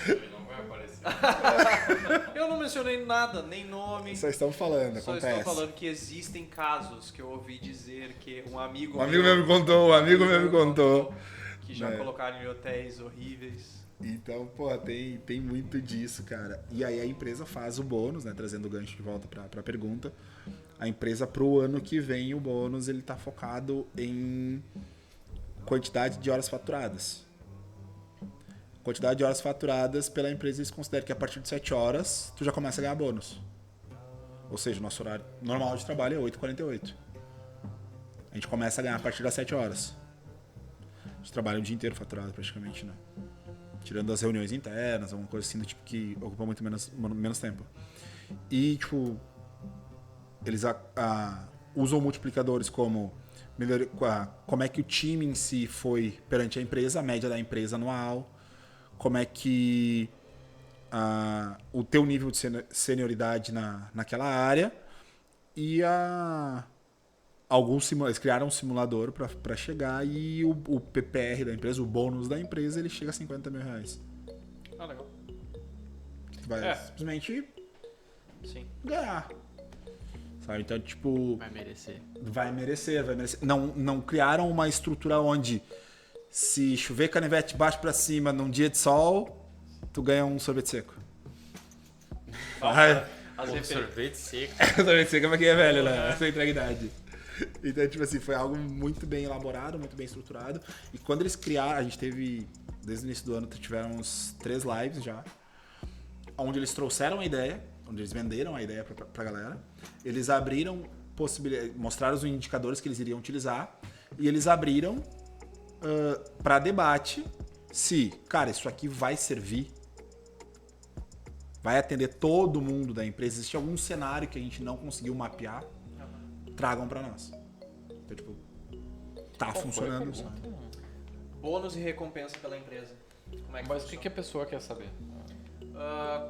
Ele não vai aparecer. Eu não mencionei nada, nem nome. Só estamos falando, Só acontece. estou falando que existem casos que eu ouvi dizer que um amigo meu me contou. que já Né? colocaram em hotéis horríveis. Então, pô, tem muito disso, cara. E aí a empresa faz o bônus, né? Trazendo o gancho de volta pra pergunta. A empresa, pro ano que vem, o bônus, ele tá focado em quantidade de horas faturadas. Quantidade de horas faturadas pela empresa, eles consideram que a partir de 7 horas, tu já começa a ganhar bônus. Ou seja, o nosso horário normal de trabalho é 8h48. A gente começa a ganhar a partir das 7 horas. A gente trabalha o dia inteiro faturado, praticamente, né? Tirando as reuniões internas, alguma coisa assim do tipo que ocupa muito menos tempo. E, tipo, eles usam multiplicadores como como é que o time em si foi perante a empresa, a média da empresa anual, como é que o teu nível de senioridade naquela área e eles criaram um simulador para chegar e o PPR da empresa, o bônus da empresa, ele chega a 50 mil reais. Ah, legal. Tu vai simplesmente Sim. ganhar. Sabe? Então, tipo... Vai merecer. Vai merecer. Não criaram uma estrutura onde se chover canivete baixo pra cima num dia de sol, tu ganha um sorvete seco. Sorvete seco. Sorvete seco é pra quem é velho, né? Essa entrega-idade. Então, tipo assim, foi algo muito bem elaborado, muito bem estruturado. E quando eles criaram, a gente teve, desde o início do ano, tivemos 3 lives já, onde eles trouxeram a ideia, onde eles venderam a ideia pra galera. Eles abriram mostraram os indicadores que eles iriam utilizar e eles abriram para debate se, cara, isso aqui vai servir, vai atender todo mundo da empresa, existe algum cenário que a gente não conseguiu mapear, tragam para nós. Então, tipo, tá funcionando. Sabe? Bônus e recompensa pela empresa. Como é que Mas o funciona? que a pessoa quer saber?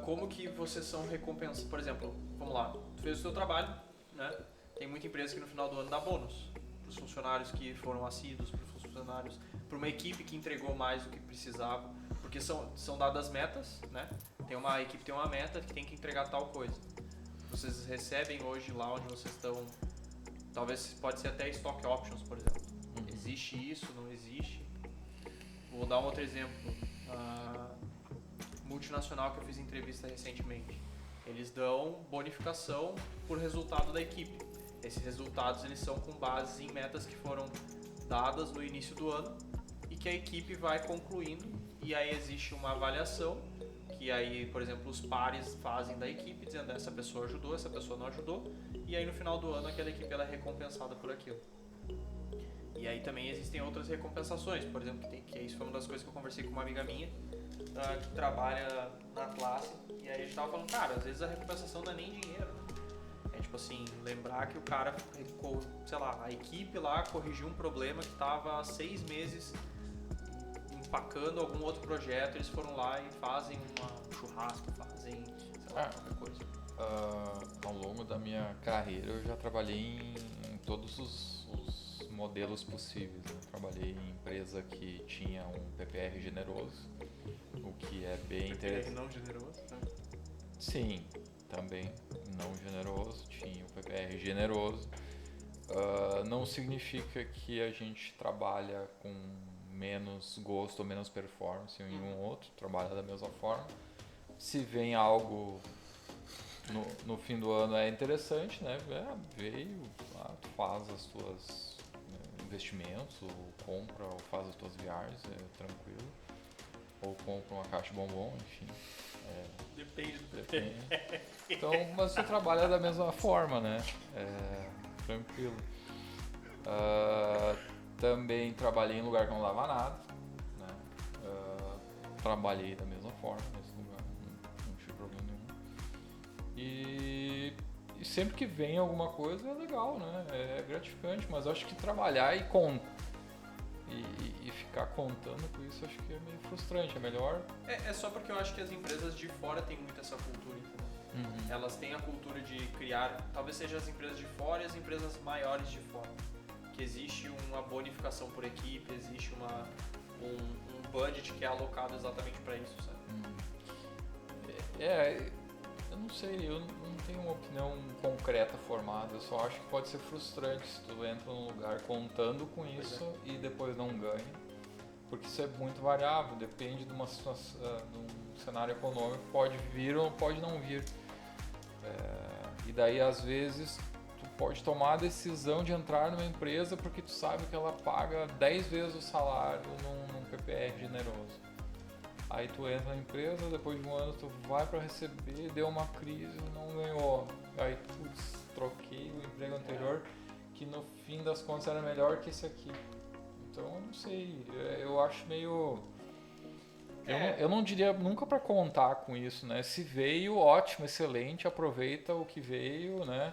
Como que vocês são recompensados? Por exemplo, vamos lá, tu fez o seu trabalho, né? Tem muita empresa que no final do ano dá bônus para os funcionários que foram assíduos, para os funcionários, para uma equipe que entregou mais do que precisava, porque são dadas metas, né? A equipe tem uma meta que tem que entregar tal coisa. Vocês recebem hoje lá onde vocês estão, talvez pode ser até stock options, por exemplo. Existe isso? Não existe? Vou dar um outro exemplo. Multinacional que eu fiz entrevista recentemente. Eles dão bonificação por resultado da equipe. Esses resultados eles são com base em metas que foram dadas no início do ano e que a equipe vai concluindo e aí existe uma avaliação que aí, por exemplo, os pares fazem da equipe dizendo essa pessoa ajudou, essa pessoa não ajudou e aí no final do ano aquela equipe ela é recompensada por aquilo. E aí também existem outras recompensações, por exemplo, que isso foi uma das coisas que eu conversei com uma amiga minha que trabalha na classe e aí a gente tava falando, cara, às vezes a recompensação não é nem dinheiro, né? É tipo assim, lembrar que o cara, sei lá, a equipe lá corrigiu um problema que tava há 6 meses empacando algum outro projeto, eles foram lá e fazem um churrasco, fazem, sei lá, qualquer coisa. Ao longo da minha carreira eu já trabalhei em todos os modelos possíveis, né? Trabalhei em empresa que tinha um PPR generoso, o que é bem interessante. PPR não generoso, né? Sim, também não generoso, tinha o PPR generoso. Não significa que a gente trabalha com menos gosto ou menos performance em um ou outro, trabalha da mesma forma. Se vem algo no fim do ano é interessante, né? Veio, tu faz as tuas investimentos, ou compra ou faz as tuas viagens, é tranquilo. Ou compra uma caixa de bombom, enfim. Depende do Depende. Então, mas você trabalha da mesma forma, né? Tranquilo. Também trabalhei em lugar que não dava nada, né? Trabalhei da mesma forma nesse lugar, não tive problema nenhum. E sempre que vem alguma coisa é legal, né? É gratificante, mas eu acho que trabalhar e ficar contando com isso, acho que é meio frustrante, é melhor... É só porque eu acho que as empresas de fora têm muito essa cultura, entendeu? Elas têm a cultura de criar, talvez seja as empresas de fora e as empresas maiores de fora, que existe uma bonificação por equipe, existe um budget que é alocado exatamente para isso, sabe? Eu não sei, eu não tenho uma opinião concreta formada, eu só acho que pode ser frustrante se tu entra num lugar contando com isso e depois não ganha, porque isso é muito variável, depende de uma situação, de um cenário econômico, pode vir ou pode não vir. E daí às vezes tu pode tomar a decisão de entrar numa empresa porque tu sabe que ela paga 10 vezes o salário num PPR generoso. Aí tu entra na empresa, depois de um ano tu vai para receber, deu uma crise, não ganhou. Aí putz, troquei o emprego anterior, que no fim das contas era melhor que esse aqui. Então eu não sei, eu acho meio... Eu não diria nunca para contar com isso, né? Se veio, ótimo, excelente, aproveita o que veio, né?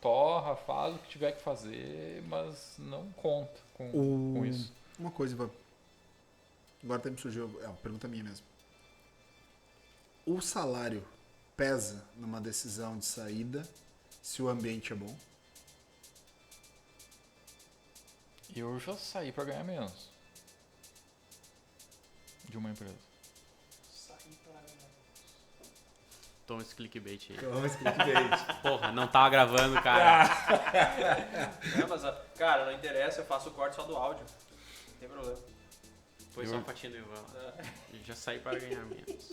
Torra, faz o que tiver que fazer, mas não conta com isso. Uma coisa, Ivan. Agora até me surgiu, é uma pergunta minha mesmo. O salário pesa numa decisão de saída se o ambiente é bom? Eu já saí para ganhar menos de uma empresa. Toma esse clickbait aí. Toma esse clickbait. Porra, não tava gravando, cara. Não, mas, cara, não interessa, eu faço o corte só do áudio. Não tem problema. Foi só a fatinha do Ivan. Eu já saí para ganhar menos.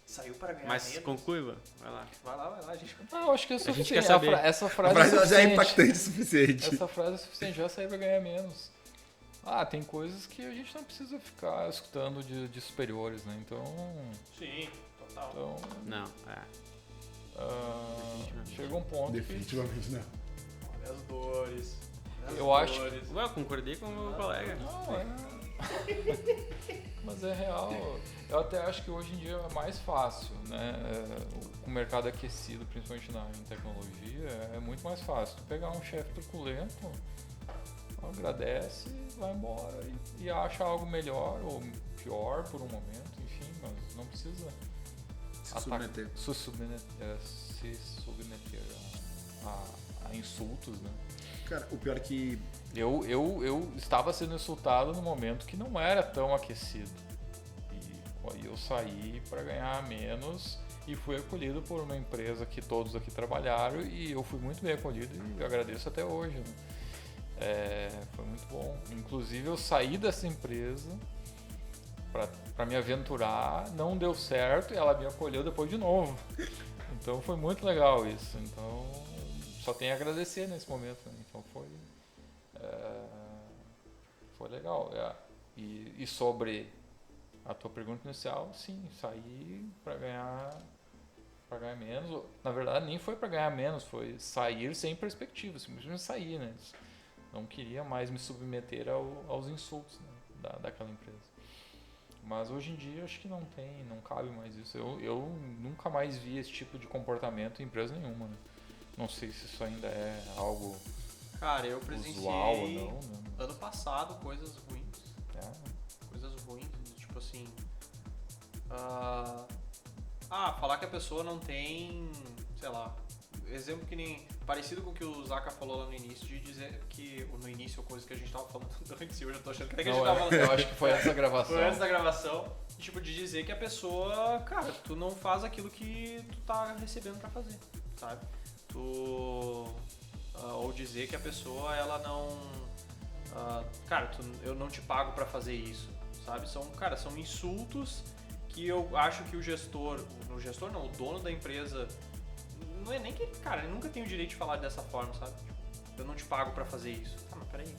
Saiu para ganhar Mas menos? conclui, Ivan. Vai lá, a gente... Eu acho que é A gente suficiente. quer saber. Essa A frase frase é já é suficiente. impactante o suficiente. Essa frase é suficiente, já saí para ganhar menos. Tem coisas que a gente não precisa ficar escutando de superiores, né? Então... Sim, total. Então Não, chega um ponto Definitivamente não. Olha as dores. Eu acho Ué, eu concordei com o meu colega. Não, mas é real. Eu até acho que hoje em dia é mais fácil, né? Com o mercado aquecido, principalmente em tecnologia, é muito mais fácil. Tu pegar um chefe truculento, agradece, vai embora e acha algo melhor ou pior por um momento, enfim, mas não precisa se submeter a insultos, né? Cara, o pior é que... Eu estava sendo insultado no momento que não era tão aquecido. E aí eu saí para ganhar menos e fui acolhido por uma empresa que todos aqui trabalharam e eu fui muito bem acolhido e agradeço até hoje, né? Foi muito bom. Inclusive eu saí dessa empresa para me aventurar, não deu certo e ela me acolheu depois de novo. Então foi muito legal isso. Então só tenho a agradecer nesse momento, né? Então foi legal. E sobre a tua pergunta inicial, sim, saí para ganhar menos. Na verdade, nem foi para ganhar menos, foi sair sem perspectiva, simplesmente sair, né? Não queria mais me submeter aos insultos, né, daquela empresa. Mas hoje em dia acho que não cabe mais isso. Eu nunca mais vi esse tipo de comportamento em empresa nenhuma, né? Não sei se isso ainda é algo... Cara, eu presenciei usual ou não, né? ano passado coisas ruins. Coisas ruins, tipo assim... falar que a pessoa não tem, sei lá, exemplo que nem... Parecido com o que o Zaka falou lá no início, de dizer que... No início, coisa que a gente tava falando antes, e hoje eu tô achando que a gente tava falando... Eu acho que foi essa gravação. Foi antes da gravação, tipo, de dizer que a pessoa, cara, tu não faz aquilo que tu tá recebendo pra fazer, sabe? Ou dizer que a pessoa, ela não... cara, eu não te pago pra fazer isso, sabe? São insultos que eu acho que o dono da empresa, não é nem que, cara, ele nunca tem o direito de falar dessa forma, sabe? eu não te pago pra fazer isso. Ah, mas peraí.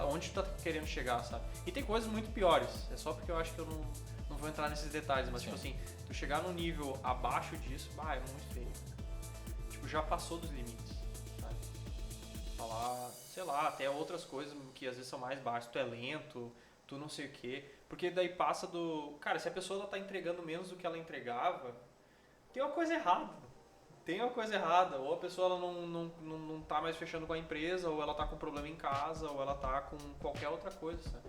Onde tu tá querendo chegar, sabe? E tem coisas muito piores. É só porque eu acho que eu não vou entrar nesses detalhes. Mas, tipo assim, tu chegar num nível abaixo disso, é muito feio. Tipo, já passou dos limites, sabe? Falar, sei lá, até outras coisas que às vezes são mais baixas. Tu é lento, tu não sei o quê. Porque daí passa do... Cara, se a pessoa ela tá entregando menos do que ela entregava, tem uma coisa errada. Ou a pessoa ela não tá mais fechando com a empresa, ou ela tá com problema em casa, ou ela tá com qualquer outra coisa, sabe?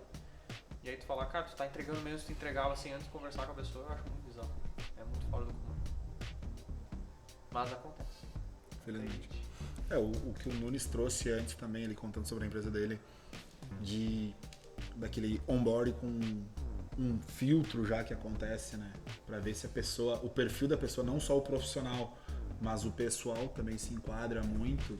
E aí tu fala, cara, tu tá entregando menos que tu entregava assim antes de conversar com a pessoa, eu acho muito bizarro. É muito fora do comum. Mas acontece. Felizmente. O que o Nunes trouxe antes também, ele contando sobre a empresa dele, daquele onboard com um filtro já que acontece, né? Pra ver se o perfil da pessoa, não só o profissional, mas o pessoal também se enquadra muito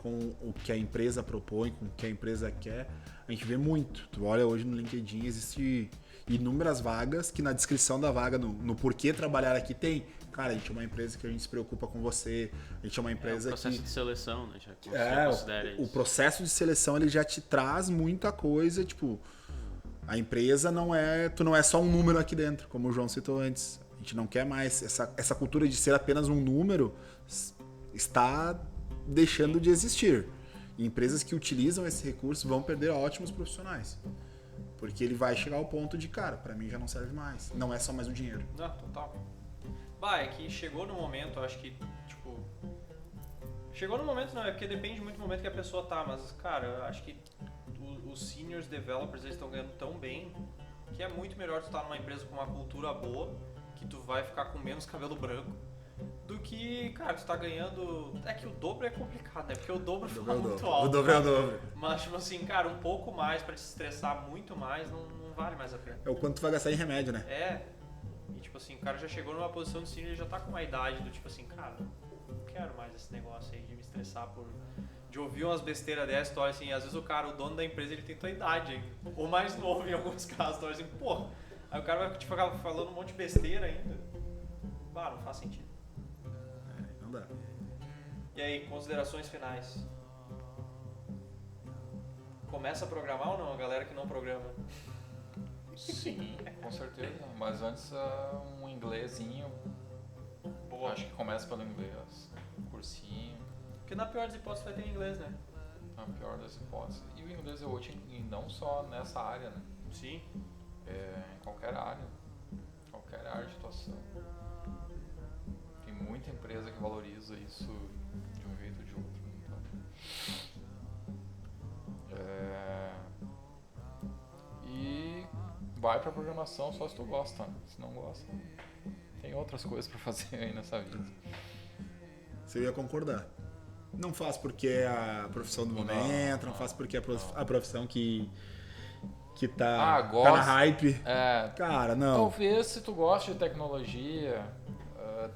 com o que a empresa propõe, com o que a empresa quer. A gente vê muito. Tu olha hoje no LinkedIn, existe inúmeras vagas que na descrição da vaga, no porquê trabalhar aqui tem. Cara, a gente é uma empresa que a gente se preocupa com você, a gente é uma empresa que... o processo de seleção, né? Já considera isso. O processo de seleção, ele já te traz muita coisa, tipo... A empresa tu não é só um número aqui dentro, como o João citou antes. A gente não quer mais essa cultura de ser apenas um número, está deixando de existir. E empresas que utilizam esse recurso vão perder ótimos profissionais. Porque ele vai chegar ao ponto de, cara, pra mim já não serve mais. Não é só mais o dinheiro. Não, total. É que chegou no momento, eu acho que, tipo... Chegou no momento, não, é porque depende muito do momento que a pessoa tá, mas, cara, eu acho que os seniors developers, eles estão ganhando tão bem que é muito melhor tu estar numa empresa com uma cultura boa, que tu vai ficar com menos cabelo branco, do que, cara, tu tá ganhando... É que o dobro é complicado, né? Porque o dobro fica muito alto. O dobro é o dobro. Mas, tipo assim, cara, um pouco mais pra te estressar muito mais, não vale mais a pena. É o quanto tu vai gastar em remédio, né? E, tipo assim, o cara já chegou numa posição de senior e já tá com uma idade do tipo assim, cara, não quero mais esse negócio aí de me estressar de ouvir umas besteiras dessa, tu olha assim, às vezes o dono da empresa, ele tem tua idade ainda, ou mais novo em alguns casos, tu olha assim, pô, aí o cara vai te ficar falando um monte de besteira ainda. Não faz sentido. Não dá. E aí, considerações finais? Começa a programar ou não, a galera que não programa? Sim, com certeza, mas antes um inglesinho, Boa. Acho que começa pelo inglês, um cursinho. Porque na pior das hipóteses vai ter inglês, né? Na pior das hipóteses. E o inglês é útil não só nessa área, né? Sim. Em qualquer área de atuação. Tem muita empresa que valoriza isso de um jeito ou de outro. Então, e vai pra programação só se tu gosta, né? Se não gosta, tem outras coisas pra fazer aí nessa vida. Você ia concordar. Não faz porque é a profissão do momento, não faz porque é a profissão que tá na hype. Cara, não. Talvez se tu gosta de tecnologia,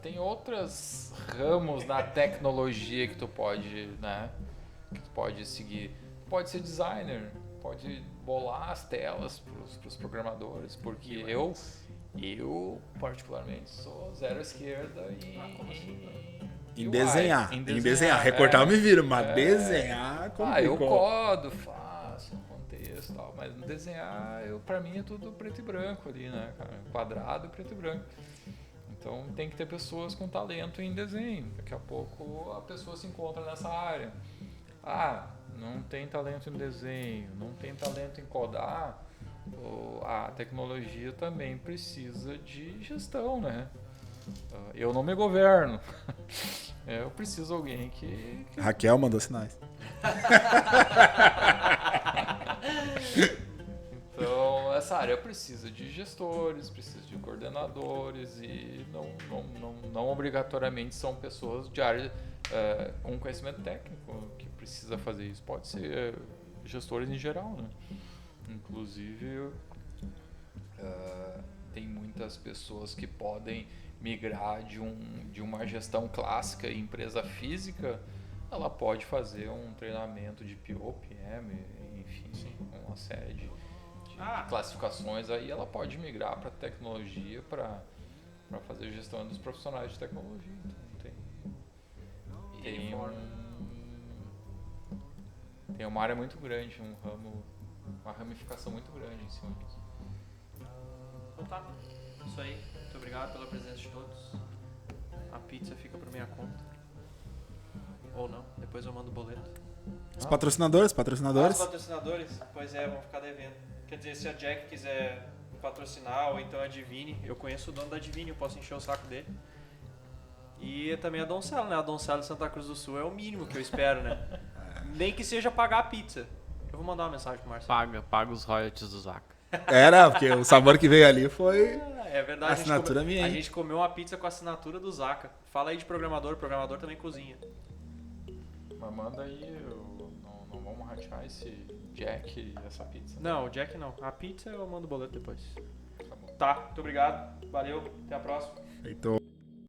tem outros ramos na tecnologia que tu pode, né? Que tu pode seguir. Pode ser designer, pode bolar as telas pros programadores, porque eu particularmente sou zero esquerda em desenhar. Recortar eu me viro, mas desenhar complicou. Eu codo, faço um contexto e tal, mas no desenhar, pra mim é tudo preto e branco ali, né, cara? Quadrado, preto e branco. Então tem que ter pessoas com talento em desenho. Daqui a pouco a pessoa se encontra nessa área. Não tem talento em desenho, não tem talento em codar. A tecnologia também precisa de gestão, né? Eu não me governo. Eu preciso de alguém que... Raquel mandou sinais. Então, essa área precisa de gestores, precisa de coordenadores e não obrigatoriamente são pessoas de área com conhecimento técnico que precisa fazer isso. Pode ser gestores em geral, né? Inclusive, tem muitas pessoas que podem migrar de uma gestão clássica em empresa física, ela pode fazer um treinamento de PO, PM, enfim, uma série de classificações, aí ela pode migrar para tecnologia para fazer gestão dos profissionais de tecnologia. Então tem uma área muito grande, uma ramificação muito grande em cima disso. Então tá, isso aí. Muito obrigado pela presença de todos. A pizza fica por minha conta. Ou não, depois eu mando o boleto. Os patrocinadores? Os patrocinadores? Pois é, vão ficar devendo. Quer dizer, se a Jack quiser patrocinar ou então a Divine, eu conheço o dono da Divine, eu posso encher o saco dele. E também a Doncella, né? A Doncella de Santa Cruz do Sul é o mínimo que eu espero, né? Nem que seja pagar a pizza. Eu vou mandar uma mensagem pro Marcelo. Paga os royalties do Zaca. Era, porque o sabor que veio ali foi É verdade, assinatura minha. a hein? gente comeu uma pizza com a assinatura do Zaca. Fala aí de programador, o programador também cozinha. Mas manda aí, não vamos ratear esse Jack e essa pizza. Não, o Jack não. A pizza eu mando o boleto depois. Tá bom. Tá, muito obrigado. Valeu, até a próxima. Feito.